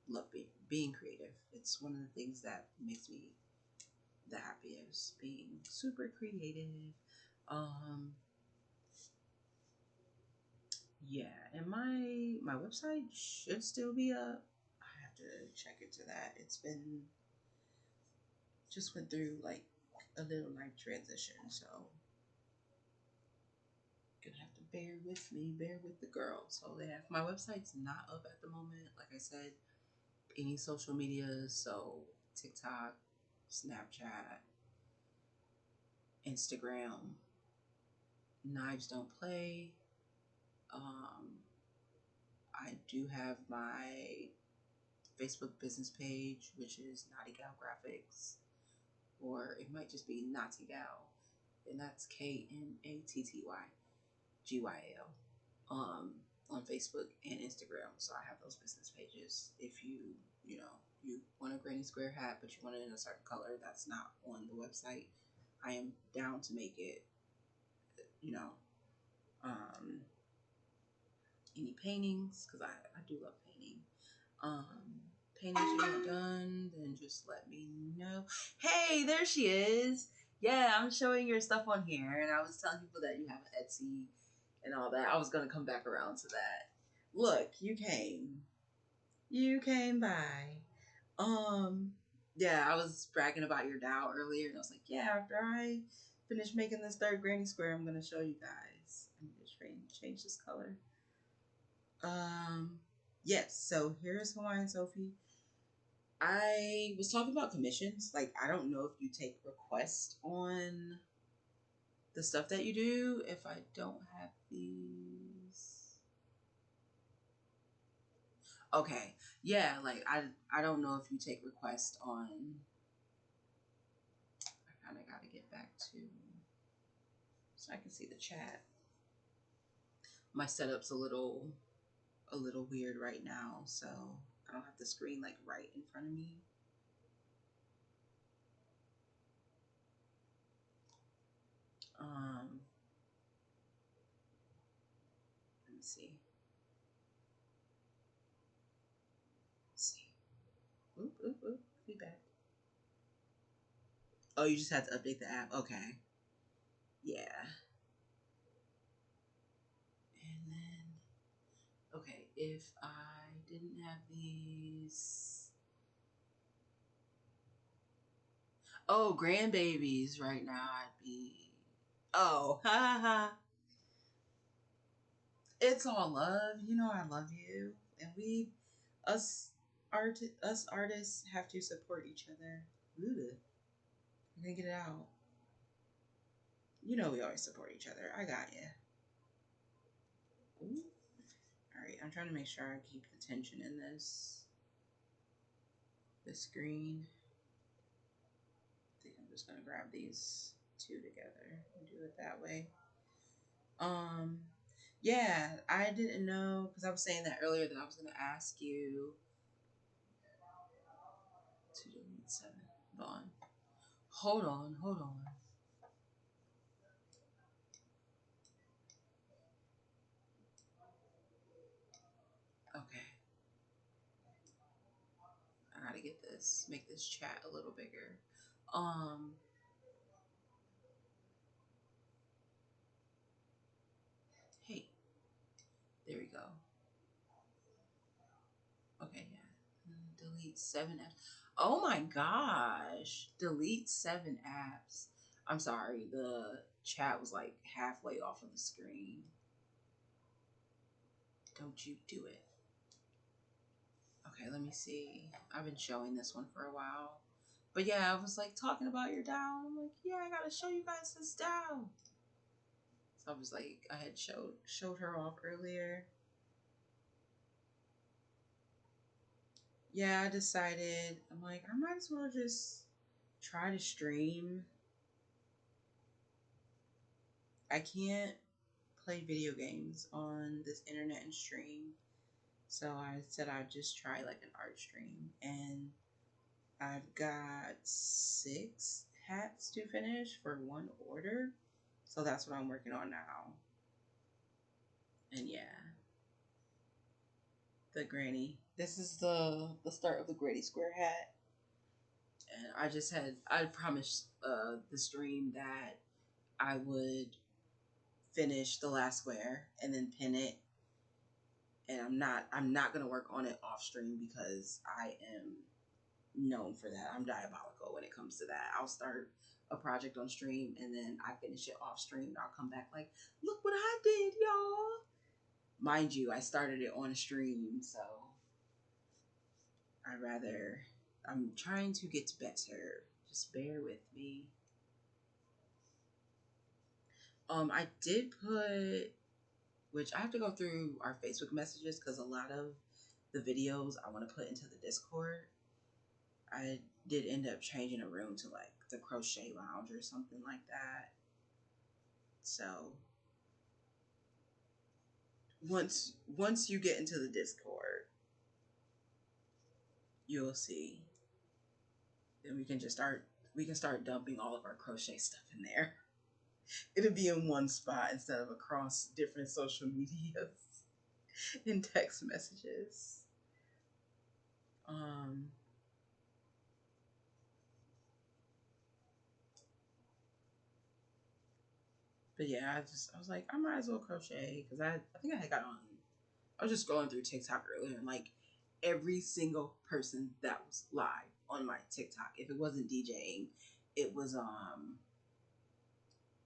love being creative. It's one of the things that makes me the happiest, being super creative. Yeah, and my website should still be up. I have to check into that. It's been just went through a little life transition, so gonna have to bear with me, bear with the girl. So my website's not up at the moment. Like I said, any social media, so TikTok, Snapchat, Instagram, Knives Don't Play. I do have my Facebook business page, which is Naughty Gal Graphics, or it might just be Naughty Gal, and that's KNATTYGYL, on Facebook and Instagram. So I have those business pages. If you want a granny square hat, but you want it in a certain color that's not on the website, I am down to make it. Any paintings, because I do love painting. Paintings you want done, then just let me know. Hey, there she is. Yeah, I'm showing your stuff on here, and I was telling people that you have Etsy and all that. I was gonna come back around to that. Look, you came by. Yeah, I was bragging about your Dow earlier, and I was like, yeah, after I finish making this third granny square, I'm gonna show you guys. I'm gonna change this color. Yes, so here's Hawaiian Sophie. I was talking about commissions. Like, I don't know if you take requests on the stuff that you do. If I don't have these, okay, yeah. Like, I don't know if you take requests on. I kind of got to get back to so I can see the chat. My setup's a little weird right now, so I don't have the screen like right in front of me. Let me see. Let's see. Oop. Feedback. Oh, you just had to update the app. Okay. Yeah. And then, okay, if I didn't have these. Oh, grandbabies right now, I'd be. Oh, ha ha. It's all love. You know I love you. And us us artists have to support each other. Ooh, I'm gonna get it out. You know we always support each other. I got you. Ooh. All right, I'm trying to make sure I keep the tension in this screen. I think I'm just gonna grab these two together and do it that way. Yeah, I didn't know because I was saying that earlier that I was gonna ask you to delete 7. Hold on. Okay, I gotta make this chat a little bigger. Hey, there we go. Okay, yeah. Delete 7 apps. Oh my gosh. Delete 7 apps. I'm sorry, the chat was like halfway off of the screen. Don't you do it. Okay, let me see. I've been showing this one for a while. But yeah, I was like talking about your DAO. I'm like, yeah, I gotta show you guys this DAO. So I was like, I had showed her off earlier. Yeah, I decided, I'm like, I might as well just try to stream. I can't play video games on this internet and stream. So I said I'd just try like an art stream. And I've got 6 hats to finish for 1 order. So that's what I'm working on now. And yeah. The granny. This is the start of the granny square hat. And I promised the stream that I would finish the last square and then pin it. And I'm not gonna work on it off stream because I am known for that. I'm diabolical when it comes to that. I'll start a project on stream and then I finish it off stream and I'll come back like, look what I did, y'all. Mind you, I started it on a stream, so I'm trying to get better. Just bear with me. I did put, which I have to go through our Facebook messages because a lot of the videos I want to put into the Discord. I did end up changing a room to like the crochet lounge or something like that. So once you get into the Discord, you'll see. Then we can start dumping all of our crochet stuff in there. It'll be in one spot instead of across different social medias and text messages. But yeah, I was like, I might as well crochet because I think I had got on. I was just scrolling through TikTok earlier and like every single person that was live on my TikTok, if it wasn't DJing, it was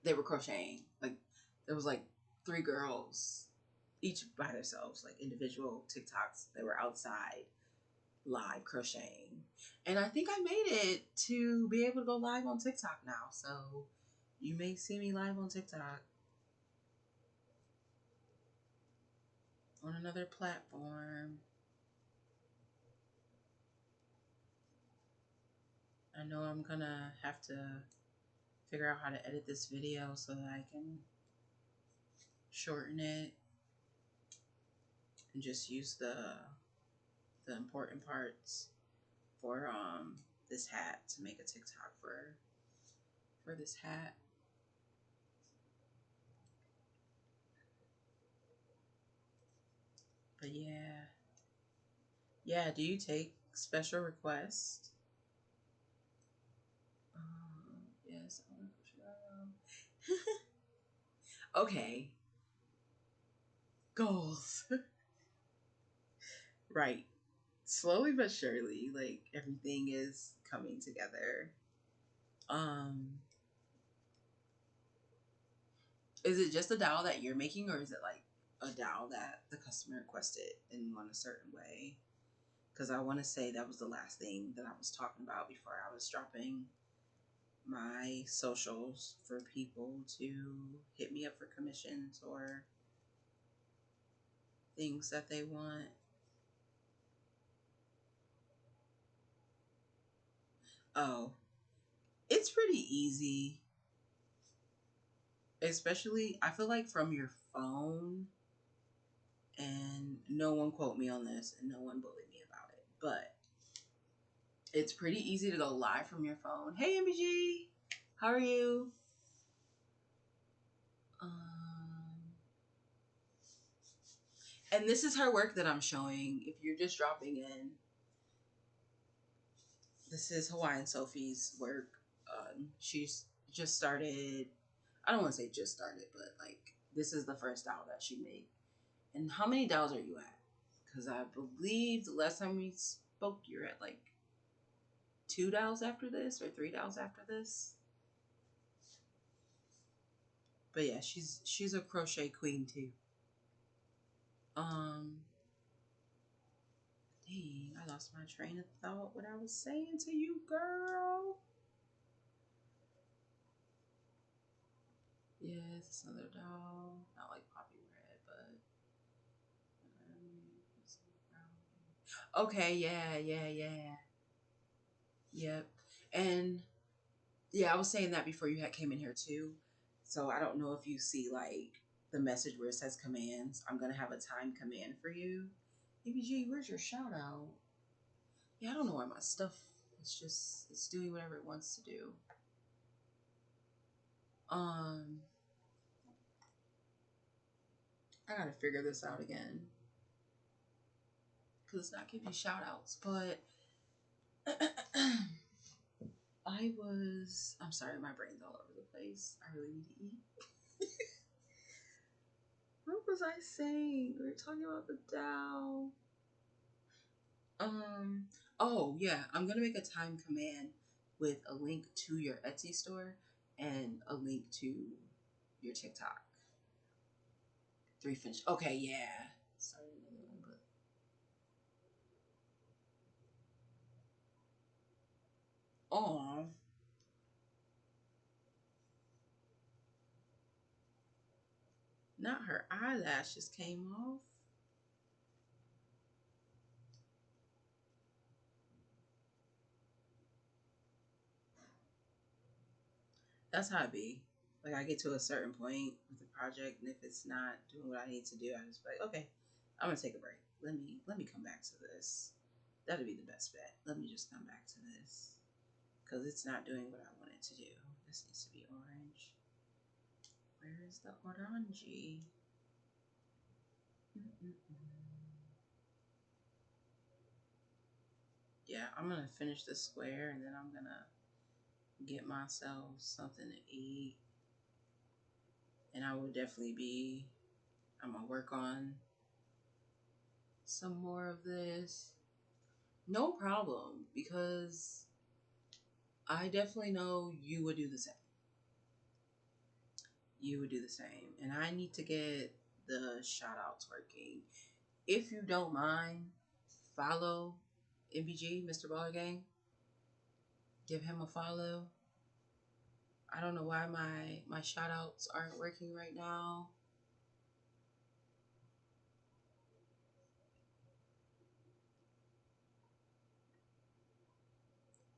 they were crocheting. Like there was like 3 girls, each by themselves, like individual TikToks. They were outside live crocheting. And I think I made it to be able to go live on TikTok now. So you may see me live on TikTok on another platform. I know I'm gonna have to figure out how to edit this video so that I can shorten it and just use the important parts for this hat to make a TikTok for this hat. But yeah, do you take special requests? Yes. Okay. Goals. Right. Slowly but surely, like everything is coming together. Is it just a dowel that you're making, or is it like a dowel that the customer requested in one a certain way? Because I want to say that was the last thing that I was talking about before I was dropping my socials for people to hit me up for commissions or things that they want. Oh, it's pretty easy. Especially, I feel like from your phone, and no one quote me on this and no one bully me about it, but it's pretty easy to go live from your phone. Hey, MBG, how are you? And this is her work that I'm showing. If you're just dropping in, this is Hawaiian Sophie's work. She's just started. I don't want to say just started, but like this is the first dowel that she made. And how many dowels are you at? Because I believe the last time we spoke, you're at like 2 dowels after this or 3 dowels after this. But yeah, she's a crochet queen too. Dang, I lost my train of thought. What I was saying to you, girl. Yes, it's another doll. Not like poppy red, but okay, yeah. Yep. And yeah, I was saying that before you had came in here too. So I don't know if you see like the message where it says commands. I'm gonna have a time command for you. EBG, where's your shout out? Yeah, I don't know why my stuff it's doing whatever it wants to do. I gotta figure this out again. Cause it's not giving shout outs, but I'm sorry, my brain's all over the place. I really need to eat. What was I saying? We were talking about the Dow. Oh yeah, I'm gonna make a time command with a link to your Etsy store and a link to your TikTok. 3 finished. Okay, yeah. Sorry, another one, but oh, not her eyelashes came off. That's how it be. Like I get to a certain point with the project, and if it's not doing what I need to do, I just be like, okay, I'm gonna take a break. Let me come back to this. That'd be the best bet. Let me just come back to this because it's not doing what I want it to do. This needs to be orange. Where is the orangey? Yeah, I'm gonna finish the square and then I'm gonna get myself something to eat. And I will definitely I'm gonna work on some more of this. No problem, because I definitely know you would do the same. You would do the same. And I need to get the shout outs working. If you don't mind, follow MBG, Mr. Baller Gang. Give him a follow. I don't know why my shout outs aren't working right now.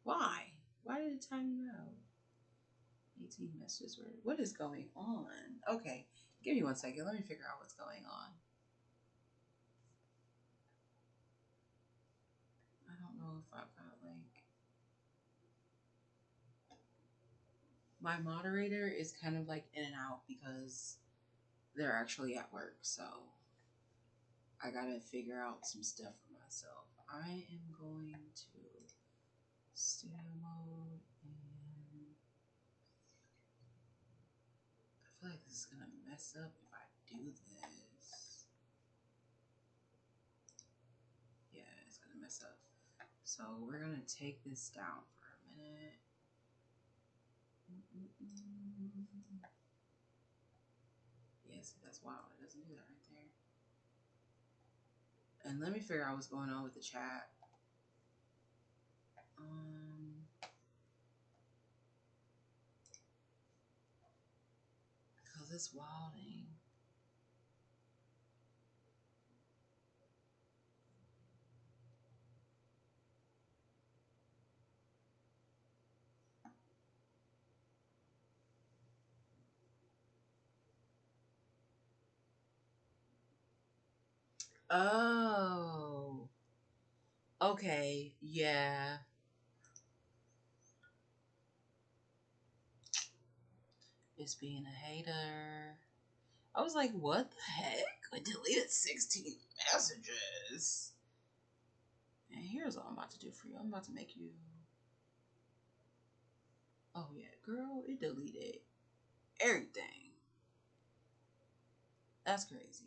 Why? Why did it time you out? 18 messages. What is going on? Okay, give me 1 second. Let me figure out what's going on. I don't know if I've got like my moderator is kind of like in and out because they're actually at work, so I gotta figure out some stuff for myself. I am going to studio mode and I feel like this is gonna mess up if I do this. Yeah, it's gonna mess up. So we're gonna take this down for a minute. Yes, that's wild. It doesn't do that right there. And let me figure out what's going on with the chat. Cause it's wilding. Oh. Okay, yeah. It's being a hater. I was like, what the heck? I deleted 16 messages. And here's what I'm about to do for you. I'm about to make you... Oh yeah, girl, it deleted everything. That's crazy.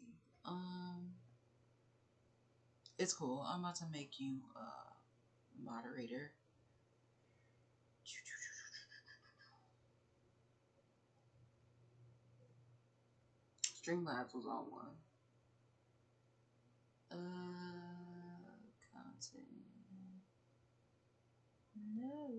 It's cool. I'm about to make you a moderator. Streamlabs was on one. Content. No.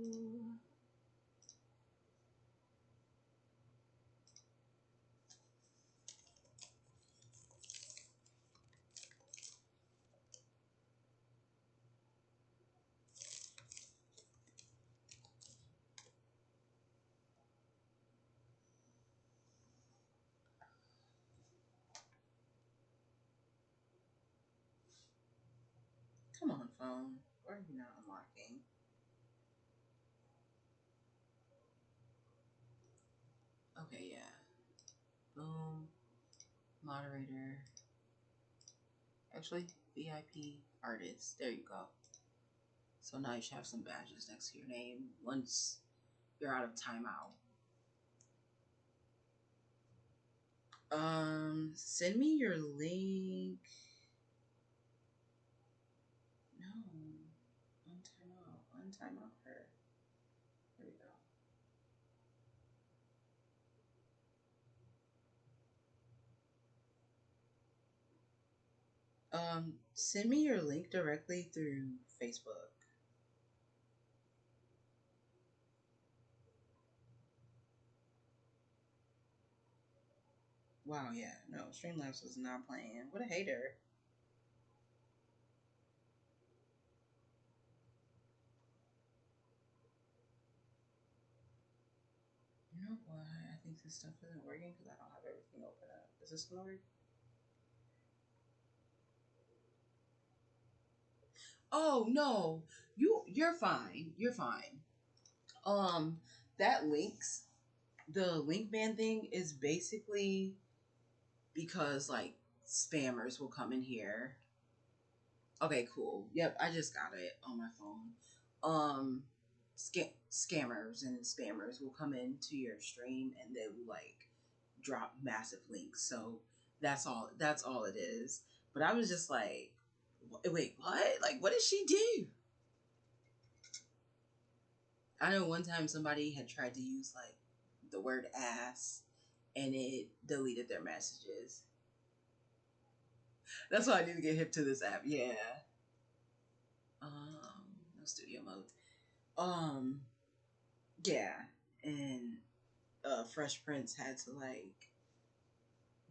Come on, phone. Why are you not unlocking? Okay, yeah. Boom. Moderator. Actually, VIP artist. There you go. So now you should have some badges next to your name once you're out of timeout. Send me your link. No. Untimeout her. There we go. Send me your link directly through Facebook. Wow, yeah. No, Streamlabs was not playing. What a hater. You know why I think this stuff isn't working? Because I don't have everything open up. Is this gonna work? Oh no, you're fine. You're fine. That the link ban thing is basically because like spammers will come in here. Okay, cool. Yep, I just got it on my phone. Scammers and spammers will come into your stream and they will like drop massive links. So that's all. That's all it is. But I was just like, wait, what? Like, what did she do? I know one time somebody had tried to use like the word ass and it deleted their messages. That's why I need to get hip to this app. Yeah. studio mode. Yeah, and Fresh Prince had to like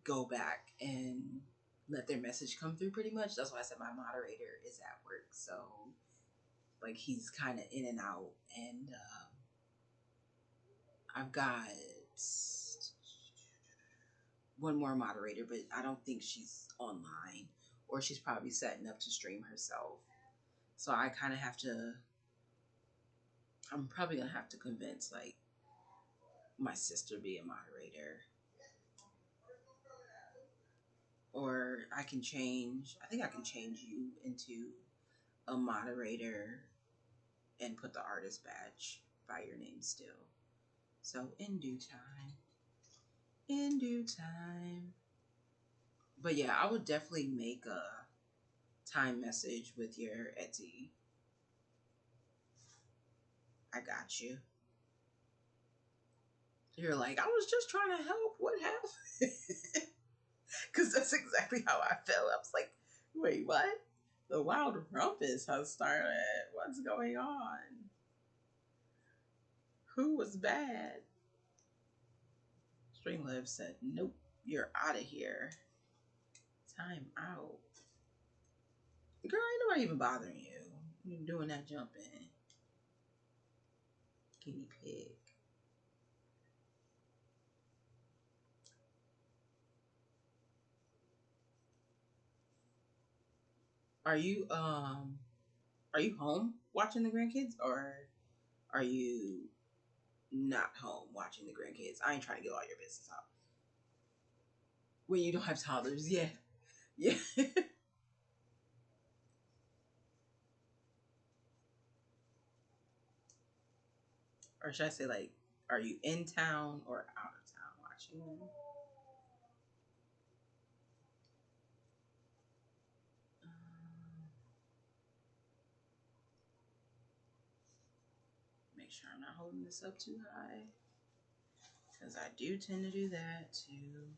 go back and let their message come through pretty much. That's why I said my moderator is at work, so like he's kind of in and out, and I've got one more moderator, but I don't think she's online, or she's probably setting up to stream herself. So I kind of have to. I'm probably gonna have to convince like my sister be a moderator, or I can change. I think I can change you into a moderator and put the artist badge by your name still. So in due time. In due time. But yeah, I would definitely make a time message with your Etsy. I got you. You're like, I was just trying to help. What happened? Because that's exactly how I felt. I was like, wait, what? The Wild Rumpus has started. What's going on? Who was bad? Streamlabs said, nope, you're out of here. Time out. Girl, ain't nobody even bothering you. You're doing that jumping. Guinea pig. Are you home watching the grandkids, or are you not home watching the grandkids? I ain't trying to get all your business out. When you don't have toddlers, yeah. Yeah. Or should I say, like, are you in town or out of town watching them? Make sure I'm not holding this up too high, because I do tend to do that too.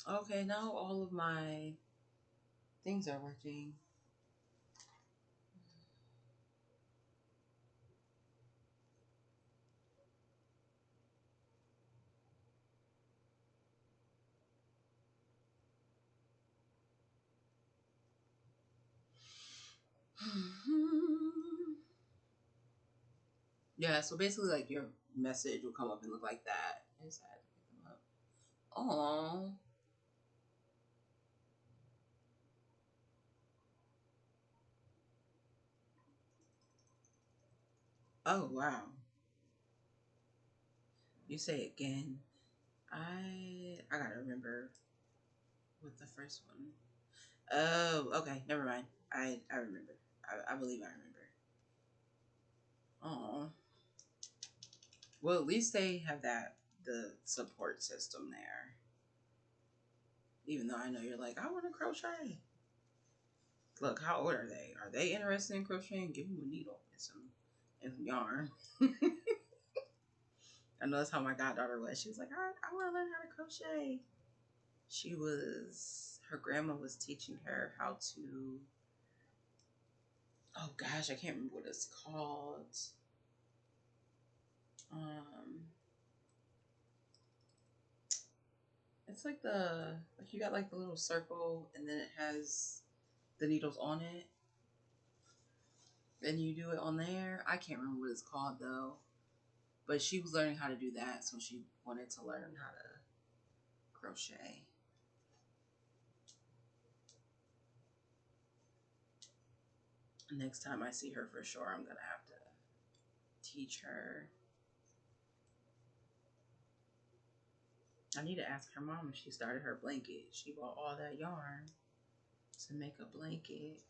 Okay, now all of my things are working. Yeah, so basically, like, your message will come up and look like that. I just had to pick them up. Aww. Oh, wow. You say again. I gotta remember what the first one. Oh, okay. Never mind. I remember. I believe I remember. Oh. Well, at least they have the support system there. Even though I know you're like, I want to crochet. Look, how old are they? Are they interested in crocheting? Give them a needle and some yarn. I know that's how my goddaughter was. She was like, I want to learn how to crochet. Her grandma was teaching her how to, oh gosh, I can't remember what it's called. It's like you got like the little circle, and then it has the needles on it. Then you do it on there. I can't remember what it's called though. But she was learning how to do that, so she wanted to learn how to crochet. Next time I see her, for sure, I'm gonna have to teach her. I need to ask her mom if she started her blanket. She bought all that yarn to make a blanket.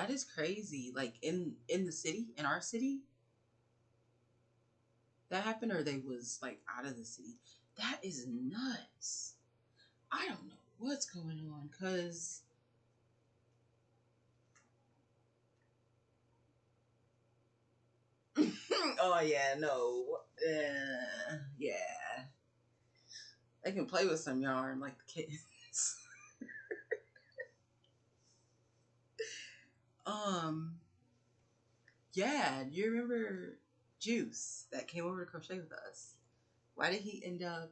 That is crazy. Like in the city, in our city, that happened, or they was like out of the city. That is nuts. I don't know what's going on, cause oh yeah, no, yeah, they can play with some yarn like the kids. um, yeah, do you remember Juice that came over to crochet with us? Why did he end up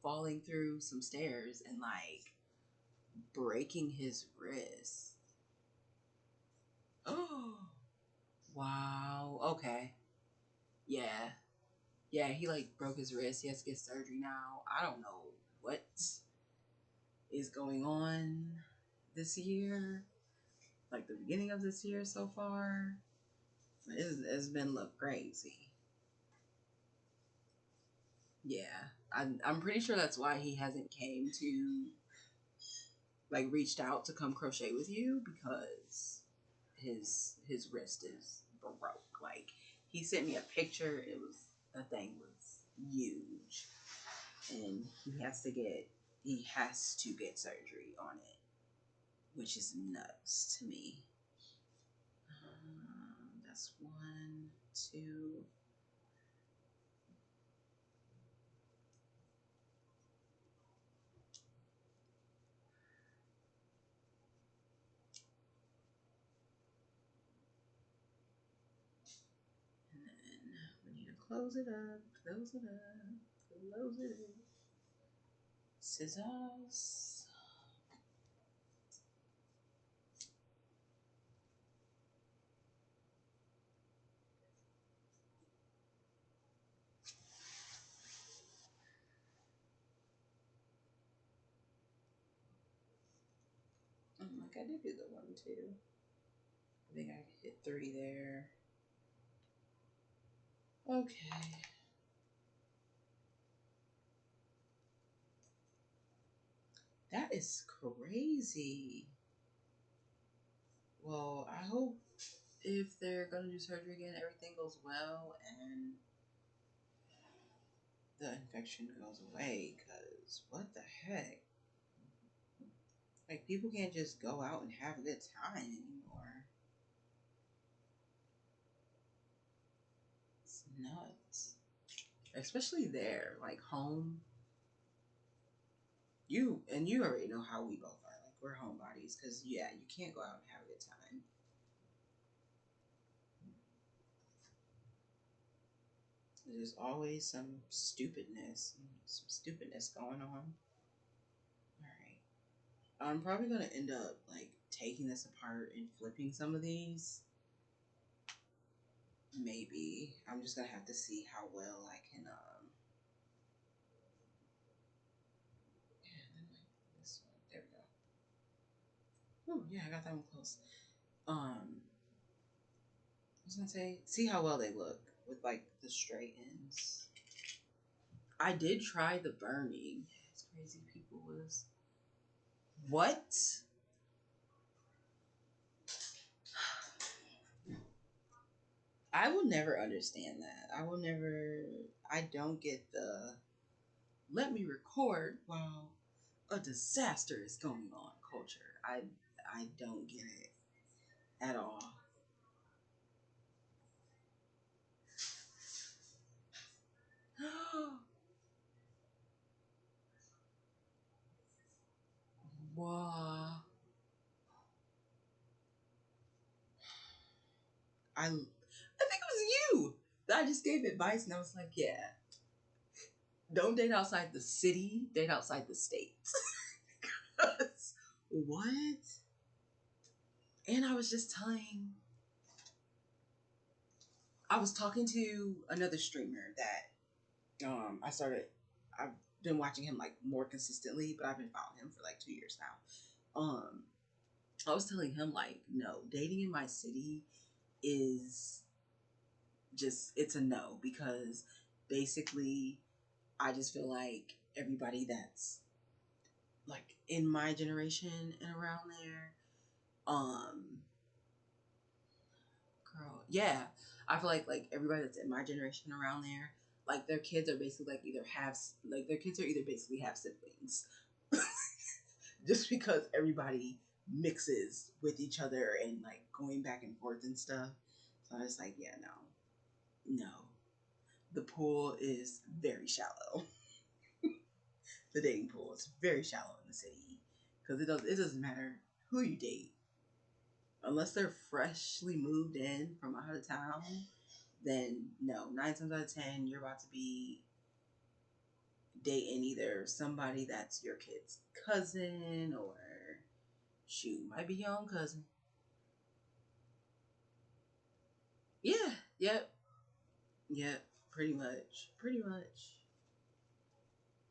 falling through some stairs and like breaking his wrist? Oh, wow. Okay. Yeah. Yeah, he like broke his wrist. He has to get surgery now. I don't know what is going on this year. Like the beginning of this year so far. It's been look crazy. Yeah. I'm pretty sure that's why he hasn't came to like reached out to come crochet with you, because his wrist is broke. Like he sent me a picture. It was the thing was huge, and he has to get surgery on it, which is nuts to me. That's one, two. And then we need to close it up, close it up, close it up. Scissors. Like I did do the 1, 2. I think I hit 3 there. Okay. That is crazy. Well, I hope if they're gonna do surgery again, everything goes well and the infection goes away. Cause what the heck? Like people can't just go out and have a good time anymore. It's nuts. Especially there, like home. You already know how we both are. Like we're homebodies. Cause yeah, you can't go out and have a good time. There's always some stupidness going on. All right. I'm probably gonna end up like taking this apart and flipping some of these. Maybe I'm just gonna have to see how well I can. Yeah, this one. There we go. Oh yeah, I got that one close. I was gonna say, see how well they look with like the straight ends. I did try the burning. It's crazy. People was what? I will never understand that. I will never. I don't get the let me record while a disaster is going on culture. I don't get it at all. Wow. I think it was you that I just gave advice and I was like, yeah, don't date outside the city, date outside the states. What? And I was talking to another streamer that I've been watching him like more consistently, but I've been following him for like 2 years now. I was telling him like, no, dating in my city is just it's a no, because basically I just feel like everybody that's like in my generation and around there, um, Girl, yeah. I feel like everybody that's in my generation around there, like their kids are basically like either half, like their kids are either basically half siblings, just because everybody mixes with each other and like going back and forth and stuff. So I was like, yeah, no. The pool is very shallow. The dating pool is very shallow in the city because it doesn't matter who you date unless they're freshly moved in from out of town. Then no, 9 times out of 10, you're about to be dating either somebody that's your kid's cousin or shoot, might be your own cousin. Yeah, yep, pretty much.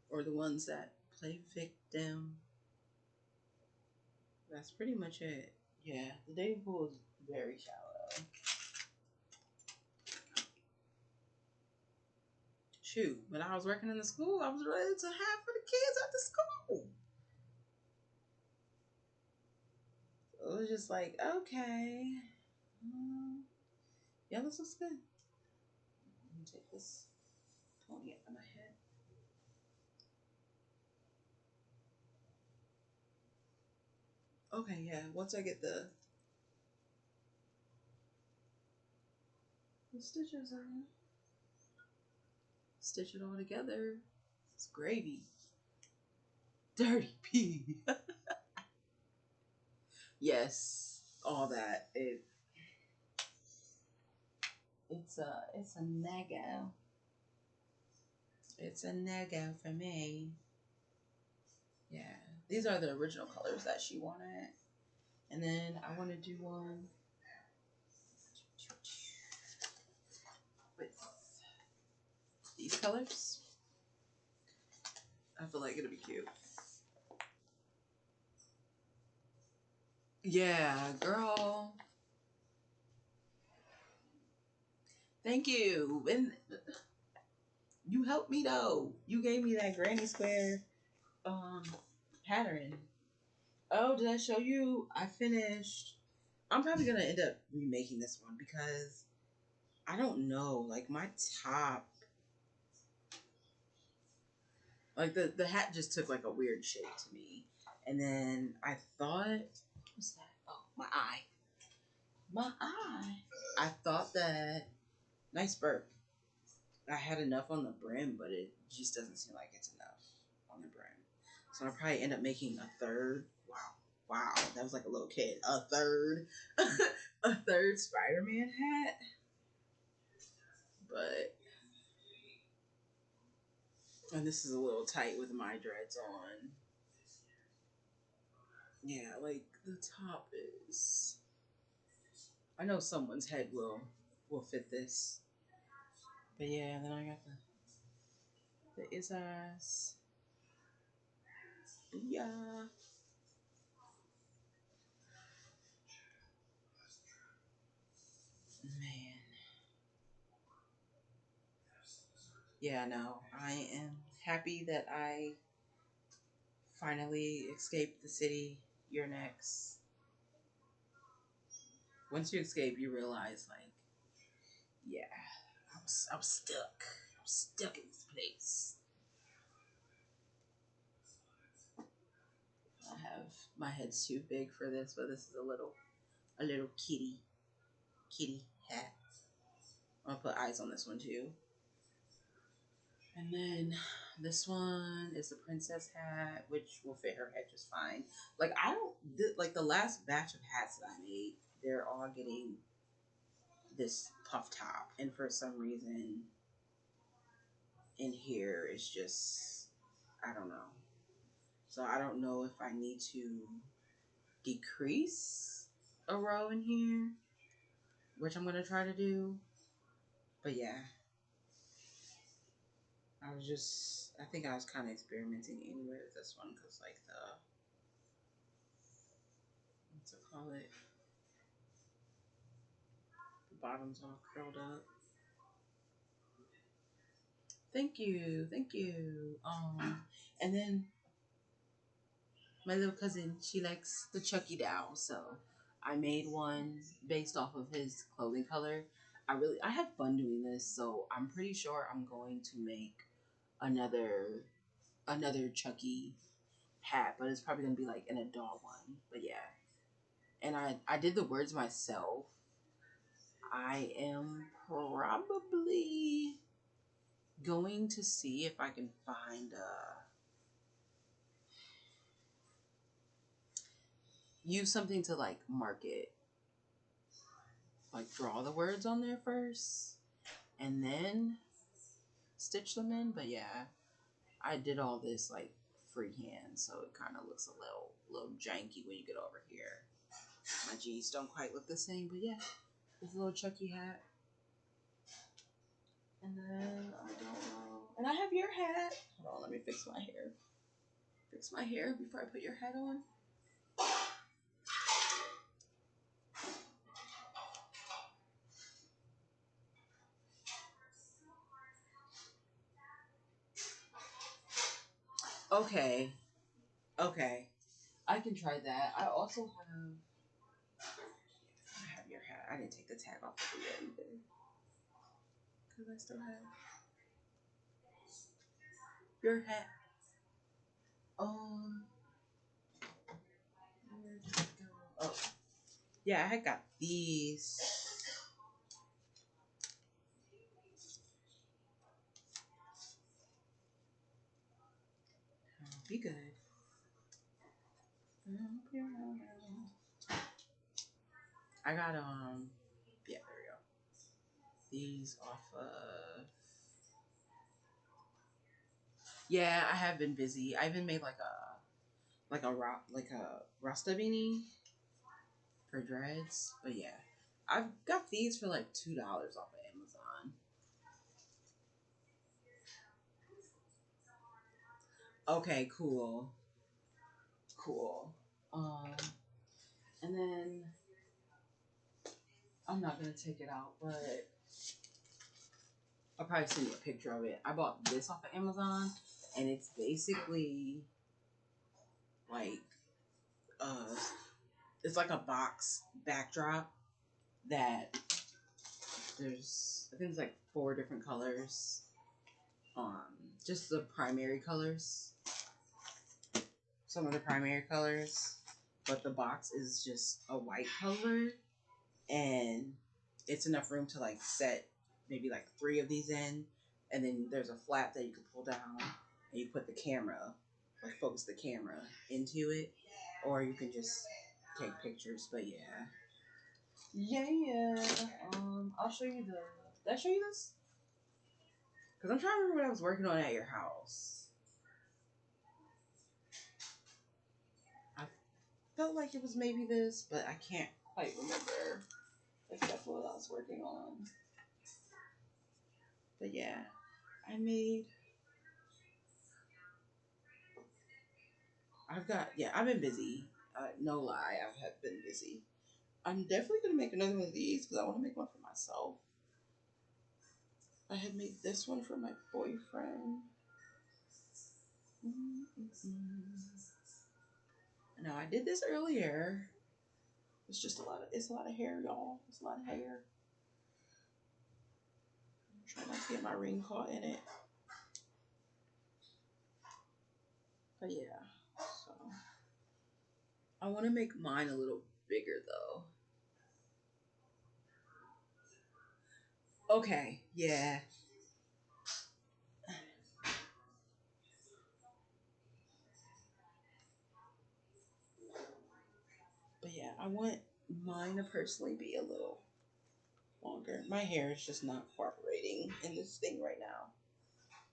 Or the ones that play victim. That's pretty much it. Yeah, the dating pool is very shallow. Shoot, when I was working in the school, I was ready to have for the kids at the school. So it was just like, okay, yeah, this looks good. Let me take this pony out of my head. Okay, yeah. Once I get the stitches on, stitch it all together. It's gravy. Dirty pig. Yes, all that. It's a no-go. It's a no-go for me. Yeah, these are the original colors that she wanted, and then I want to do one with these colors. I feel like it'll be cute. Yeah, girl. Thank you. And you helped me though. You gave me that granny square pattern. Oh, did I show you? I finished. I'm probably gonna end up remaking this one because I don't know. Like my top, like the hat just took like a weird shape to me, and then I thought, what's that? Oh, my eye. My eye. I thought that nice burp. I had enough on the brim, but it just doesn't seem like it's enough on the brim. So I'll probably end up making a third. Wow, that was like a little kid. A third, a third Spider-Man hat. But, and this is a little tight with my dreads on. Yeah, like the top is. I know someone's head will fit this. But yeah, then I got the Izas. Yeah. Man. Yeah, no. I am happy that I finally escaped the city. You're next. Once you escape, you realize, like, yeah, I'm stuck. I'm stuck in this place. I have my head's too big for this, but this is a little kitty hat. I'll put eyes on this one too. And then this one is the princess hat, which will fit her head just fine. Like like the last batch of hats that I made, they're all getting this puff top, and for some reason in here it's just, I don't know. So I don't know if I need to decrease a row in here, which I'm gonna try to do. But yeah, I think I was kind of experimenting anyway with this one because like what's it call it? The bottom's all curled up. Thank you, thank you. And then my little cousin, she likes the Chucky doll, so I made one based off of his clothing color. I had fun doing this, so I'm pretty sure I'm going to make another Chucky hat, but it's probably gonna be like an adult one. But yeah, and I did the words myself. I am probably going to see if I can find use something to like mark it, like draw the words on there first, and then stitch them in. But yeah, I did all this like freehand, so it kind of looks a little janky when you get over here. My jeans don't quite look the same, but yeah, this little Chucky hat. And then I don't know. And I have your hat. Hold on, let me fix my hair. Fix my hair before I put your hat on. Okay. Okay. I can try that. I also have your hat. I didn't take the tag off of it yet either. Because I still have your hat. Where did it go? Oh. Yeah, I had got these. Be good. I got yeah, there we go. These off of yeah, I have been busy. I even made like a Rasta beanie for dreads. But yeah. I've got these for like $2 off of Amazon. Okay, cool. Cool. And then I'm not gonna take it out, but I'll probably send you a picture of it. I bought this off of Amazon, and it's basically like uh, it's like a box backdrop that I think it's like 4 different colors. Just the primary colors. Some of the primary colors, but the box is just a white color, and it's enough room to like set maybe like 3 of these in, and then there's a flap that you can pull down, and you put the camera, like focus the camera into it, or you can just take pictures. But yeah. I'll show you did I show you this? Because I'm trying to remember what I was working on at your house. I felt like it was maybe this, but I can't quite remember if that's what I was working on. But yeah, I've been busy. No lie, I have been busy. I'm definitely going to make another one of these because I want to make one for myself. I had made this one for my boyfriend. Now I did this earlier. It's a lot of hair, y'all. It's a lot of hair. I'm trying not to get my ring caught in it. But yeah, so I want to make mine a little bigger though. Okay, yeah. But yeah, I want mine to personally be a little longer. My hair is just not cooperating in this thing right now.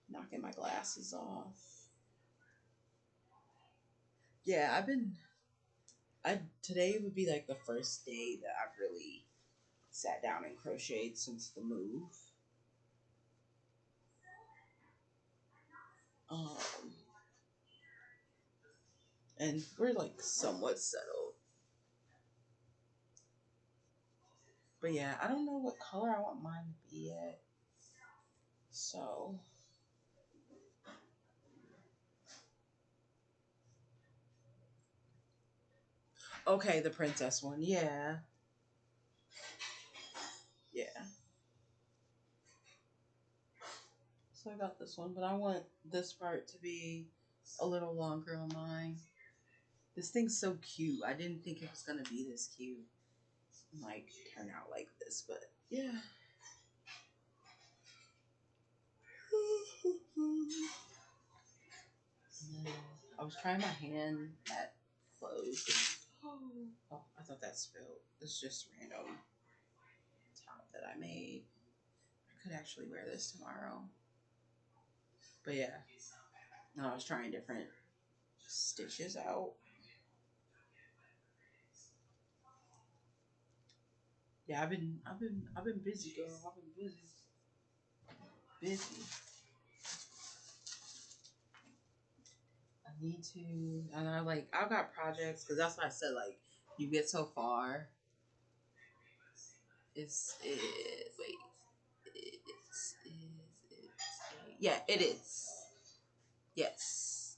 Knocking my glasses off. Yeah, today would be like the first day that I've really sat down and crocheted since the move. Um, and we're like somewhat settled. But yeah, I don't know what color I want mine to be yet. So Okay, the princess one. Yeah. Yeah. So I got this one, but I want this part to be a little longer on mine. This thing's so cute. I didn't think it was gonna be this cute. Like, turn out like this, but yeah. I was trying my hand at clothes. Oh, I thought that spilled. It's just random top that I made. I could actually wear this tomorrow. But yeah. No, I was trying different stitches out. Yeah, I've been busy, girl. I've been busy. Busy. I need to, and I've got projects because that's why I said like you get so far. Wait, yeah, it is. Yes.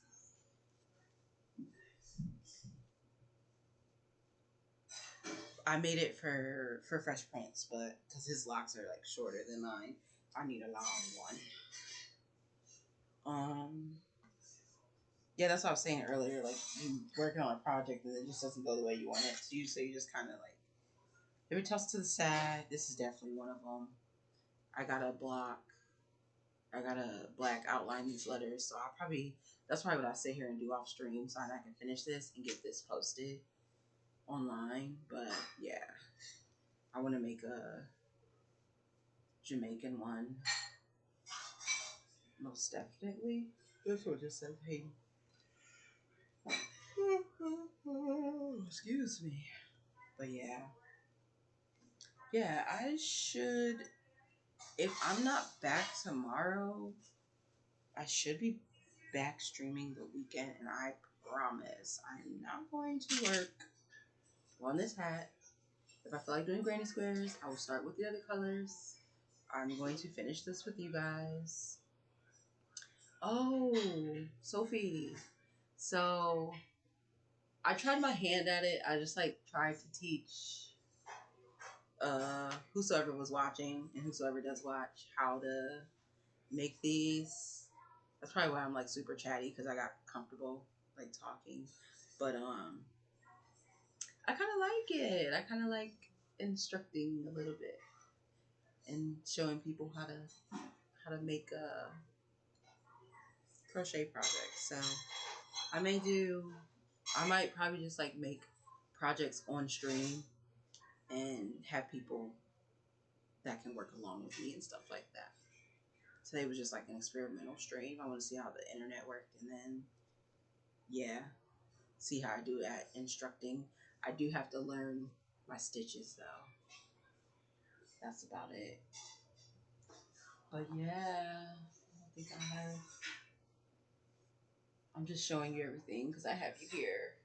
I made it for Fresh Prince, but because his locks are like shorter than mine, I need a long one. Yeah, that's what I was saying earlier. Like you working on a project and it just doesn't go the way you want it to, so you just kind of like every toss to the side. This is definitely one of them. I got a black outline these letters, so that's probably what I sit here and do off stream so I can finish this and get this posted online. But yeah, I want to make a Jamaican one. Most definitely. This one just says hey. Excuse me. But yeah. Yeah, I should. If I'm not back tomorrow, I should be back streaming the weekend, and I promise I'm not going to work on this hat. If I feel like doing granny squares, I will start with the other colors. I'm going to finish this with you guys. Oh, Sophie. So I tried my hand at it. I just like tried to teach whosoever was watching and whosoever does watch how to make these. That's probably why I'm like super chatty because I got comfortable like talking. But I kind of like it. I kind of like instructing a little bit and showing people how to make a crochet project. So I might probably just like make projects on stream and have people that can work along with me and stuff like that. Today was just like an experimental stream. I want to see how the internet worked and then yeah, see how I do at instructing. I do have to learn my stitches though. That's about it. But yeah, I think I'm just showing you everything because I have you here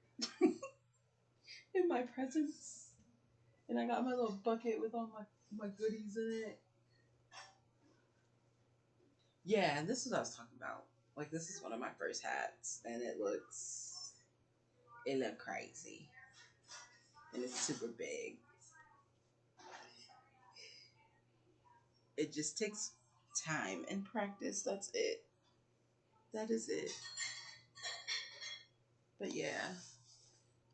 in my presence. And I got my little bucket with all my goodies in it. Yeah, and this is what I was talking about. Like, this is one of my first hats, and it looked crazy. And it's super big. It just takes time and practice. That's it. That is it. But yeah,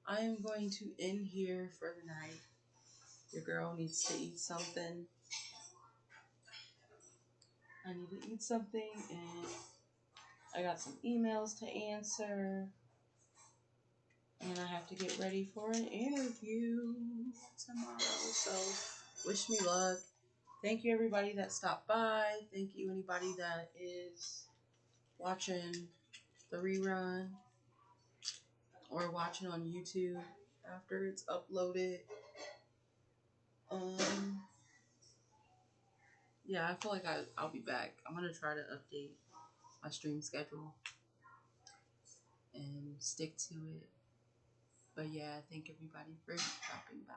I am going to end here for the night. Your girl needs to eat something. I need to eat something, and I got some emails to answer. And I have to get ready for an interview tomorrow. So, wish me luck. Thank you, everybody that stopped by. Thank you, anybody that is watching the rerun or watching on YouTube after it's uploaded. Yeah, I feel like I'll be back. I'm gonna try to update my stream schedule and stick to it. But yeah, thank everybody for stopping by.